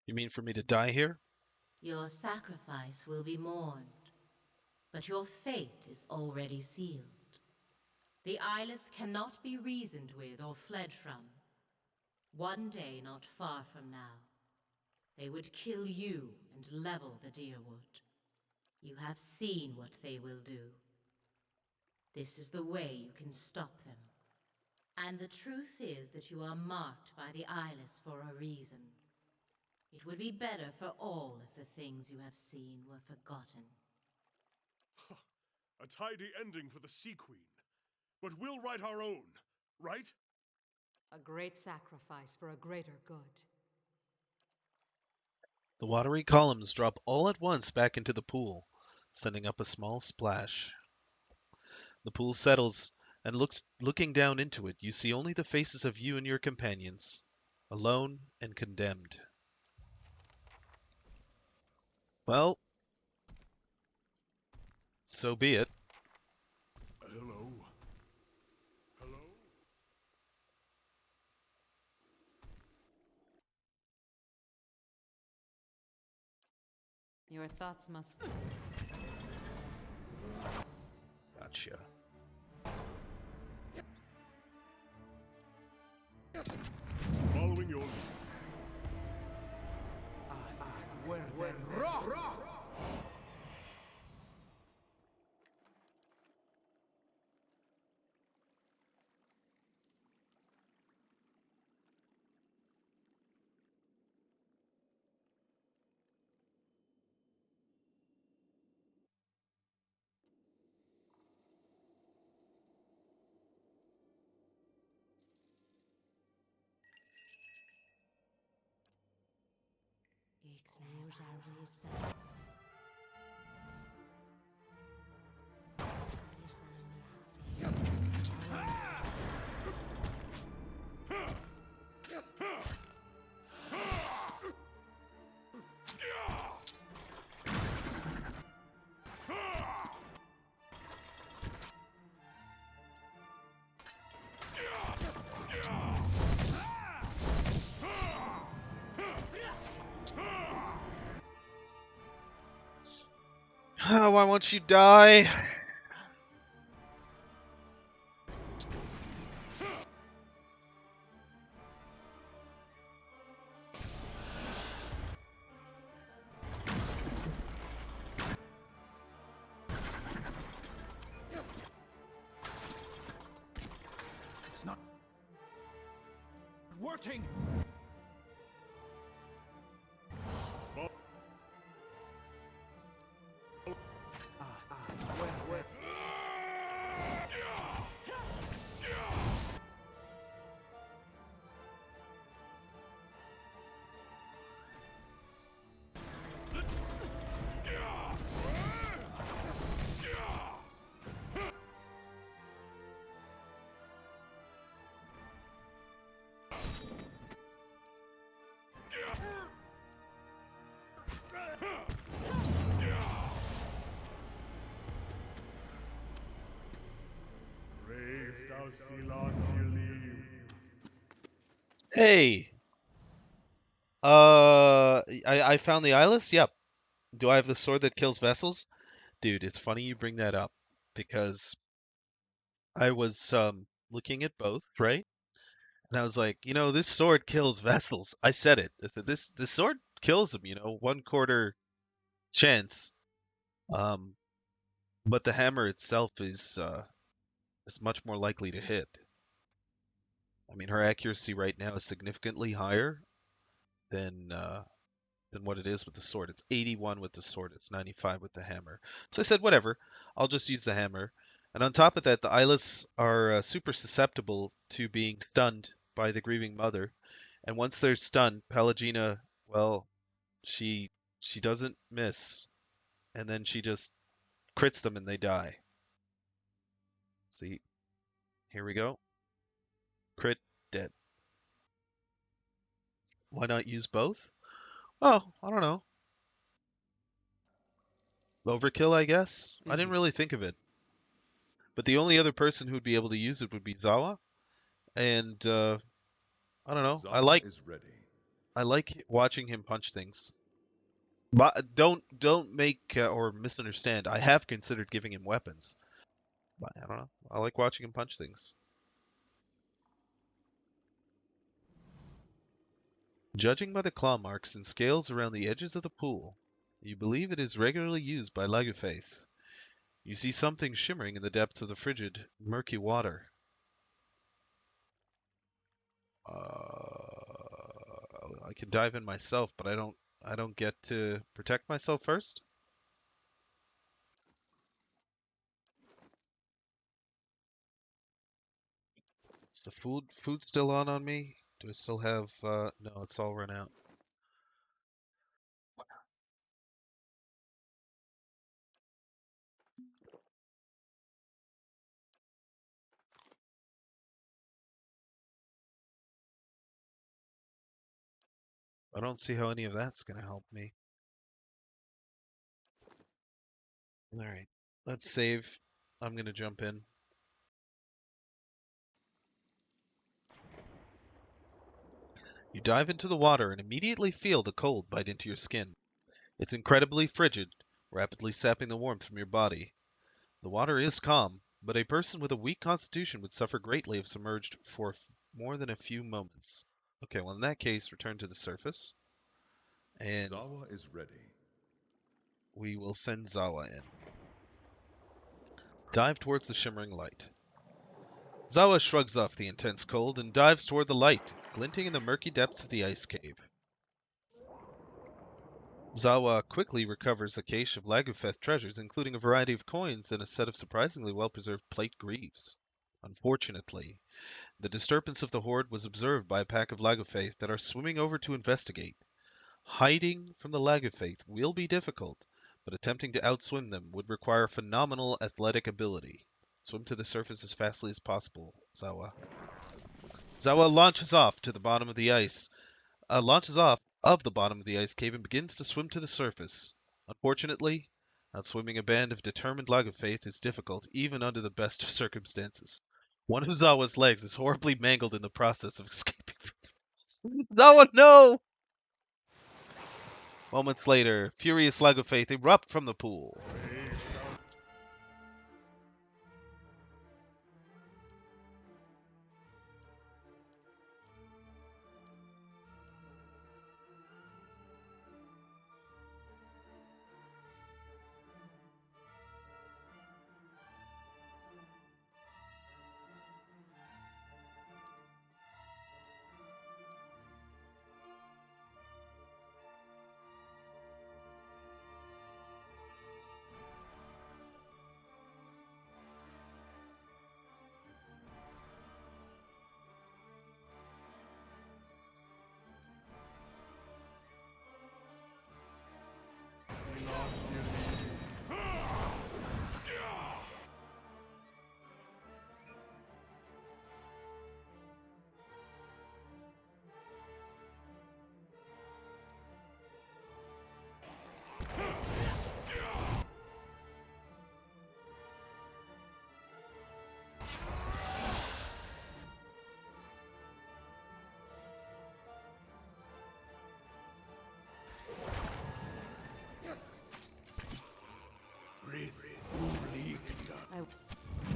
You mean for me to die here? Your sacrifice will be mourned, but your fate is already sealed. The Eyeless cannot be reasoned with or fled from. One day not far from now, they would kill you and level the Deerwood. You have seen what they will do. This is the way you can stop them. And the truth is that you are marked by the Eyeless for a reason. It would be better for all if the things you have seen were forgotten. A tidy ending for the Sea Queen. But we'll write our own, right? A great sacrifice for a greater good. The watery columns drop all at once back into the pool, sending up a small splash. The pool settles, and looking down into it, you see only the faces of you and your companions, alone and condemned. Well, so be it. Hello? Hello? Your thoughts must... Gotcha. Following your lead. Oh, why won't you die? It's not working. Hey, I found the Eyeless? Yep. Do I have the sword that kills vessels? Dude, it's funny you bring that up because I was looking at both, right? And I was like, this sword kills vessels. I said it. I said, this sword kills them, 1/4 chance. Um, but the hammer itself is much more likely to hit. I mean, her accuracy right now is significantly higher than what it is with the sword. It's 81 with the sword. It's 95 with the hammer. So I said, whatever. I'll just use the hammer. And on top of that, the Eyeless are super susceptible to being stunned by the grieving mother. And once they're stunned, Pelagina, well, she she doesn't miss, and then she just crits them and they die. See, here we go. Crit, dead. Why not use both? Oh, I don't know. Overkill, I guess. I didn't Indeed. really think of it. But the only other person who'd be able to use it would be Zawa, and I don't know. Zawa is ready. I like watching him punch things. But don't make or misunderstand. I have considered giving him weapons. But I don't know. I like watching him punch things. Judging by the claw marks and scales around the edges of the pool, you believe it is regularly used by Lagufaith. You see something shimmering in the depths of the frigid, murky water. I can dive in myself, but I don't get to protect myself first. Is the food still on me? Do I still have no, it's all run out. I don't see how any of that's gonna help me. Alright. Let's save. I'm gonna jump in. You dive into the water and immediately feel the cold bite into your skin. It's incredibly frigid, rapidly sapping the warmth from your body. The water is calm, but a person with a weak constitution would suffer greatly if submerged for more than a few moments. Okay, well in that case, return to the surface, and Zawa is ready. we will send Zawa in. Dive towards the shimmering light. Zawa shrugs off the intense cold and dives toward the light, glinting in the murky depths of the ice cave. Zawa quickly recovers a cache of Lagufeth treasures, including a variety of coins and a set of surprisingly well-preserved plate greaves. Unfortunately, the disturbance of the horde was observed by a pack of Lagufeth that are swimming over to investigate. Hiding from the Lagufeth will be difficult, but attempting to outswim them would require phenomenal athletic ability. Swim to the surface as fastly as possible, Zawa. Zawa launches off to the bottom of the ice, launches off of the bottom of the ice cave and begins to swim to the surface. Unfortunately, outswimming a band of determined Lagufeth is difficult, even under the best of circumstances. One of Zawa's legs is horribly mangled in the process of escaping from Zawa, no! Moments later, furious Lagufeth erupt from the pool.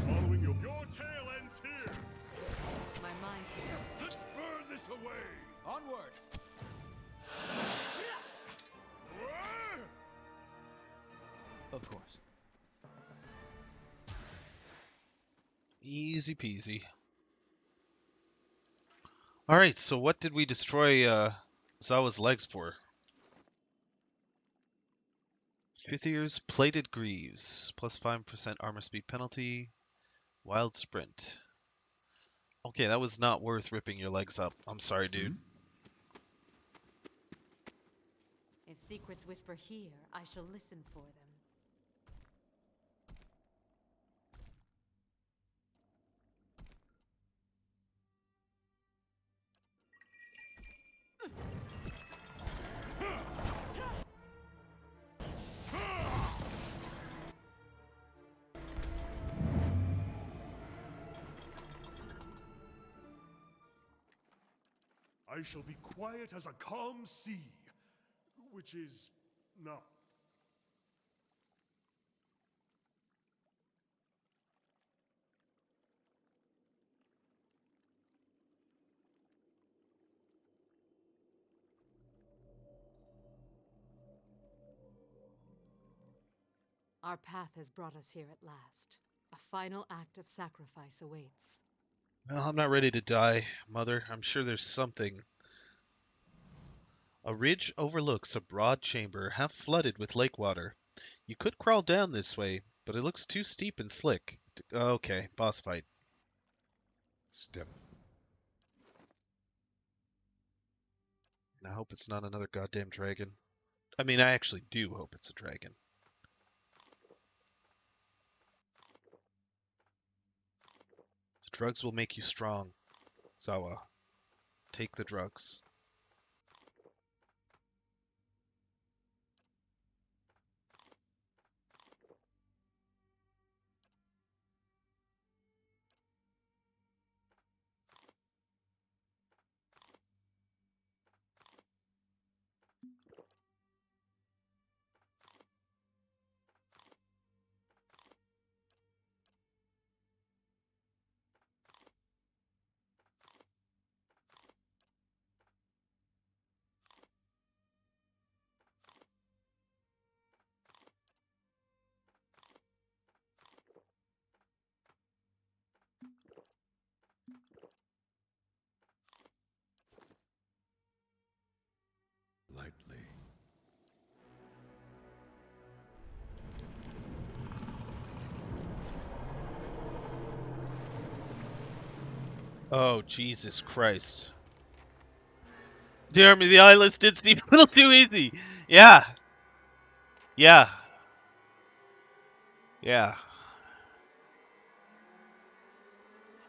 Following your tail ends here. My mind. Let's burn this away. Onward! Of course. Easy peasy. Alright, so what did we destroy Zawa's legs for? Fifth Ear's Plated Greaves, plus 5% armor speed penalty. Wild sprint. Okay, that was not worth ripping your legs up. I'm sorry, dude. If secrets whisper here, I shall listen for them. I shall be quiet as a calm sea, which is not. Our path has brought us here at last. A final act of sacrifice awaits. Well, I'm not ready to die, Mother. I'm sure there's something. A ridge overlooks a broad chamber half flooded with lake water. You could crawl down this way, but it looks too steep and slick. Okay, boss fight. Step. I hope it's not another goddamn dragon. I mean, I actually do hope it's a dragon. The drugs will make you strong, Zawa. Take the drugs. Lightly. Oh, Jesus Christ. Jeremy, the Eyeless did seem a little too easy. Yeah. Yeah. Yeah.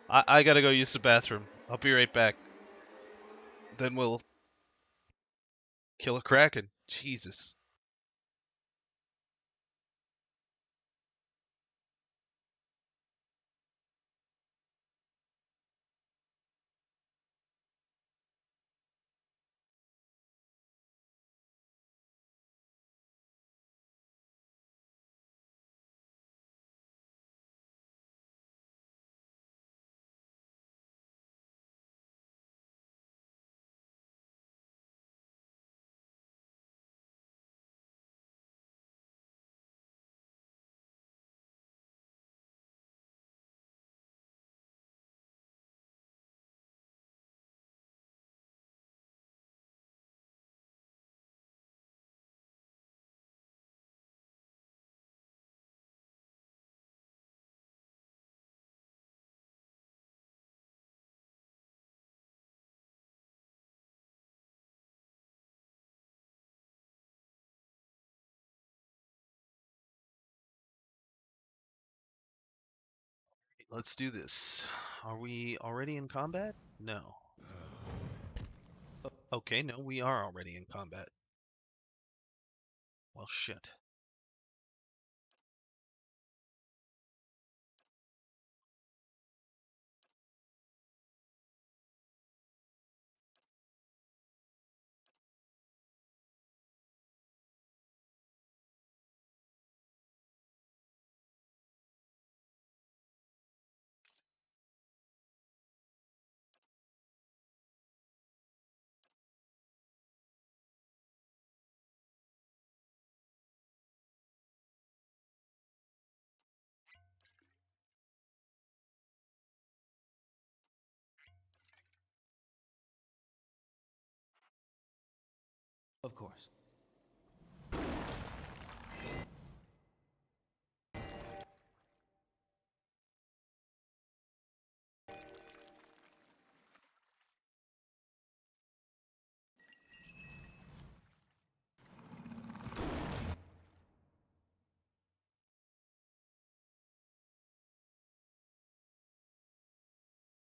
I gotta go use the bathroom. I'll be right back. Then we'll kill a kraken. Jesus. Let's do this. Are we already in combat? No. Okay, no, we are already in combat. Well, shit.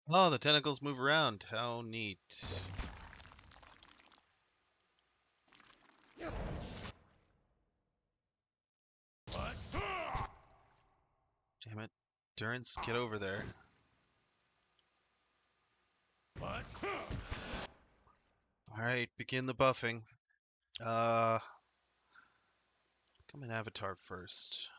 Oh, the tentacles move around. How neat. Damn it. Durance, get over there. Alright, begin the buffing. Come in Avatar first.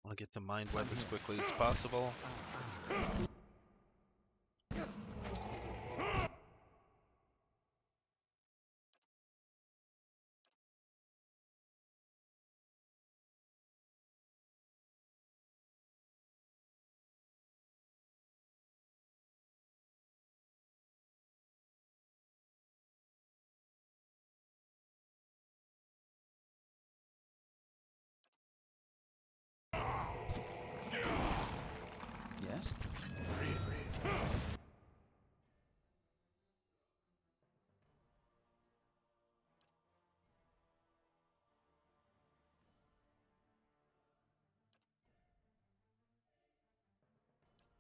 I want to get the mind web as quickly as possible. Yes?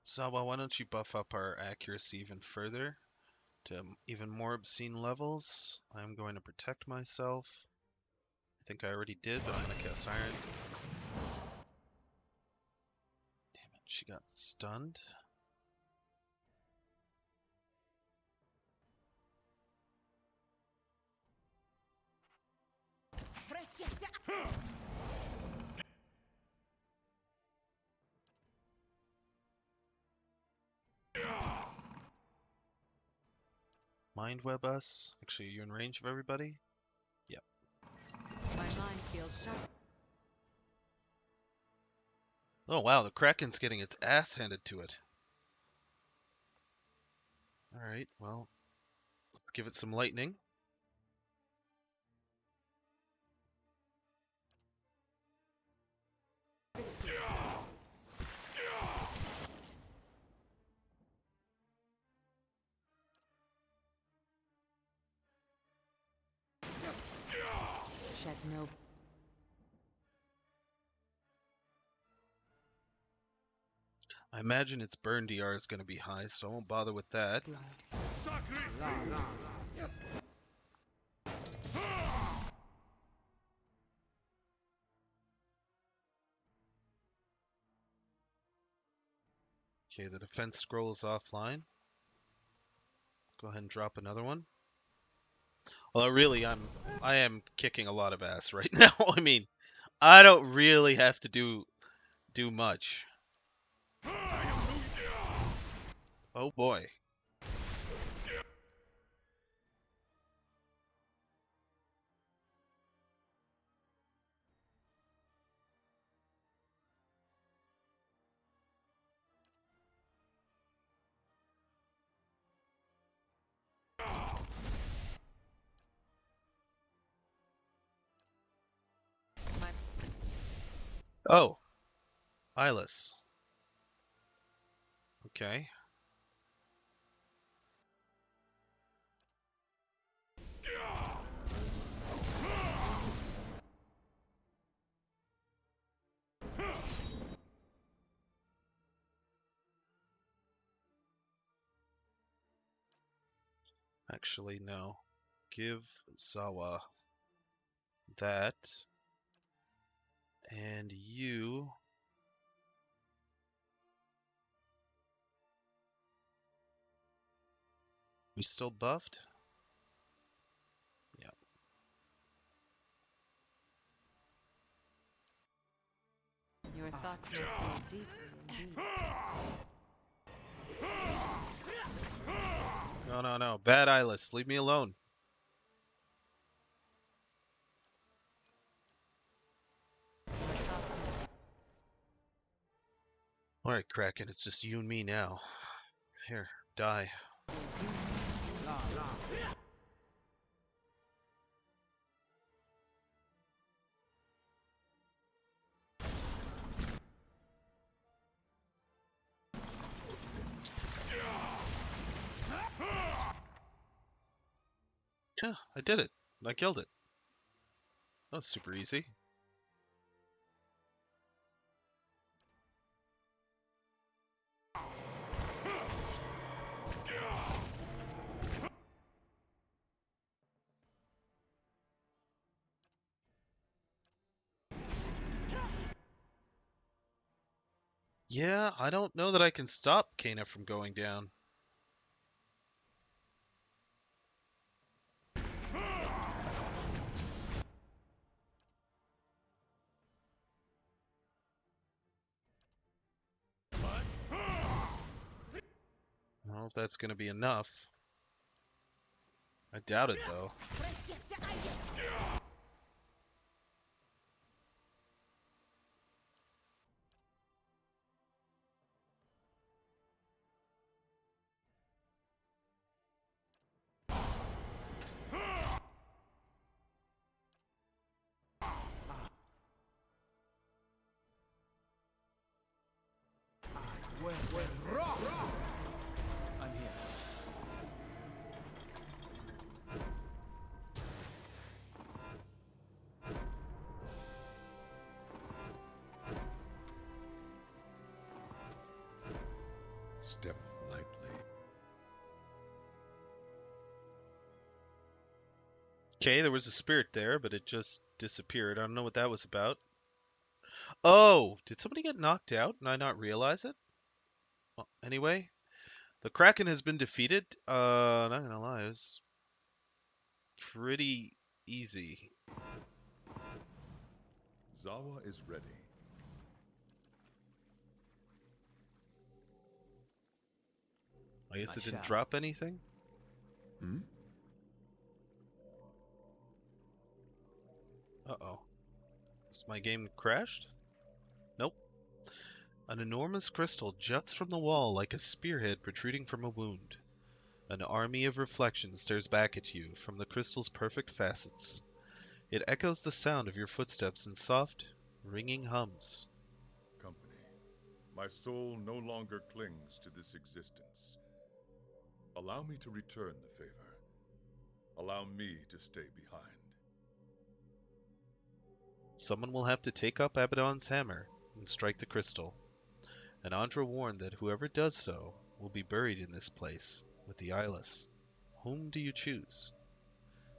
Sawa, why don't you buff up our accuracy even further to even more obscene levels? I'm going to protect myself. I think I already did, but I'm going to cast Iron. Damn it, she got stunned. Mind web us. Actually, are you in range of everybody? Yep. My mind feels sharp. Oh wow, the Kraken's getting its ass handed to it. Alright, well, give it some lightning. Shed no. I imagine its burn DR is going to be high, so I won't bother with that. Okay, the defense scroll is offline. Go ahead and drop another one. Although really, I am kicking a lot of ass right now. I mean, I don't really have to do much. Oh boy. Oh, Eyeless. Okay. Actually, no. Give Zawa that. And you... We still buffed? Yeah. Your thoughts must go deeply indeed. No, no, no. Bad Eyeless. Leave me alone. Alright, Kraken. It's just you and me now. Here, die. Yeah, I did it. I killed it. That was super easy. Yeah, I don't know that I can stop Kana from going down. I don't know if that's going to be enough. I doubt it, though. I'm here. Step lightly. Okay, there was a spirit there, but it just disappeared. I don't know what that was about. Oh, did somebody get knocked out and I not realize it? Well, anyway, the Kraken has been defeated. Not gonna lie, it was pretty easy. Zawa is ready. I guess I it didn't shall. drop anything. Hmm? Uh-oh. Has my game crashed? Nope. An enormous crystal juts from the wall like a spearhead protruding from a wound. An army of reflections stares back at you from the crystal's perfect facets. It echoes the sound of your footsteps in soft, ringing hums. Company. My soul no longer clings to this existence. Allow me to return the favor. Allow me to stay behind. Someone will have to take up Abaddon's hammer and strike the crystal. And Ondra warned that whoever does so will be buried in this place with the Eyeless. Whom do you choose?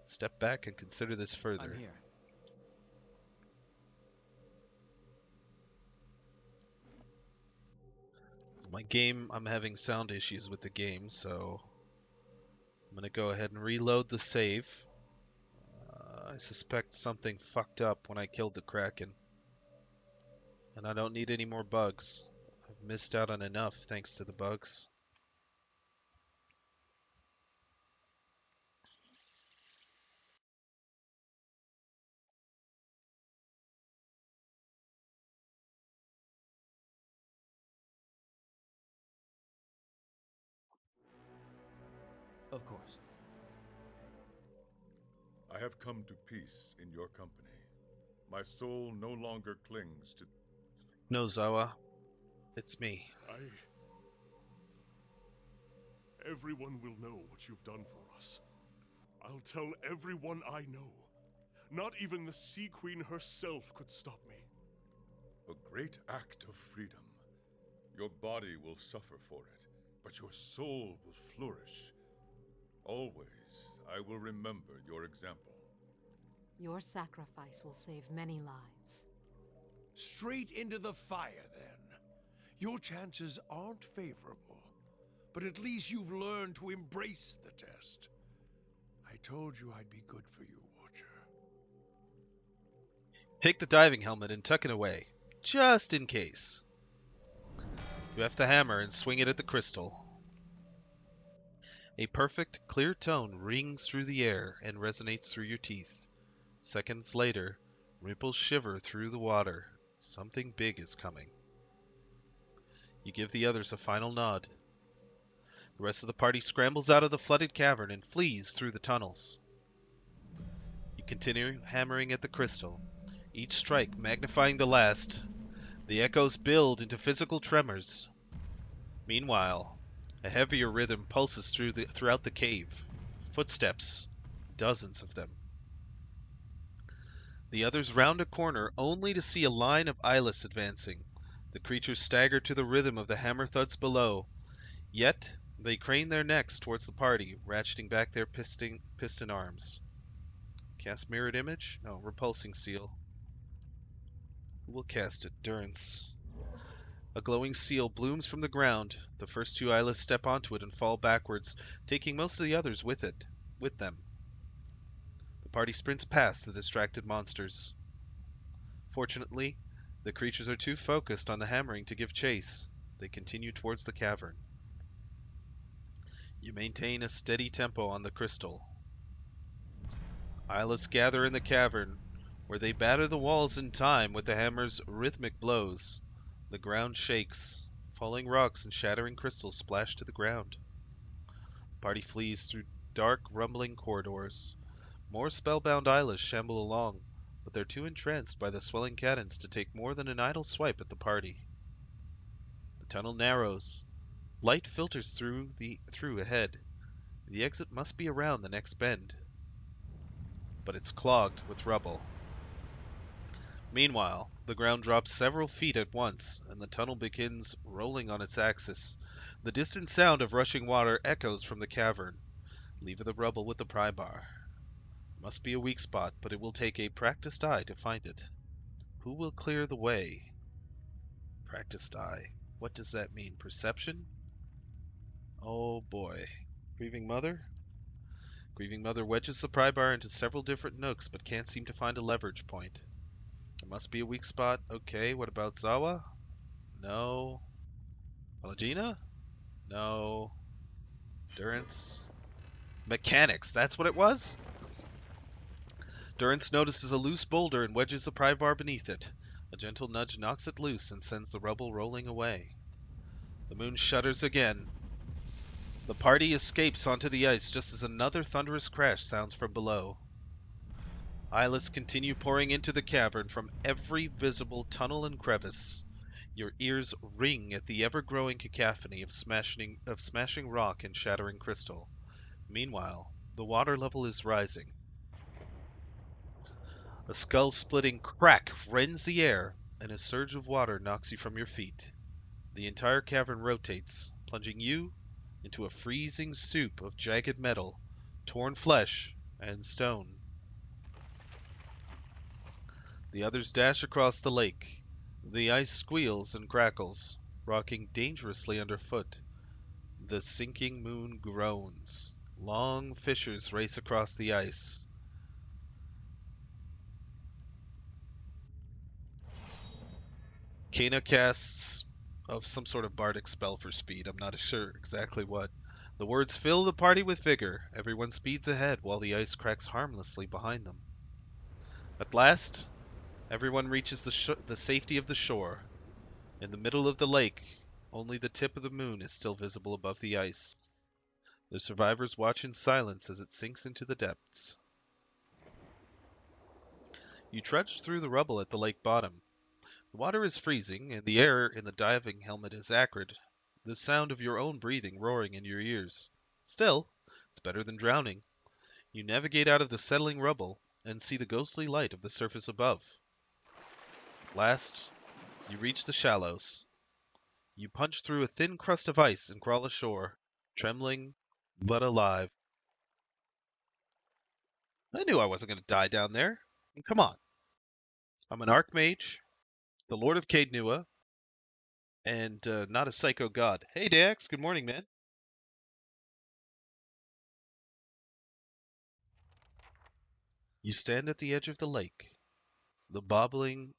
Step back and consider this I'm further. here. My game, I'm having sound issues with the game, so I'm gonna go ahead and reload the save. I suspect something fucked up when I killed the Kraken. And I don't need any more bugs. I've missed out on enough thanks to the bugs. Of course. I have come to peace in your company. My soul no longer clings to... No, Zawa. It's me. Everyone will know what you've done for us. I'll tell everyone I know. Not even the Sea Queen herself could stop me. A great act of freedom. Your body will suffer for it, but your soul will flourish. Always, I will remember your example. Your sacrifice will save many lives. Straight into the fire, then. Your chances aren't favorable, but at least you've learned to embrace the test. I told you I'd be good for you, Watcher. Take the diving helmet and tuck it away, just in case. You have the hammer and swing it at the crystal. A perfect, clear tone rings through the air and resonates through your teeth. Seconds later, ripples shiver through the water. Something big is coming. You give the others a final nod. The rest of the party scrambles out of the flooded cavern and flees through the tunnels. You continue hammering at the crystal, each strike magnifying the last. The echoes build into physical tremors. Meanwhile, a heavier rhythm pulses throughout the cave. Footsteps, dozens of them. The others round a corner only to see a line of Eyeless advancing. The creatures stagger to the rhythm of the hammer thuds below. Yet they crane their necks towards the party, ratcheting back their piston arms. Cast mirrored image? No, repulsing seal. Who will cast it? Durance. A glowing seal blooms from the ground. The first two Eyeless step onto it and fall backwards, taking most of the others with them. The party sprints past the distracted monsters. Fortunately, the creatures are too focused on the hammering to give chase. They continue towards the cavern. You maintain a steady tempo on the crystal. Eyeless gather in the cavern, where they batter the walls in time with the hammer's rhythmic blows. The ground shakes. Falling rocks and shattering crystals splash to the ground. The party flees through dark, rumbling corridors. More spellbound Eyeless shamble along, but they're too entranced by the swelling cadence to take more than an idle swipe at the party. The tunnel narrows. Light filters through ahead. The exit must be around the next bend, but it's clogged with rubble. Meanwhile, the ground drops several feet at once, and the tunnel begins rolling on its axis. The distant sound of rushing water echoes from the cavern. Leave the rubble with the pry bar. Must be a weak spot, but it will take a practiced eye to find it. Who will clear the way? Practiced eye. What does that mean? Perception? Oh boy. Grieving Mother? Grieving Mother wedges the pry bar into several different nooks, but can't seem to find a leverage point. There must be a weak spot. Okay, what about Zawa? No. Pelagina? No. Durance? Mechanics, that's what it was? Durance notices a loose boulder and wedges the pry bar beneath it. A gentle nudge knocks it loose and sends the rubble rolling away. The moon shudders again. The party escapes onto the ice just as another thunderous crash sounds from below. Eyeless continue pouring into the cavern from every visible tunnel and crevice. Your ears ring at the ever-growing cacophony of smashing rock and shattering crystal. Meanwhile, the water level is rising. A skull-splitting crack rends the air, and a surge of water knocks you from your feet. The entire cavern rotates, plunging you into a freezing soup of jagged metal, torn flesh, and stone. The others dash across the lake. The ice squeals and crackles, rocking dangerously underfoot. The sinking moon groans. Long fissures race across the ice. Kana casts of some sort of bardic spell for speed. I'm not sure exactly what. The words fill the party with vigor. Everyone speeds ahead while the ice cracks harmlessly behind them. At last, everyone reaches the safety of the shore. In the middle of the lake, only the tip of the moon is still visible above the ice. The survivors watch in silence as it sinks into the depths. You trudge through the rubble at the lake bottom. The water is freezing, and the air in the diving helmet is acrid, the sound of your own breathing roaring in your ears. Still, it's better than drowning. You navigate out of the settling rubble and see the ghostly light of the surface above. At last, you reach the shallows. You punch through a thin crust of ice and crawl ashore, trembling but alive. I knew I wasn't going to die down there. Come on. I'm an Archmage, the Lord of Caednua, and not a psycho god. Hey, Dax. Good morning, man. You stand at the edge of the lake. The bobbing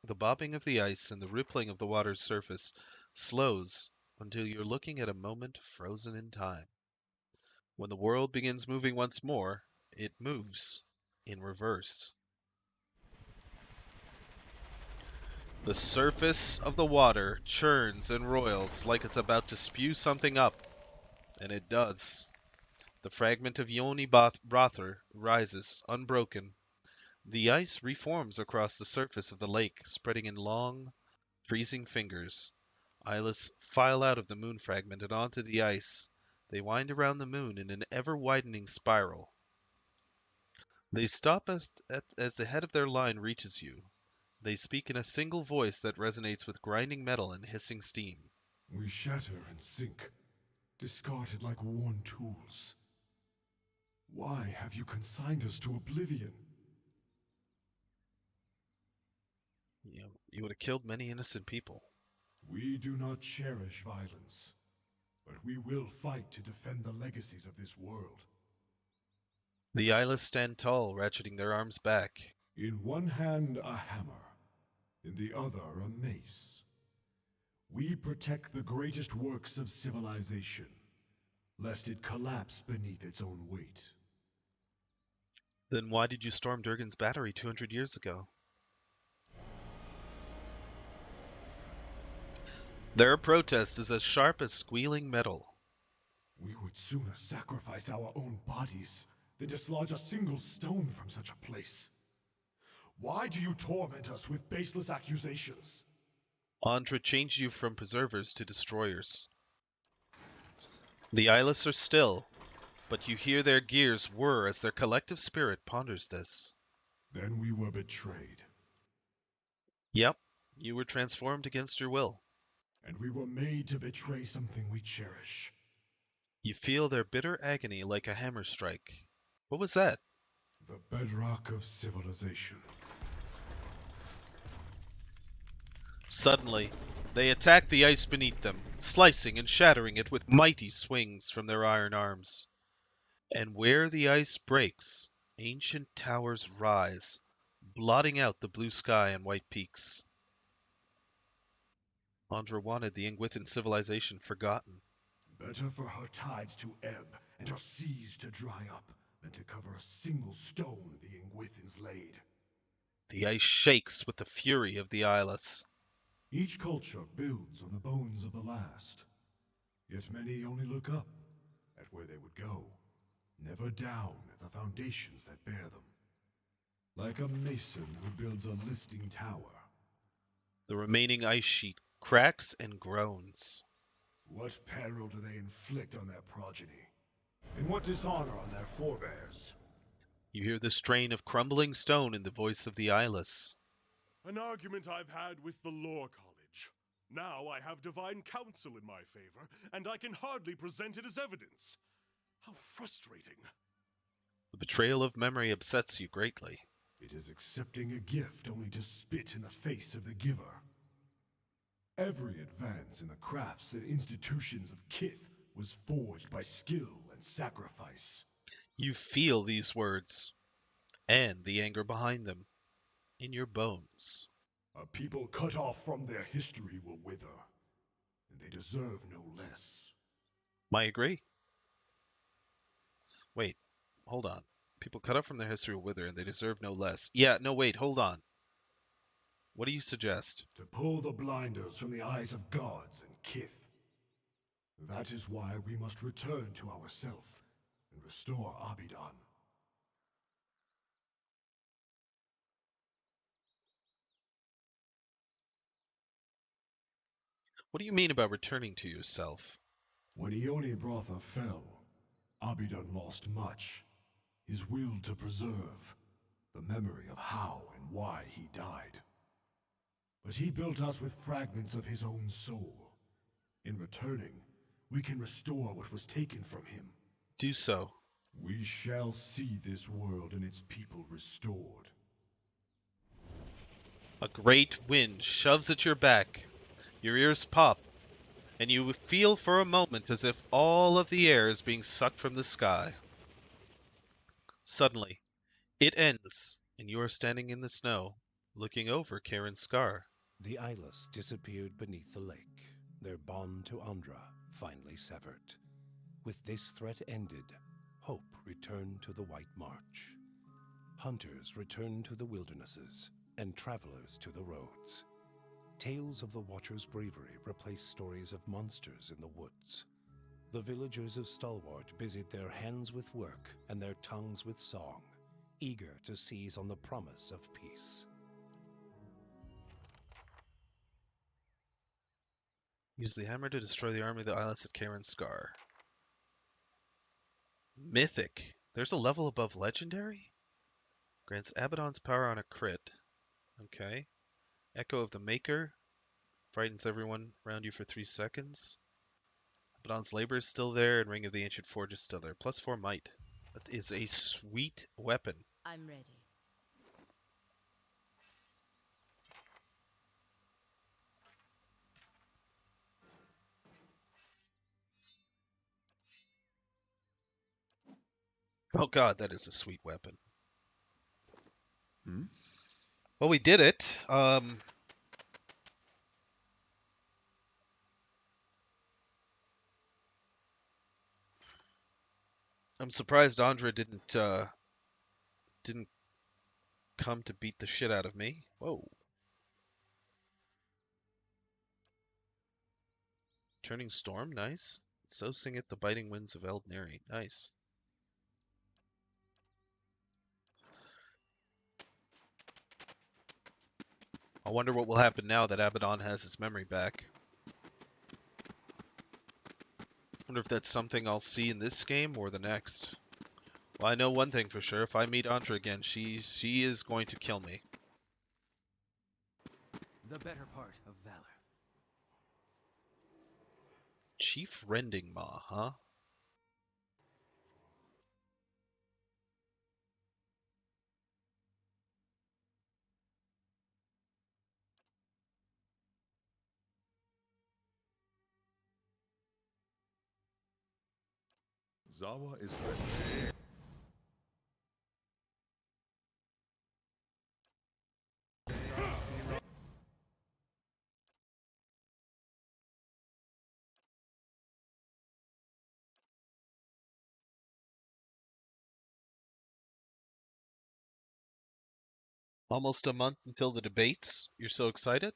of the ice and the rippling of the water's surface slows until you're looking at a moment frozen in time. When the world begins moving once more, it moves in reverse. The surface of the water churns and roils like it's about to spew something up, and it does. The fragment of Yoni Brother rises, unbroken. The ice reforms across the surface of the lake, spreading in long, freezing fingers. Eyeless file out of the moon fragment and onto the ice. They wind around the moon in an ever-widening spiral. They stop as the head of their line reaches you. They speak in a single voice that resonates with grinding metal and hissing steam. We shatter and sink, discarded like worn tools. Why have you consigned us to oblivion? You would have killed many innocent people. We do not cherish violence, but we will fight to defend the legacies of this world. The eyeless stand tall, ratcheting their arms back. In one hand a hammer, in the other a mace. We protect the greatest works of civilization, lest it collapse beneath its own weight. Then why did you storm Durgan's battery 200 years ago? Their protest is as sharp as squealing metal. We would sooner sacrifice our own bodies than dislodge a single stone from such a place. Why do you torment us with baseless accusations? Ondra changed you from preservers to destroyers. The eyeless are still, but you hear their gears whir as their collective spirit ponders this. Then we were betrayed. Yep, you were transformed against your will. And we were made to betray something we cherish. You feel their bitter agony like a hammer strike. What was that? The bedrock of civilization. Suddenly, they attack the ice beneath them, slicing and shattering it with mighty swings from their iron arms. And where the ice breaks, ancient towers rise, blotting out the blue sky and white peaks. Ondra wanted the Ingwithan civilization forgotten. Better for her tides to ebb and her seas to dry up than to cover a single stone the Ingwithans laid. The ice shakes with the fury of the eyeless. Each culture builds on the bones of the last. Yet many only look up at where they would go, never down at the foundations that bear them. Like a mason who builds a listing tower. The remaining ice sheet cracks and groans. What peril do they inflict on their progeny? And what dishonor on their forebears? You hear the strain of crumbling stone in the voice of the eyeless. An argument I've had with the Lore College. Now I have divine counsel in my favor, and I can hardly present it as evidence. How frustrating. The betrayal of memory upsets you greatly. It is accepting a gift only to spit in the face of the giver. Every advance in the crafts and institutions of Kith was forged by skill and sacrifice. You feel these words, and the anger behind them, in your bones. A people cut off from their history will wither, and they deserve no less. I agree. Wait, hold on. People cut off from their history will wither, and they deserve no less. Yeah, no, wait, hold on. What do you suggest? To pull the blinders from the eyes of gods and Kith. That is why we must return to ourself and restore Abidan. What do you mean about returning to yourself? When Ione Brotha fell, Abidan lost much. His will to preserve, the memory of how and why he died. But he built us with fragments of his own soul. In returning, we can restore what was taken from him. Do so. We shall see this world and its people restored. A great wind shoves at your back. Your ears pop, and you feel for a moment as if all of the air is being sucked from the sky. Suddenly, it ends, and you are standing in the snow, looking over Karen's scar. The Eyeless disappeared beneath the lake, their bond to Ondra finally severed. With this threat ended, hope returned to the White March. Hunters returned to the wildernesses, and travelers to the roads. Tales of the Watcher's bravery replaced stories of monsters in the woods. The villagers of Stalwart busied their hands with work and their tongues with song, eager to seize on the promise of peace. Use the hammer to destroy the army of the Eyeless at Karen's scar. Mythic. There's a level above legendary? Grants Abaddon's power on a crit. Okay. Echo of the Maker. Frightens everyone around you for 3 seconds. Abaddon's Labor is still there, and Ring of the Ancient Forge is still there. +4 might. That is a sweet weapon. I'm ready. Oh god, that is a sweet weapon. Hmm? Well, we did it. I'm surprised Ondra didn't come to beat the shit out of me. Whoa. Turning Storm, nice. So singeth the biting winds of Eldneri, nice. I wonder what will happen now that Abaddon has his memory back. Wonder if that's something I'll see in this game or the next. Well, I know one thing for sure. If I meet Ondra again, she is going to kill me. The better part of valor. Chief Rending Maw, huh? Zawa is ready. Almost a month until the debates. You're so excited?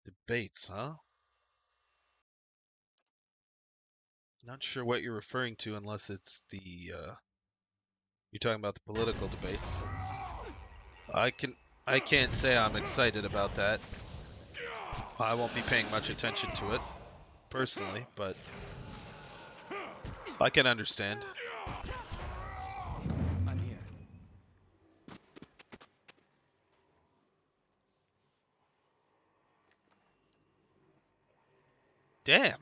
Debates, huh? Not sure what you're referring to unless it's the, you're talking about the political debates. I can't say I'm excited about that. I won't be paying much attention to it, personally, but I can understand. I'm here. Damn.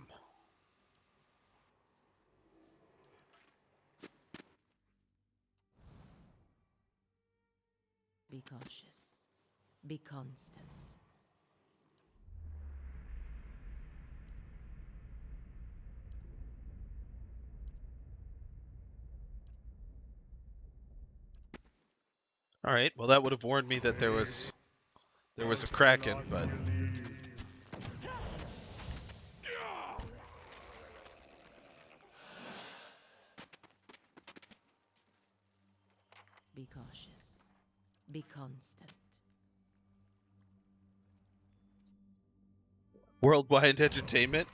Be cautious. Be constant. All right. Well, that would have warned me that there was a Kraken, but Be cautious. Be constant. worldwide entertainment.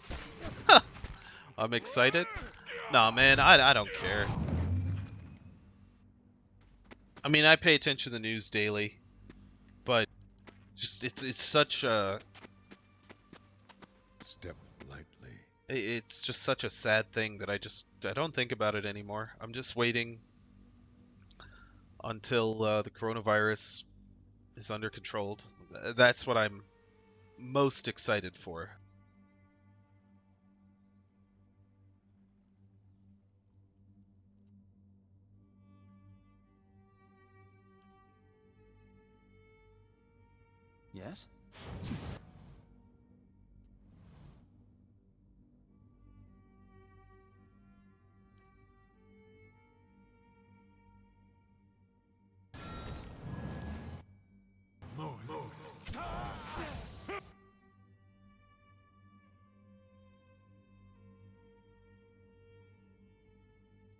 I'm excited. Nah, man, I don't care. I mean, I pay attention to the news daily, but just it's such a Step lightly. it's just such a sad thing that I don't think about it anymore. I'm just waiting until the coronavirus is under control. That's what I'm most excited for. Yes?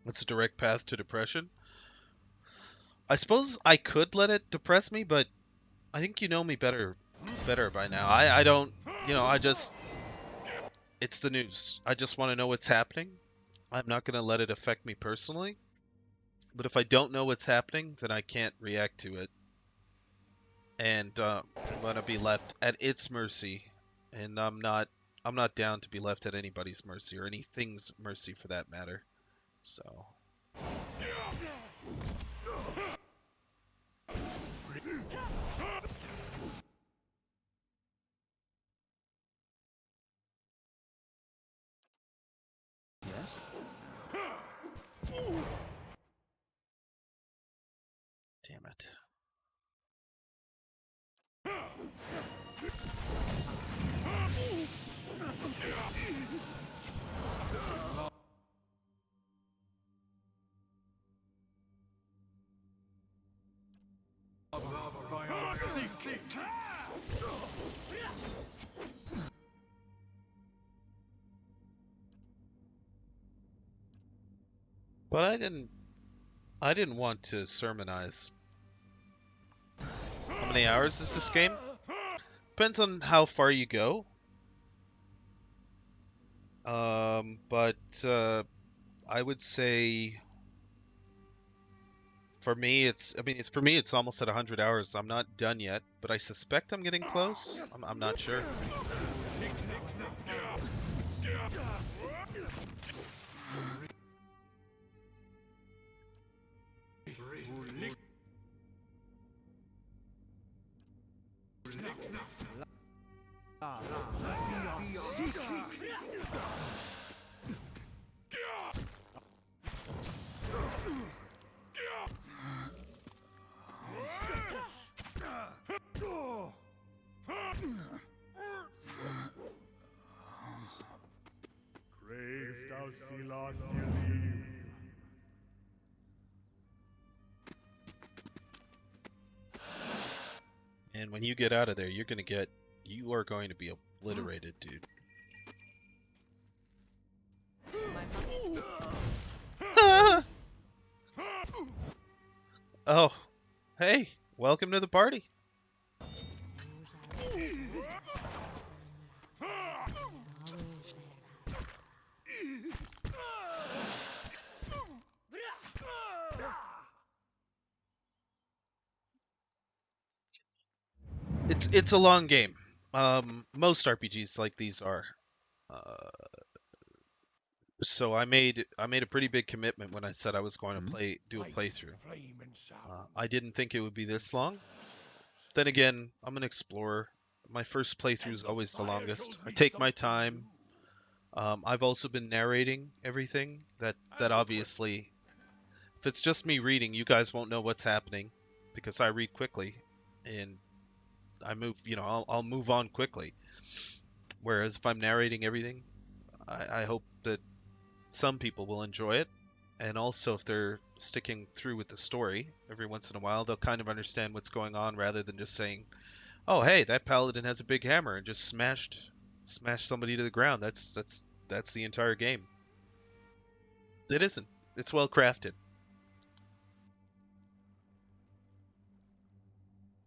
It's a direct path to depression. I suppose I could let it depress me, but I think you know me better by now. I don't, it's the news. I just want to know what's happening. I'm not going to let it affect me personally. But if I don't know what's happening, then I can't react to it. And I'm going to be left at its mercy. And I'm not down to be left at anybody's mercy or anything's mercy for that matter. So Yes? Damn it. But I didn't want to sermonize. How many hours is this game? Depends on how far you go. But I would say for me it's almost at 100 hours. I'm not done yet, but I suspect I'm getting close. I'm not sure. And when you get out of there, you are going to be obliterated, dude. Oh, hey, welcome to the party. It's a long game. Most RPGs like these are. Uh, so I made a pretty big commitment when I said I was going to do a playthrough. I didn't think it would be this long. Then again, I'm an explorer. My first playthrough is always the longest. I take my time. I've also been narrating everything. That obviously, if it's just me reading, you guys won't know what's happening because I read quickly and I move. I'll move on quickly. Whereas if I'm narrating everything, I hope that some people will enjoy it. And also, if they're sticking through with the story, every once in a while, they'll kind of understand what's going on rather than just saying, "Oh, hey, that paladin has a big hammer and just smashed somebody to the ground." That's the entire game. It isn't. It's well crafted.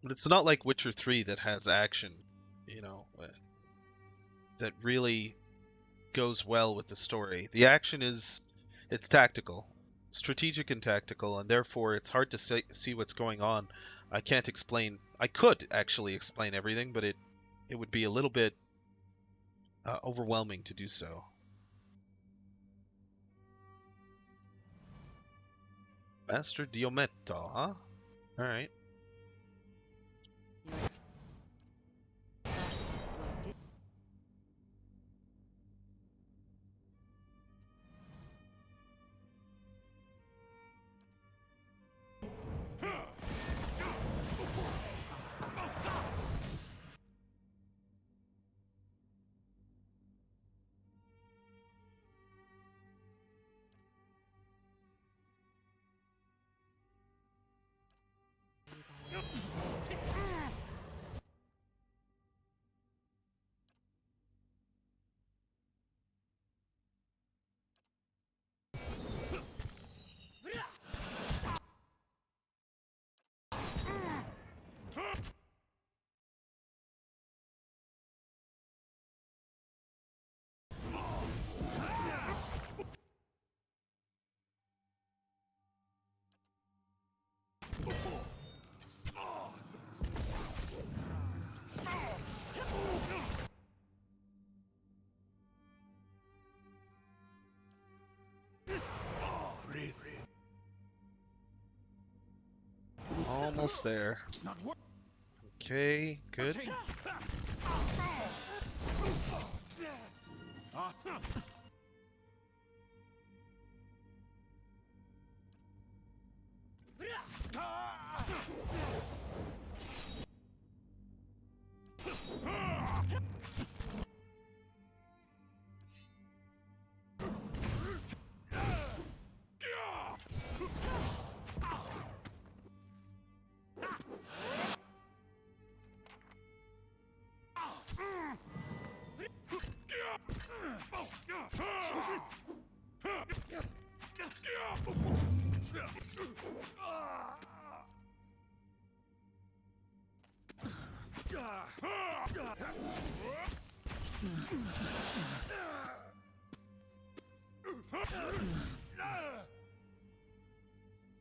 But it's not like Witcher 3 that has action, that really goes well with the story. The action it's tactical, strategic and tactical, and therefore it's hard to see what's going on. I can't explain. I could actually explain everything, but it would be a little bit overwhelming to do so. Master Diometo, huh? All right. Almost there. It's not work. Okay, good.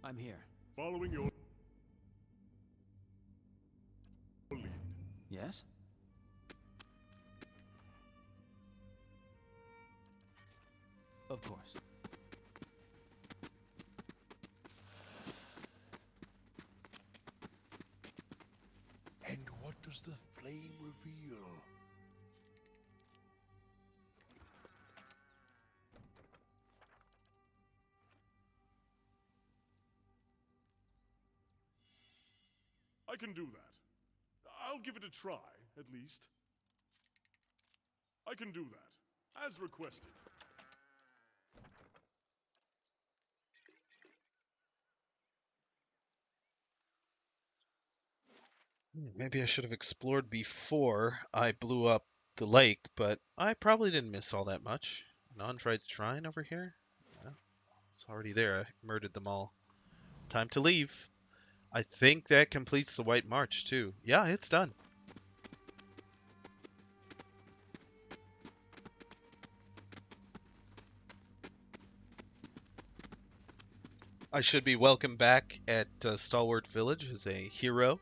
I'm here. Following your lead. Yes? Of course. And what does the flame reveal? I can do that. I'll give it a try, at least. I can do that, as requested. Maybe I should have explored before I blew up the lake, but I probably didn't miss all that much. An Ondrite's shrine over here? Yeah, it's already there. I murdered them all. Time to leave. I think that completes the White March, too. Yeah, it's done. I should be welcomed back at Stalwart Village as a hero.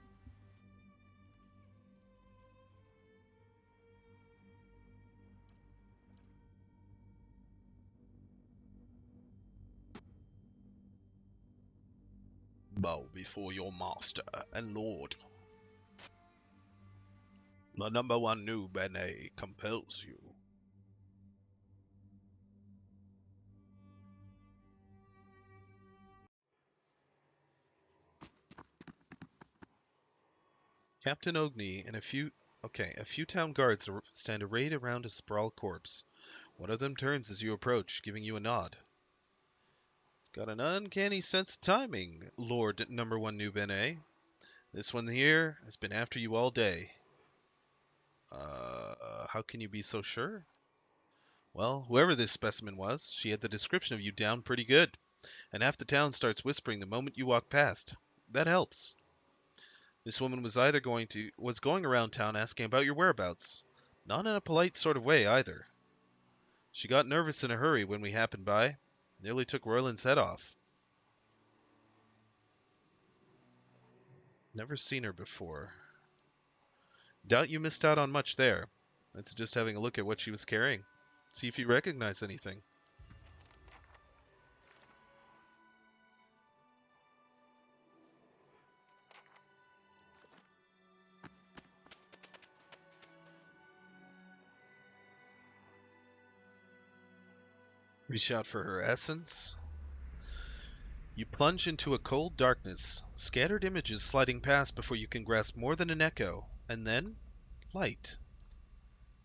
Bow before your master and lord. The number one new Bene compels you. Captain Ogni and a few town guards stand arrayed around a sprawled corpse. One of them turns as you approach, giving you a nod. Got an uncanny sense of timing, Lord Number One New Bene. This one here has been after you all day. How can you be so sure? Well, whoever this specimen was, she had the description of you down pretty good, and half the town starts whispering the moment you walk past. That helps. This woman was going around town asking about your whereabouts. Not in a polite sort of way either. She got nervous in a hurry when we happened by. Nearly took Royland's head off. Never seen her before. Doubt you missed out on much there. I'd suggest having a look at what she was carrying. See if you recognize anything. Reach out for her essence. You plunge into a cold darkness, scattered images sliding past before you can grasp more than an echo, and then light.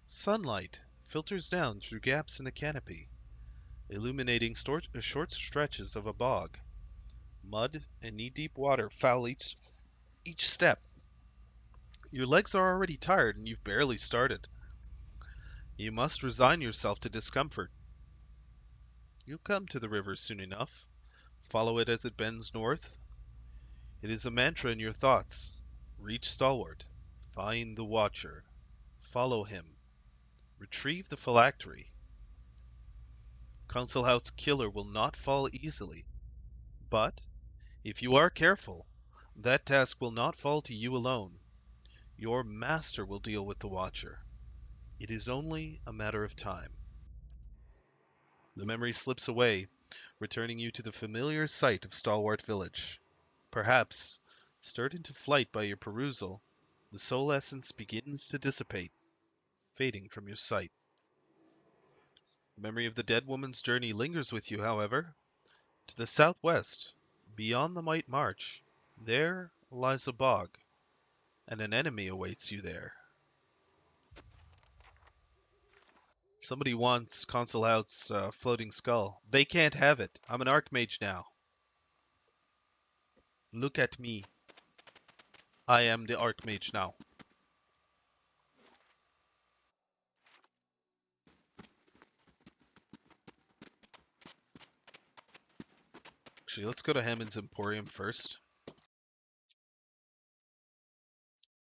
Sunlight filters down through gaps in the canopy, illuminating short stretches of a bog. Mud and knee-deep water foul each step. Your legs are already tired and you've barely started. You must resign yourself to discomfort. You'll come to the river soon enough. Follow it as it bends north. It is a mantra in your thoughts. Reach Stalwart. Find the Watcher. Follow him. Retrieve the phylactery. Council House killer will not fall easily. But, if you are careful, that task will not fall to you alone. Your master will deal with the Watcher. It is only a matter of time. The memory slips away, returning you to the familiar sight of Stalwart Village. Perhaps Stirred into flight by your perusal, the soul essence begins to dissipate, fading from your sight. The memory of the dead woman's journey lingers with you, however. To the southwest, beyond the White March, there lies a bog, and an enemy awaits you there. Somebody wants Consul Out's floating skull. They can't have it. I'm an Archmage now. Look at me. I am the Archmage now. Actually, let's go to Hammond's Emporium first.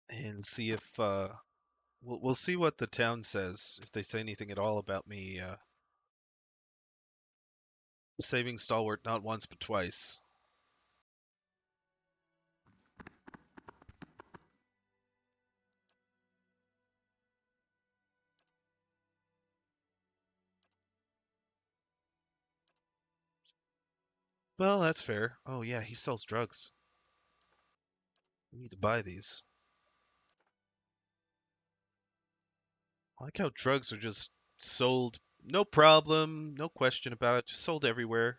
And see if we'll see what the town says, if they say anything at all about me saving Stalwart not once but twice. Well, that's fair. Oh yeah, he sells drugs. We need to buy these. I like how drugs are just sold, no problem, no question about it, just sold everywhere.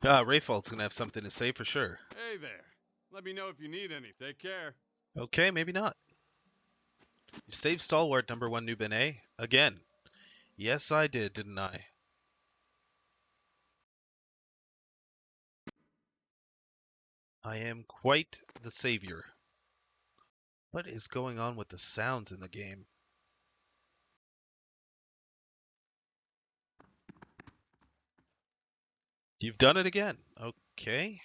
Ah, Rayfalt's gonna have something to say for sure. Hey there. Let me know if you need any. Take care. Okay, maybe not. You saved Stalwart #1 Newbin, eh? Again. Yes, I did, didn't I? I am quite the savior. What is going on with the sounds in the game? You've done it again. Okay.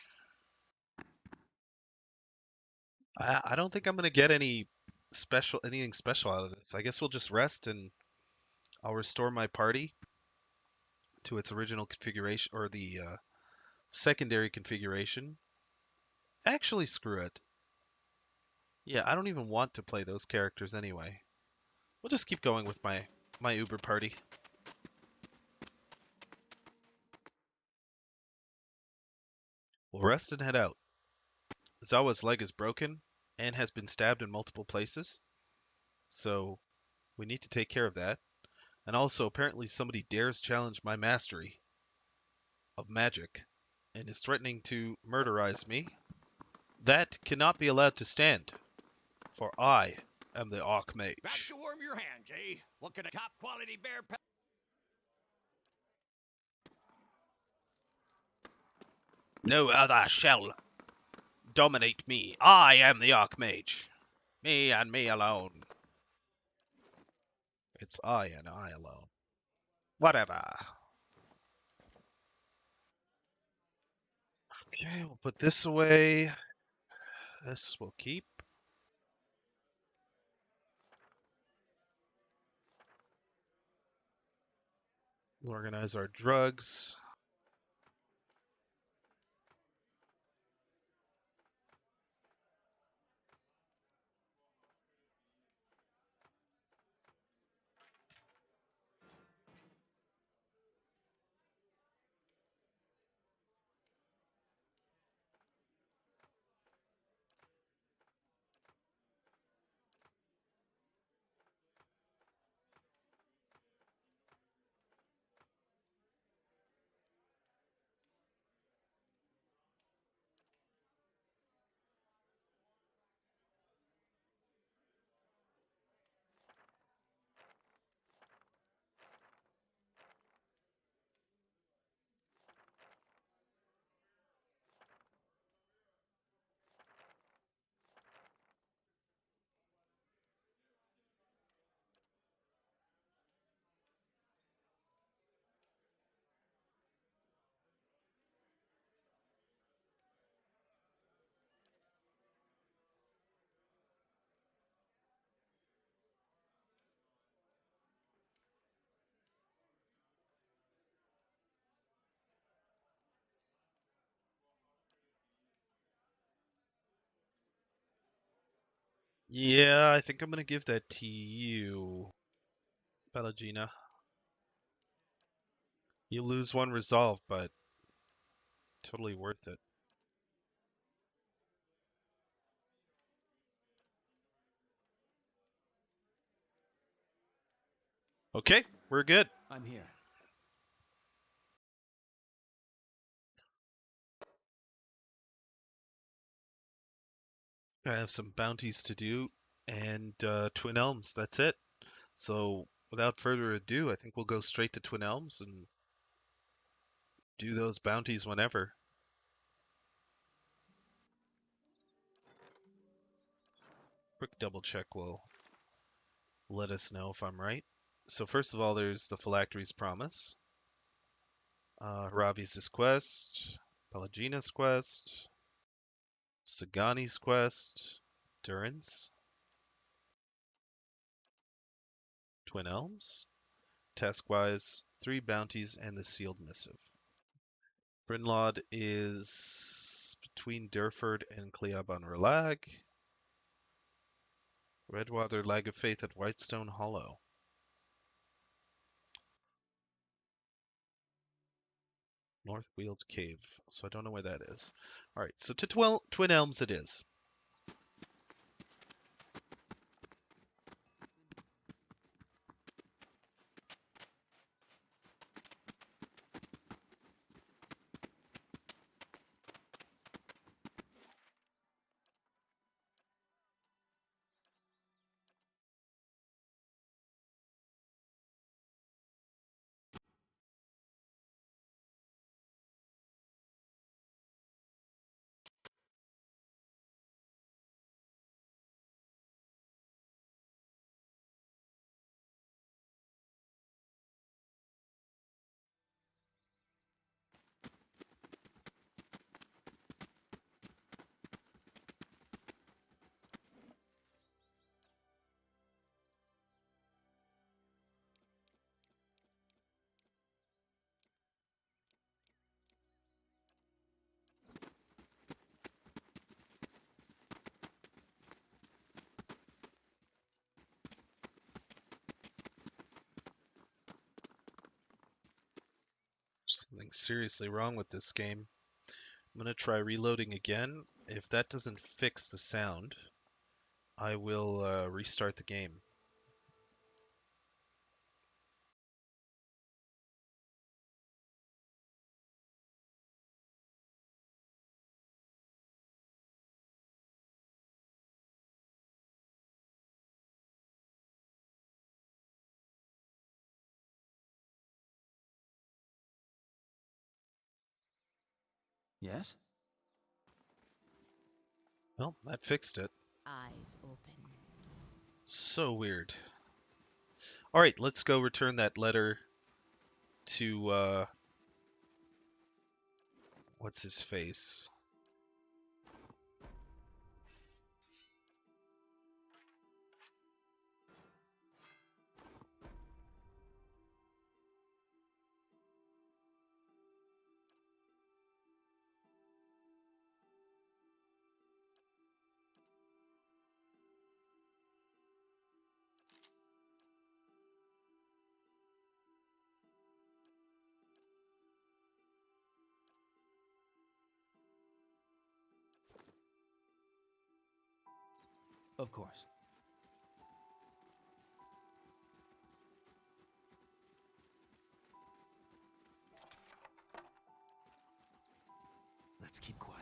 I don't think I'm gonna get anything special out of this. I guess we'll just rest and I'll restore my party to its original configuration, or the secondary configuration. Actually, screw it. Yeah, I don't even want to play those characters anyway. We'll just keep going with my Uber party. We'll rest and head out. Zawa's leg is broken and has been stabbed in multiple places, so we need to take care of that. And also, apparently somebody dares challenge my mastery of magic and is threatening to murderize me. That cannot be allowed to stand, for I am the Archmage. Back to warm your hands, eh? What kind of top quality bear pelt? No other shall dominate me. I am the Archmage. Me and me alone. It's I and I alone. Whatever. Okay, we'll put this away. This we'll keep. We'll organize our drugs. Yeah, I think I'm gonna give that to you, Pelagina. You lose one resolve, but totally worth it. Okay, we're good. I'm here. I have some bounties to do, and Twin Elms, that's it. So, without further ado, I think we'll go straight to Twin Elms and do those bounties whenever. Quick double check will let us know if I'm right. So first of all, there's the Phylactery's Promise, Ravi's quest, Pelagina's quest, Sagani's quest, Durin's, Twin Elms, task-wise, 3 bounties, and the sealed missive. Brynlaud is between Durford and Cleabon Relag. Redwater Lag of Faith at Whitestone Hollow. North Weald Cave. So I don't know where that is. Alright, so to Twin Elms it is. Something seriously wrong with this game. I'm going to try reloading again. If that doesn't fix the sound, I will restart the game. Yes? Well, that fixed it. Eyes open. So weird. Alright, let's go return that letter to, what's his face? Of course. Let's keep quiet.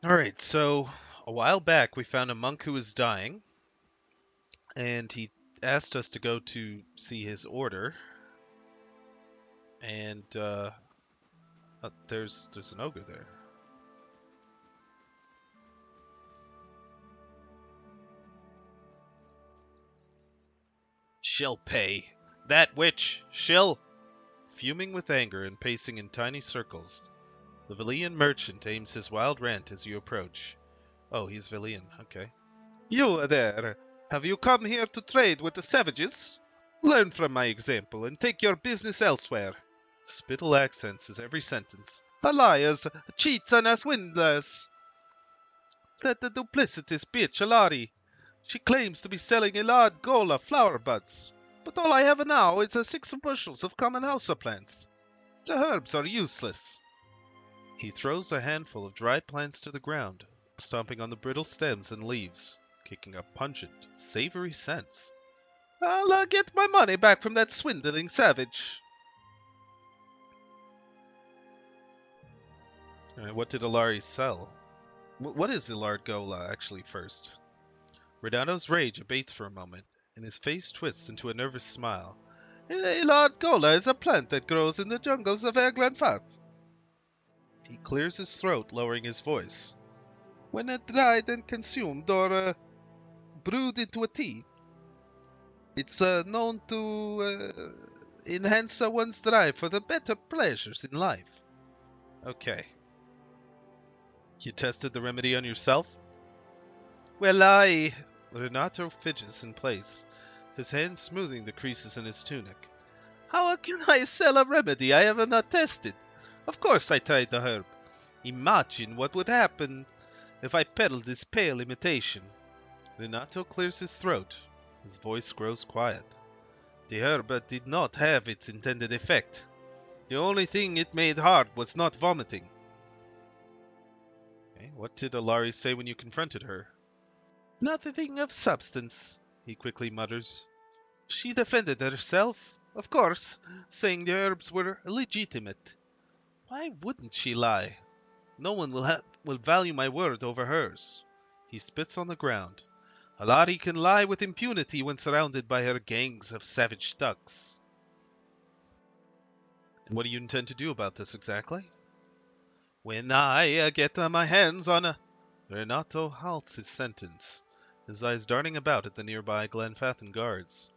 Alright, so a while back we found a monk who was dying, and he asked us to go to see his order. And there's an ogre there. She'll pay. That witch, she'll. Fuming with anger and pacing in tiny circles, The Valian merchant aims his wild rant as you approach. Oh, he's Valian. Okay. You there! Have you come here to trade with the savages? Learn from my example and take your business elsewhere. Spittle accents his every sentence. A liars, cheats, and a swindlers. That the duplicitous bitch, Alari. She claims to be selling a large gola flower buds. But all I have now is 6 bushels of common house plants. The herbs are useless. He throws a handful of dried plants to the ground, stomping on the brittle stems and leaves, kicking up pungent, savory scents. I'll get my money back from that swindling savage. What did Alari sell? What is Ilard Gola, actually, first? Redato's rage abates for a moment, and his face twists into a nervous smile. Ilard Gola is a plant that grows in the jungles of Eglanfath. He clears his throat, lowering his voice. When dried and consumed or brewed into a tea, it's known to enhance one's drive for the better pleasures in life. Okay. You tested the remedy on yourself? Well, Renato fidgets in place, his hand smoothing the creases in his tunic. How can I sell a remedy I have not tested? Of course I tried the herb. Imagine what would happen if I peddled this pale imitation. Renato clears his throat. His voice grows quiet. The herb did not have its intended effect. The only thing it made hard was not vomiting. Okay, what did Alari say when you confronted her? Nothing of substance, he quickly mutters. She defended herself, of course, saying the herbs were legitimate. Why wouldn't she lie? No one will value my word over hers. He spits on the ground. Alari can lie with impunity when surrounded by her gangs of savage thugs. And what do you intend to do about this exactly? When I get my hands on a... Renato halts his sentence, his eyes darting about at the nearby Glenfathan guards.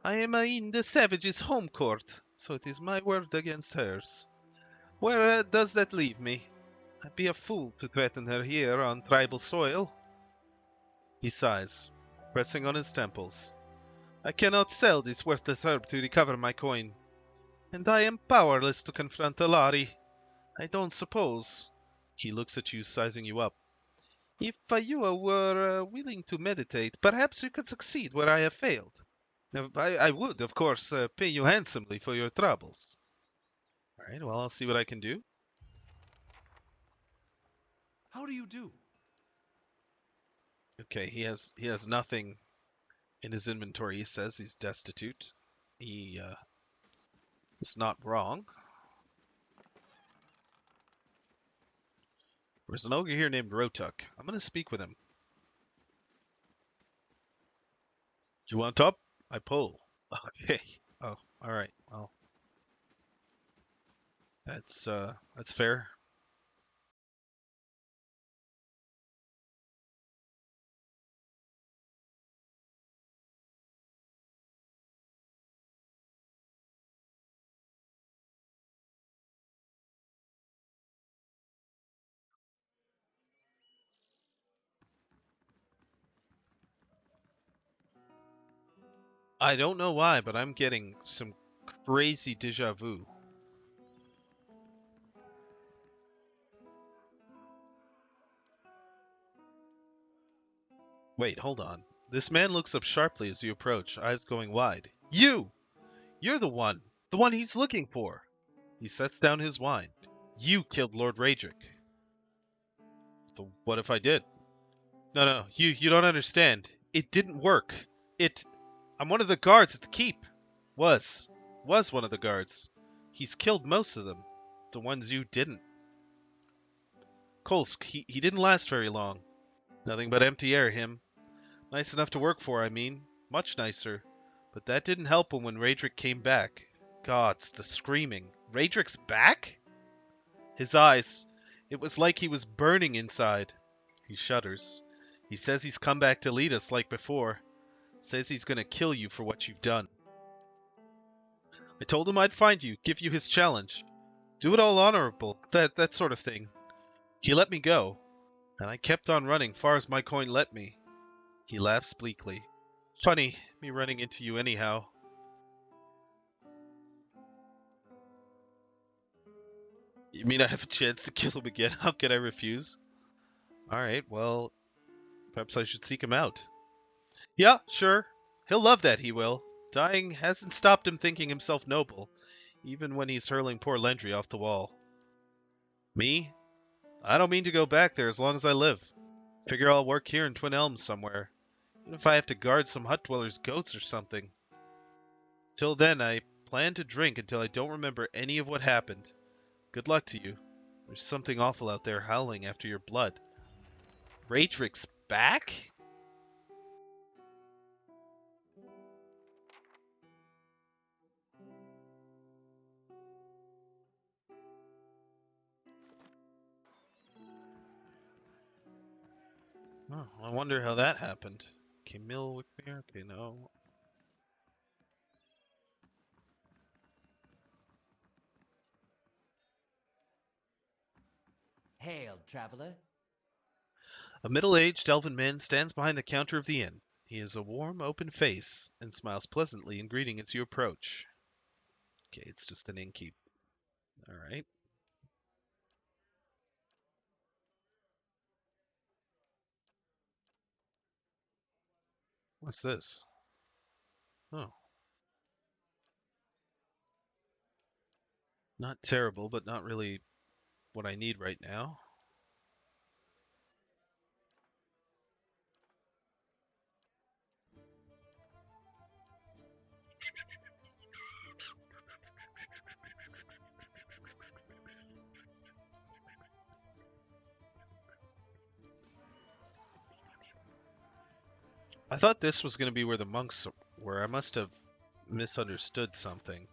I am in the savage's home court, so it is my word against hers. Where does that leave me? I'd be a fool to threaten her here on tribal soil. He sighs, pressing on his temples. I cannot sell this worthless herb to recover my coin, and I am powerless to confront Alari. I don't suppose. He looks at you, sizing you up. If you were willing to meditate, perhaps you could succeed where I have failed. I would, of course, pay you handsomely for your troubles. All right, well, I'll see what I can do. How do you do? Okay, he has nothing in his inventory. He says he's destitute. He is not wrong. There's an ogre here named Rotuk. I'm going to speak with him. You want up? I pull. Okay. Oh, all right. Well, that's fair. I don't know why, but I'm getting some crazy deja vu. Wait, hold on. This man looks up sharply as you approach, eyes going wide. You! You're the one! The one he's looking for! He sets down his wine. You killed Lord Raedric. So what if I did? No, you don't understand. It didn't work. I'm one of the guards at the keep. Was one of the guards. He's killed most of them. The ones you didn't. Kolsk, he didn't last very long. Nothing but empty air, him. Nice enough to work for, I mean. Much nicer. But that didn't help him when Raedric came back. Gods, the screaming. Raedric's back? His eyes. It was like he was burning inside. He shudders. He says he's come back to lead us like before. Says he's gonna kill you for what you've done. I told him I'd find you, give you his challenge. Do it all honorable, that sort of thing. He let me go, and I kept on running far as my coin let me. He laughs bleakly. Funny, me running into you anyhow. You mean I have a chance to kill him again? How can I refuse? Alright, well, perhaps I should seek him out. Yeah, sure. He'll love that, he will. Dying hasn't stopped him thinking himself noble, even when he's hurling poor Lendry off the wall. Me? I don't mean to go back there as long as I live. Figure I'll work here in Twin Elms somewhere, even if I have to guard some hut dwellers' goats or something. Till then, I plan to drink until I don't remember any of what happened. Good luck to you. There's something awful out there howling after your blood. Raedric's back? Oh, I wonder how that happened. Camille with me? Okay, no. Hail, traveler. A middle-aged elven man stands behind the counter of the inn. He has a warm, open face and smiles pleasantly in greeting as you approach. Okay, it's just an innkeep. Alright. What's this? Oh. Not terrible, but not really what I need right now. I thought this was going to be where the monks were. I must have misunderstood something.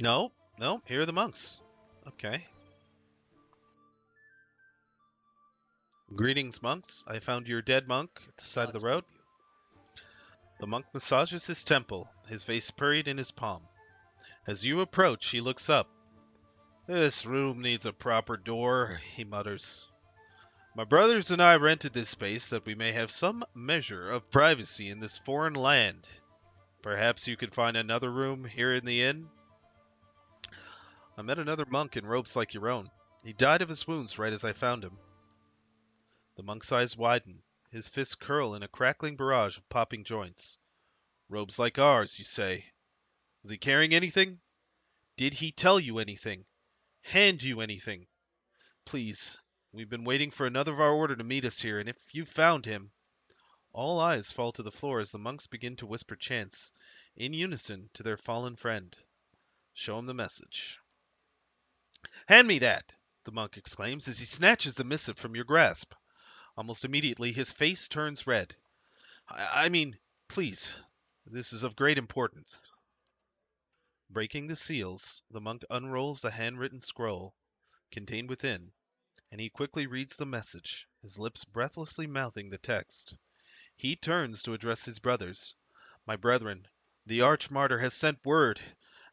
No, no, here are the monks. Okay. Greetings, monks. I found your dead monk at the side of the road. The monk massages his temple, his face buried in his palm. As you approach, he looks up. This room needs a proper door, he mutters. My brothers and I rented this space that we may have some measure of privacy in this foreign land. Perhaps you could find another room here in the inn? I met another monk in robes like your own. He died of his wounds right as I found him. The monk's eyes widen. His fists curl in a crackling barrage of popping joints. Robes like ours, you say. Was he carrying anything? Did he tell you anything? Hand you anything? Please, we've been waiting for another of our order to meet us here, and if you found him... All eyes fall to the floor as the monks begin to whisper chants, in unison, to their fallen friend. Show him the message. Hand me that! The monk exclaims as he snatches the missive from your grasp. Almost immediately, his face turns red. I mean, please, this is of great importance. Breaking the seals, the monk unrolls the handwritten scroll contained within, and he quickly reads the message, his lips breathlessly mouthing the text. He turns to address his brothers. My brethren, the arch-martyr has sent word.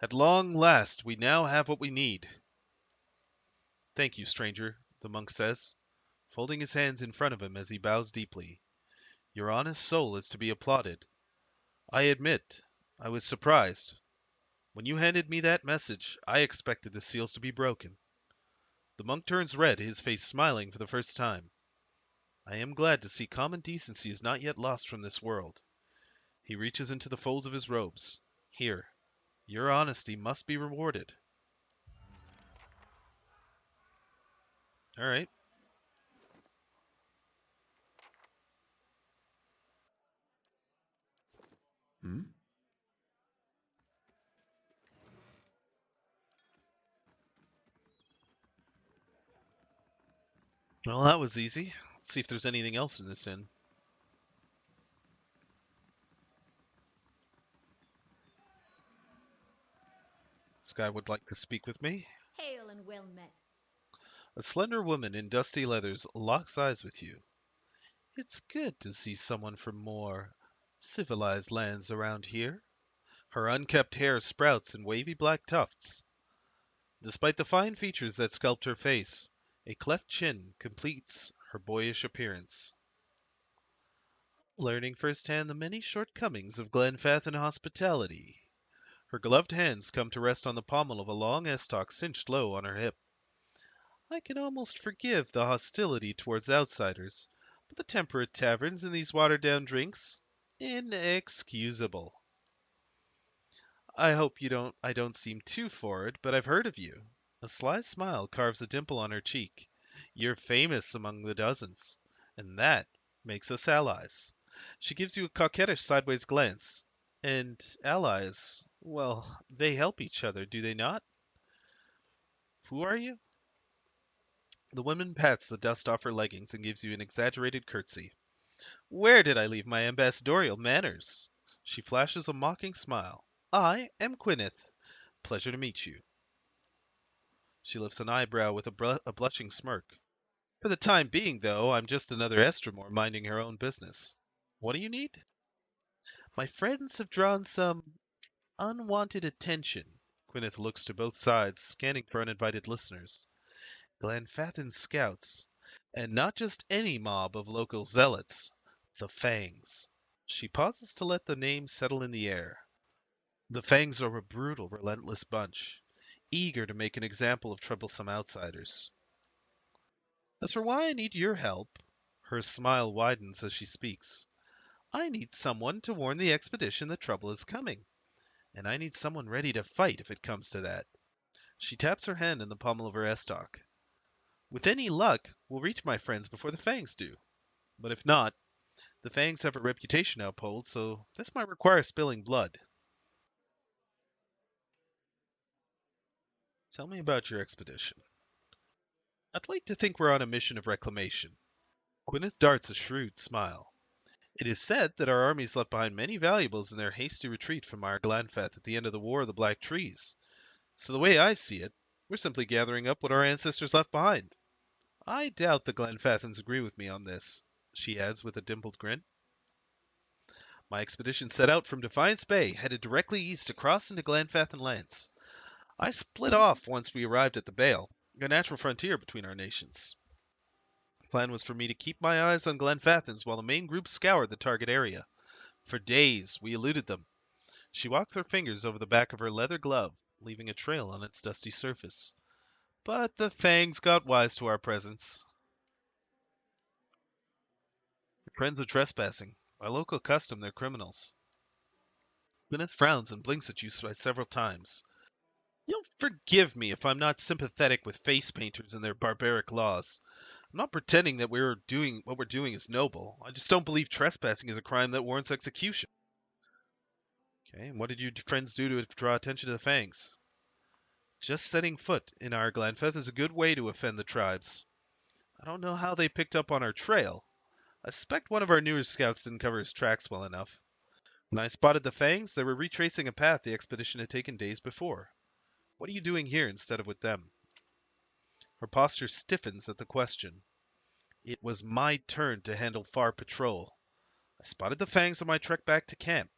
At long last, we now have what we need. Thank you, stranger, the monk says, folding his hands in front of him as he bows deeply. Your honest soul is to be applauded. I admit, I was surprised. When you handed me that message, I expected the seals to be broken. The monk turns red, his face smiling for the first time. I am glad to see common decency is not yet lost from this world. He reaches into the folds of his robes. Here, your honesty must be rewarded. All right. Hmm? Well, that was easy. Let's see if there's anything else in this inn. This guy would like to speak with me. Hail and well met. A slender woman in dusty leathers locks eyes with you. It's good to see someone from more Civilized lands around here. Her unkempt hair sprouts in wavy black tufts. Despite the fine features that sculpt her face, a cleft chin completes her boyish appearance. Learning firsthand the many shortcomings of Glenfathen hospitality. Her gloved hands come to rest on the pommel of a long estoc cinched low on her hip. I can almost forgive the hostility towards outsiders, but the temperate taverns and these watered-down drinks, inexcusable. I don't seem too forward, but I've heard of you. A sly smile carves a dimple on her cheek. You're famous among the dozens, and that makes us allies. She gives you a coquettish sideways glance. And allies, well, they help each other, do they not? Who are you? The woman pats the dust off her leggings and gives you an exaggerated curtsy. Where did I leave my ambassadorial manners? She flashes a mocking smile. I am Gwyneth. Pleasure to meet you. She lifts an eyebrow with a blushing smirk. For the time being, though, I'm just another Estramore minding her own business. What do you need? My friends have drawn some unwanted attention. Gwyneth looks to both sides, scanning for uninvited listeners. Glenfathen's scouts, and not just any mob of local zealots, the Fangs. She pauses to let the name settle in the air. The Fangs are a brutal, relentless bunch, eager to make an example of troublesome outsiders. As for why I need your help, her smile widens as she speaks. I need someone to warn the expedition that trouble is coming, and I need someone ready to fight if it comes to that. She taps her hand in the pommel of her estoc. With any luck, we'll reach my friends before the Fangs do. But if not, the Fangs have a reputation to uphold, so this might require spilling blood. Tell me about your expedition. I'd like to think we're on a mission of reclamation. Gwyneth darts a shrewd smile. It is said that our armies left behind many valuables in their hasty retreat from our Glanfath at the end of the War of the Black Trees. So the way I see it, we're simply gathering up what our ancestors left behind. I doubt the Glenfathens agree with me on this, she adds with a dimpled grin. My expedition set out from Defiance Bay, headed directly east across into Glenfathen lands. I split off once we arrived at the Vale, a natural frontier between our nations. The plan was for me to keep my eyes on Glenfathens while the main group scoured the target area. For days, we eluded them. She walked her fingers over the back of her leather glove, leaving a trail on its dusty surface. But the Fangs got wise to our presence. Your friends are trespassing. By local custom, they're criminals. Gwyneth frowns and blinks at you several times. You'll forgive me if I'm not sympathetic with face painters and their barbaric laws. I'm not pretending that what we're doing is noble. I just don't believe trespassing is a crime that warrants execution. Okay, and what did your friends do to draw attention to the Fangs? Just setting foot in our Glenfeth is a good way to offend the tribes. I don't know how they picked up on our trail. I suspect one of our newer scouts didn't cover his tracks well enough. When I spotted the Fangs, they were retracing a path the expedition had taken days before. What are you doing here instead of with them? Her posture stiffens at the question. It was my turn to handle far patrol. I spotted the Fangs on my trek back to camp.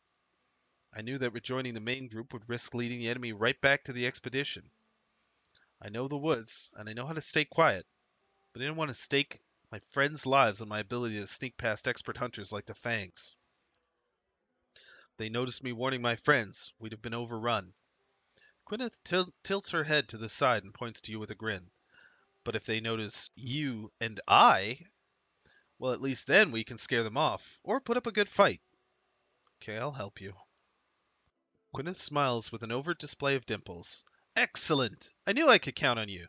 I knew that rejoining the main group would risk leading the enemy right back to the expedition. I know the woods, and I know how to stay quiet, but I didn't want to stake my friends' lives on my ability to sneak past expert hunters like the Fangs. They noticed me warning my friends. We'd have been overrun. Gwyneth tilts her head to the side and points to you with a grin. But if they notice you and I, well, at least then we can scare them off, or put up a good fight. Okay, I'll help you. Gwyneth smiles with an overt display of dimples. Excellent! I knew I could count on you.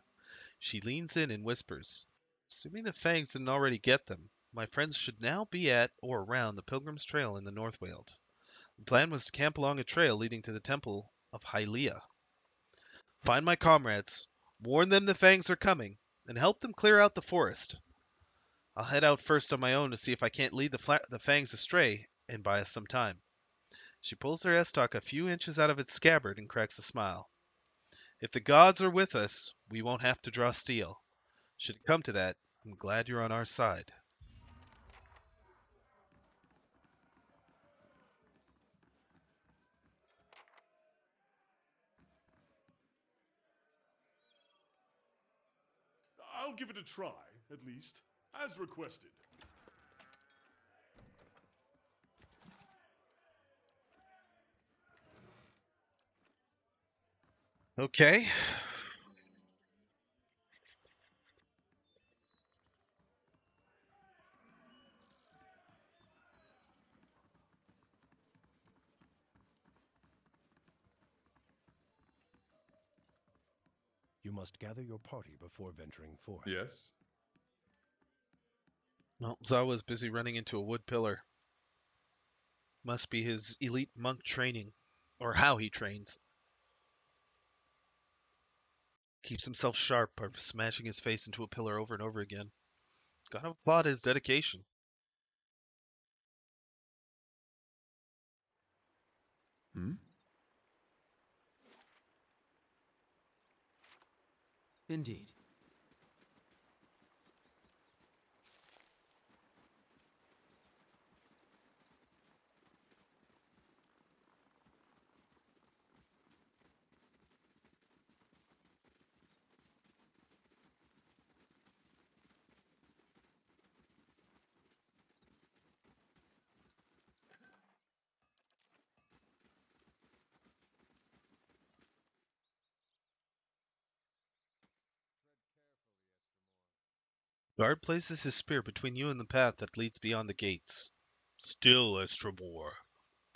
She leans in and whispers. Assuming the Fangs didn't already get them, my friends should now be at or around the Pilgrim's Trail in the Northweald. The plan was to camp along a trail leading to the Temple of Hylia. Find my comrades, warn them the Fangs are coming, and help them clear out the forest. I'll head out first on my own to see if I can't lead the Fangs astray and buy us some time. She pulls her estoc a few inches out of its scabbard and cracks a smile. If the gods are with us, we won't have to draw steel. Should it come to that, I'm glad you're on our side. I'll give it a try, at least, as requested. Okay. You must gather your party before venturing forth. Yes? Well, Zawa's busy running into a wood pillar. Must be his elite monk training, or how he trains. Keeps himself sharp by smashing his face into a pillar over and over again. Gotta applaud his dedication. Hmm? Indeed. Guard places his spear between you and the path that leads beyond the gates. Still, Estremor.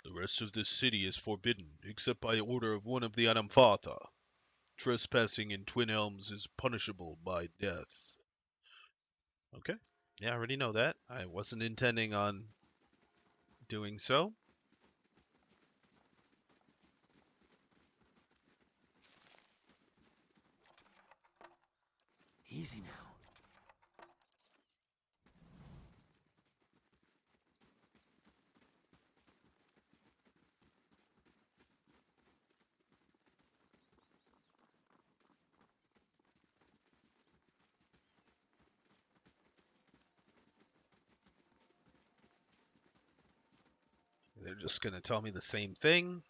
The rest of the city is forbidden, except by order of one of the Anamphata. Trespassing in Twin Elms is punishable by death. Okay. Yeah, I already know that. I wasn't intending on doing so. Easy now. They're just going to tell me the same thing.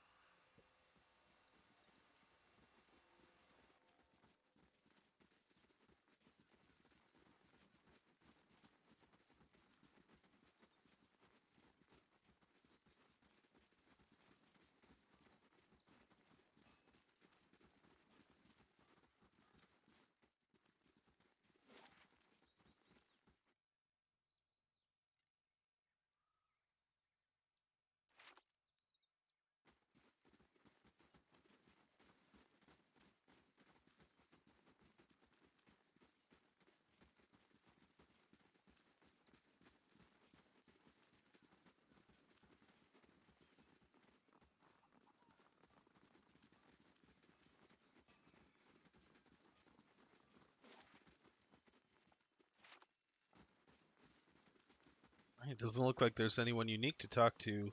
It doesn't look like there's anyone unique to talk to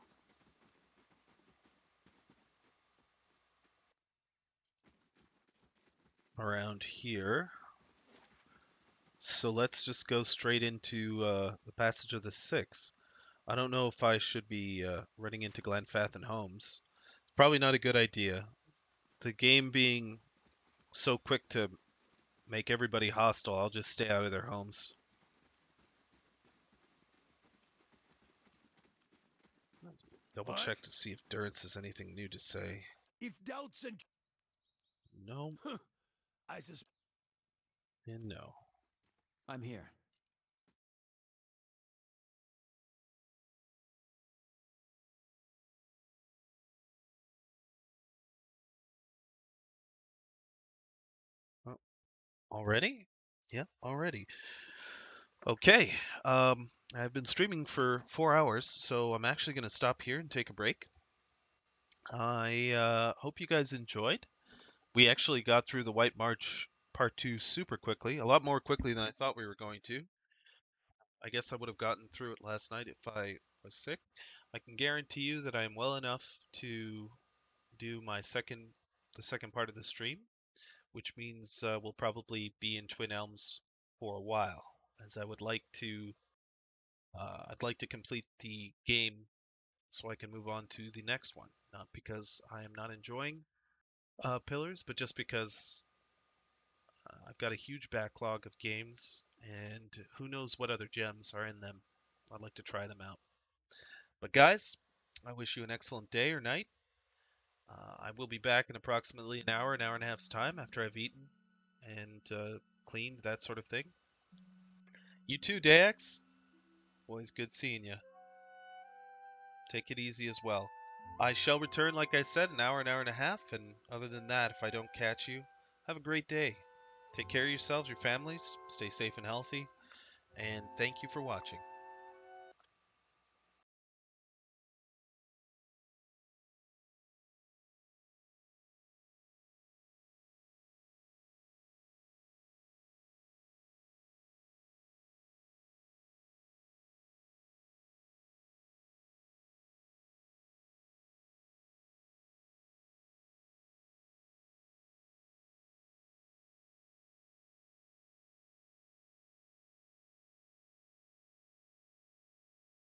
around here. So let's just go straight into the Passage of the Six. I don't know if I should be running into Glenfath and Holmes. Probably not a good idea. The game being so quick to make everybody hostile, I'll just stay out of their homes. Double What? check to see if Durance has anything new to say. If doubts and No I suspect. and no. I'm here. Oh, already? Yeah, already. Okay. I've been streaming for 4 hours, so I'm actually going to stop here and take a break. I hope you guys enjoyed. We actually got through the White March Part 2 super quickly, a lot more quickly than I thought we were going to. I guess I would have gotten through it last night if I was sick. I can guarantee you that I am well enough to do the second part of the stream, which means we'll probably be in Twin Elms for a while, as I'd like to complete the game so I can move on to the next one. Not because I am not enjoying Pillars, but just because I've got a huge backlog of games, and who knows what other gems are in them. I'd like to try them out. But guys, I wish you an excellent day or night. I will be back in approximately an hour and a half's time after I've eaten and cleaned, that sort of thing. You too, Dax. Always good seeing you. Take it easy as well. I shall return, like I said, an hour and a half, and other than that, if I don't catch you, have a great day. Take care of yourselves, your families, stay safe and healthy, and thank you for watching.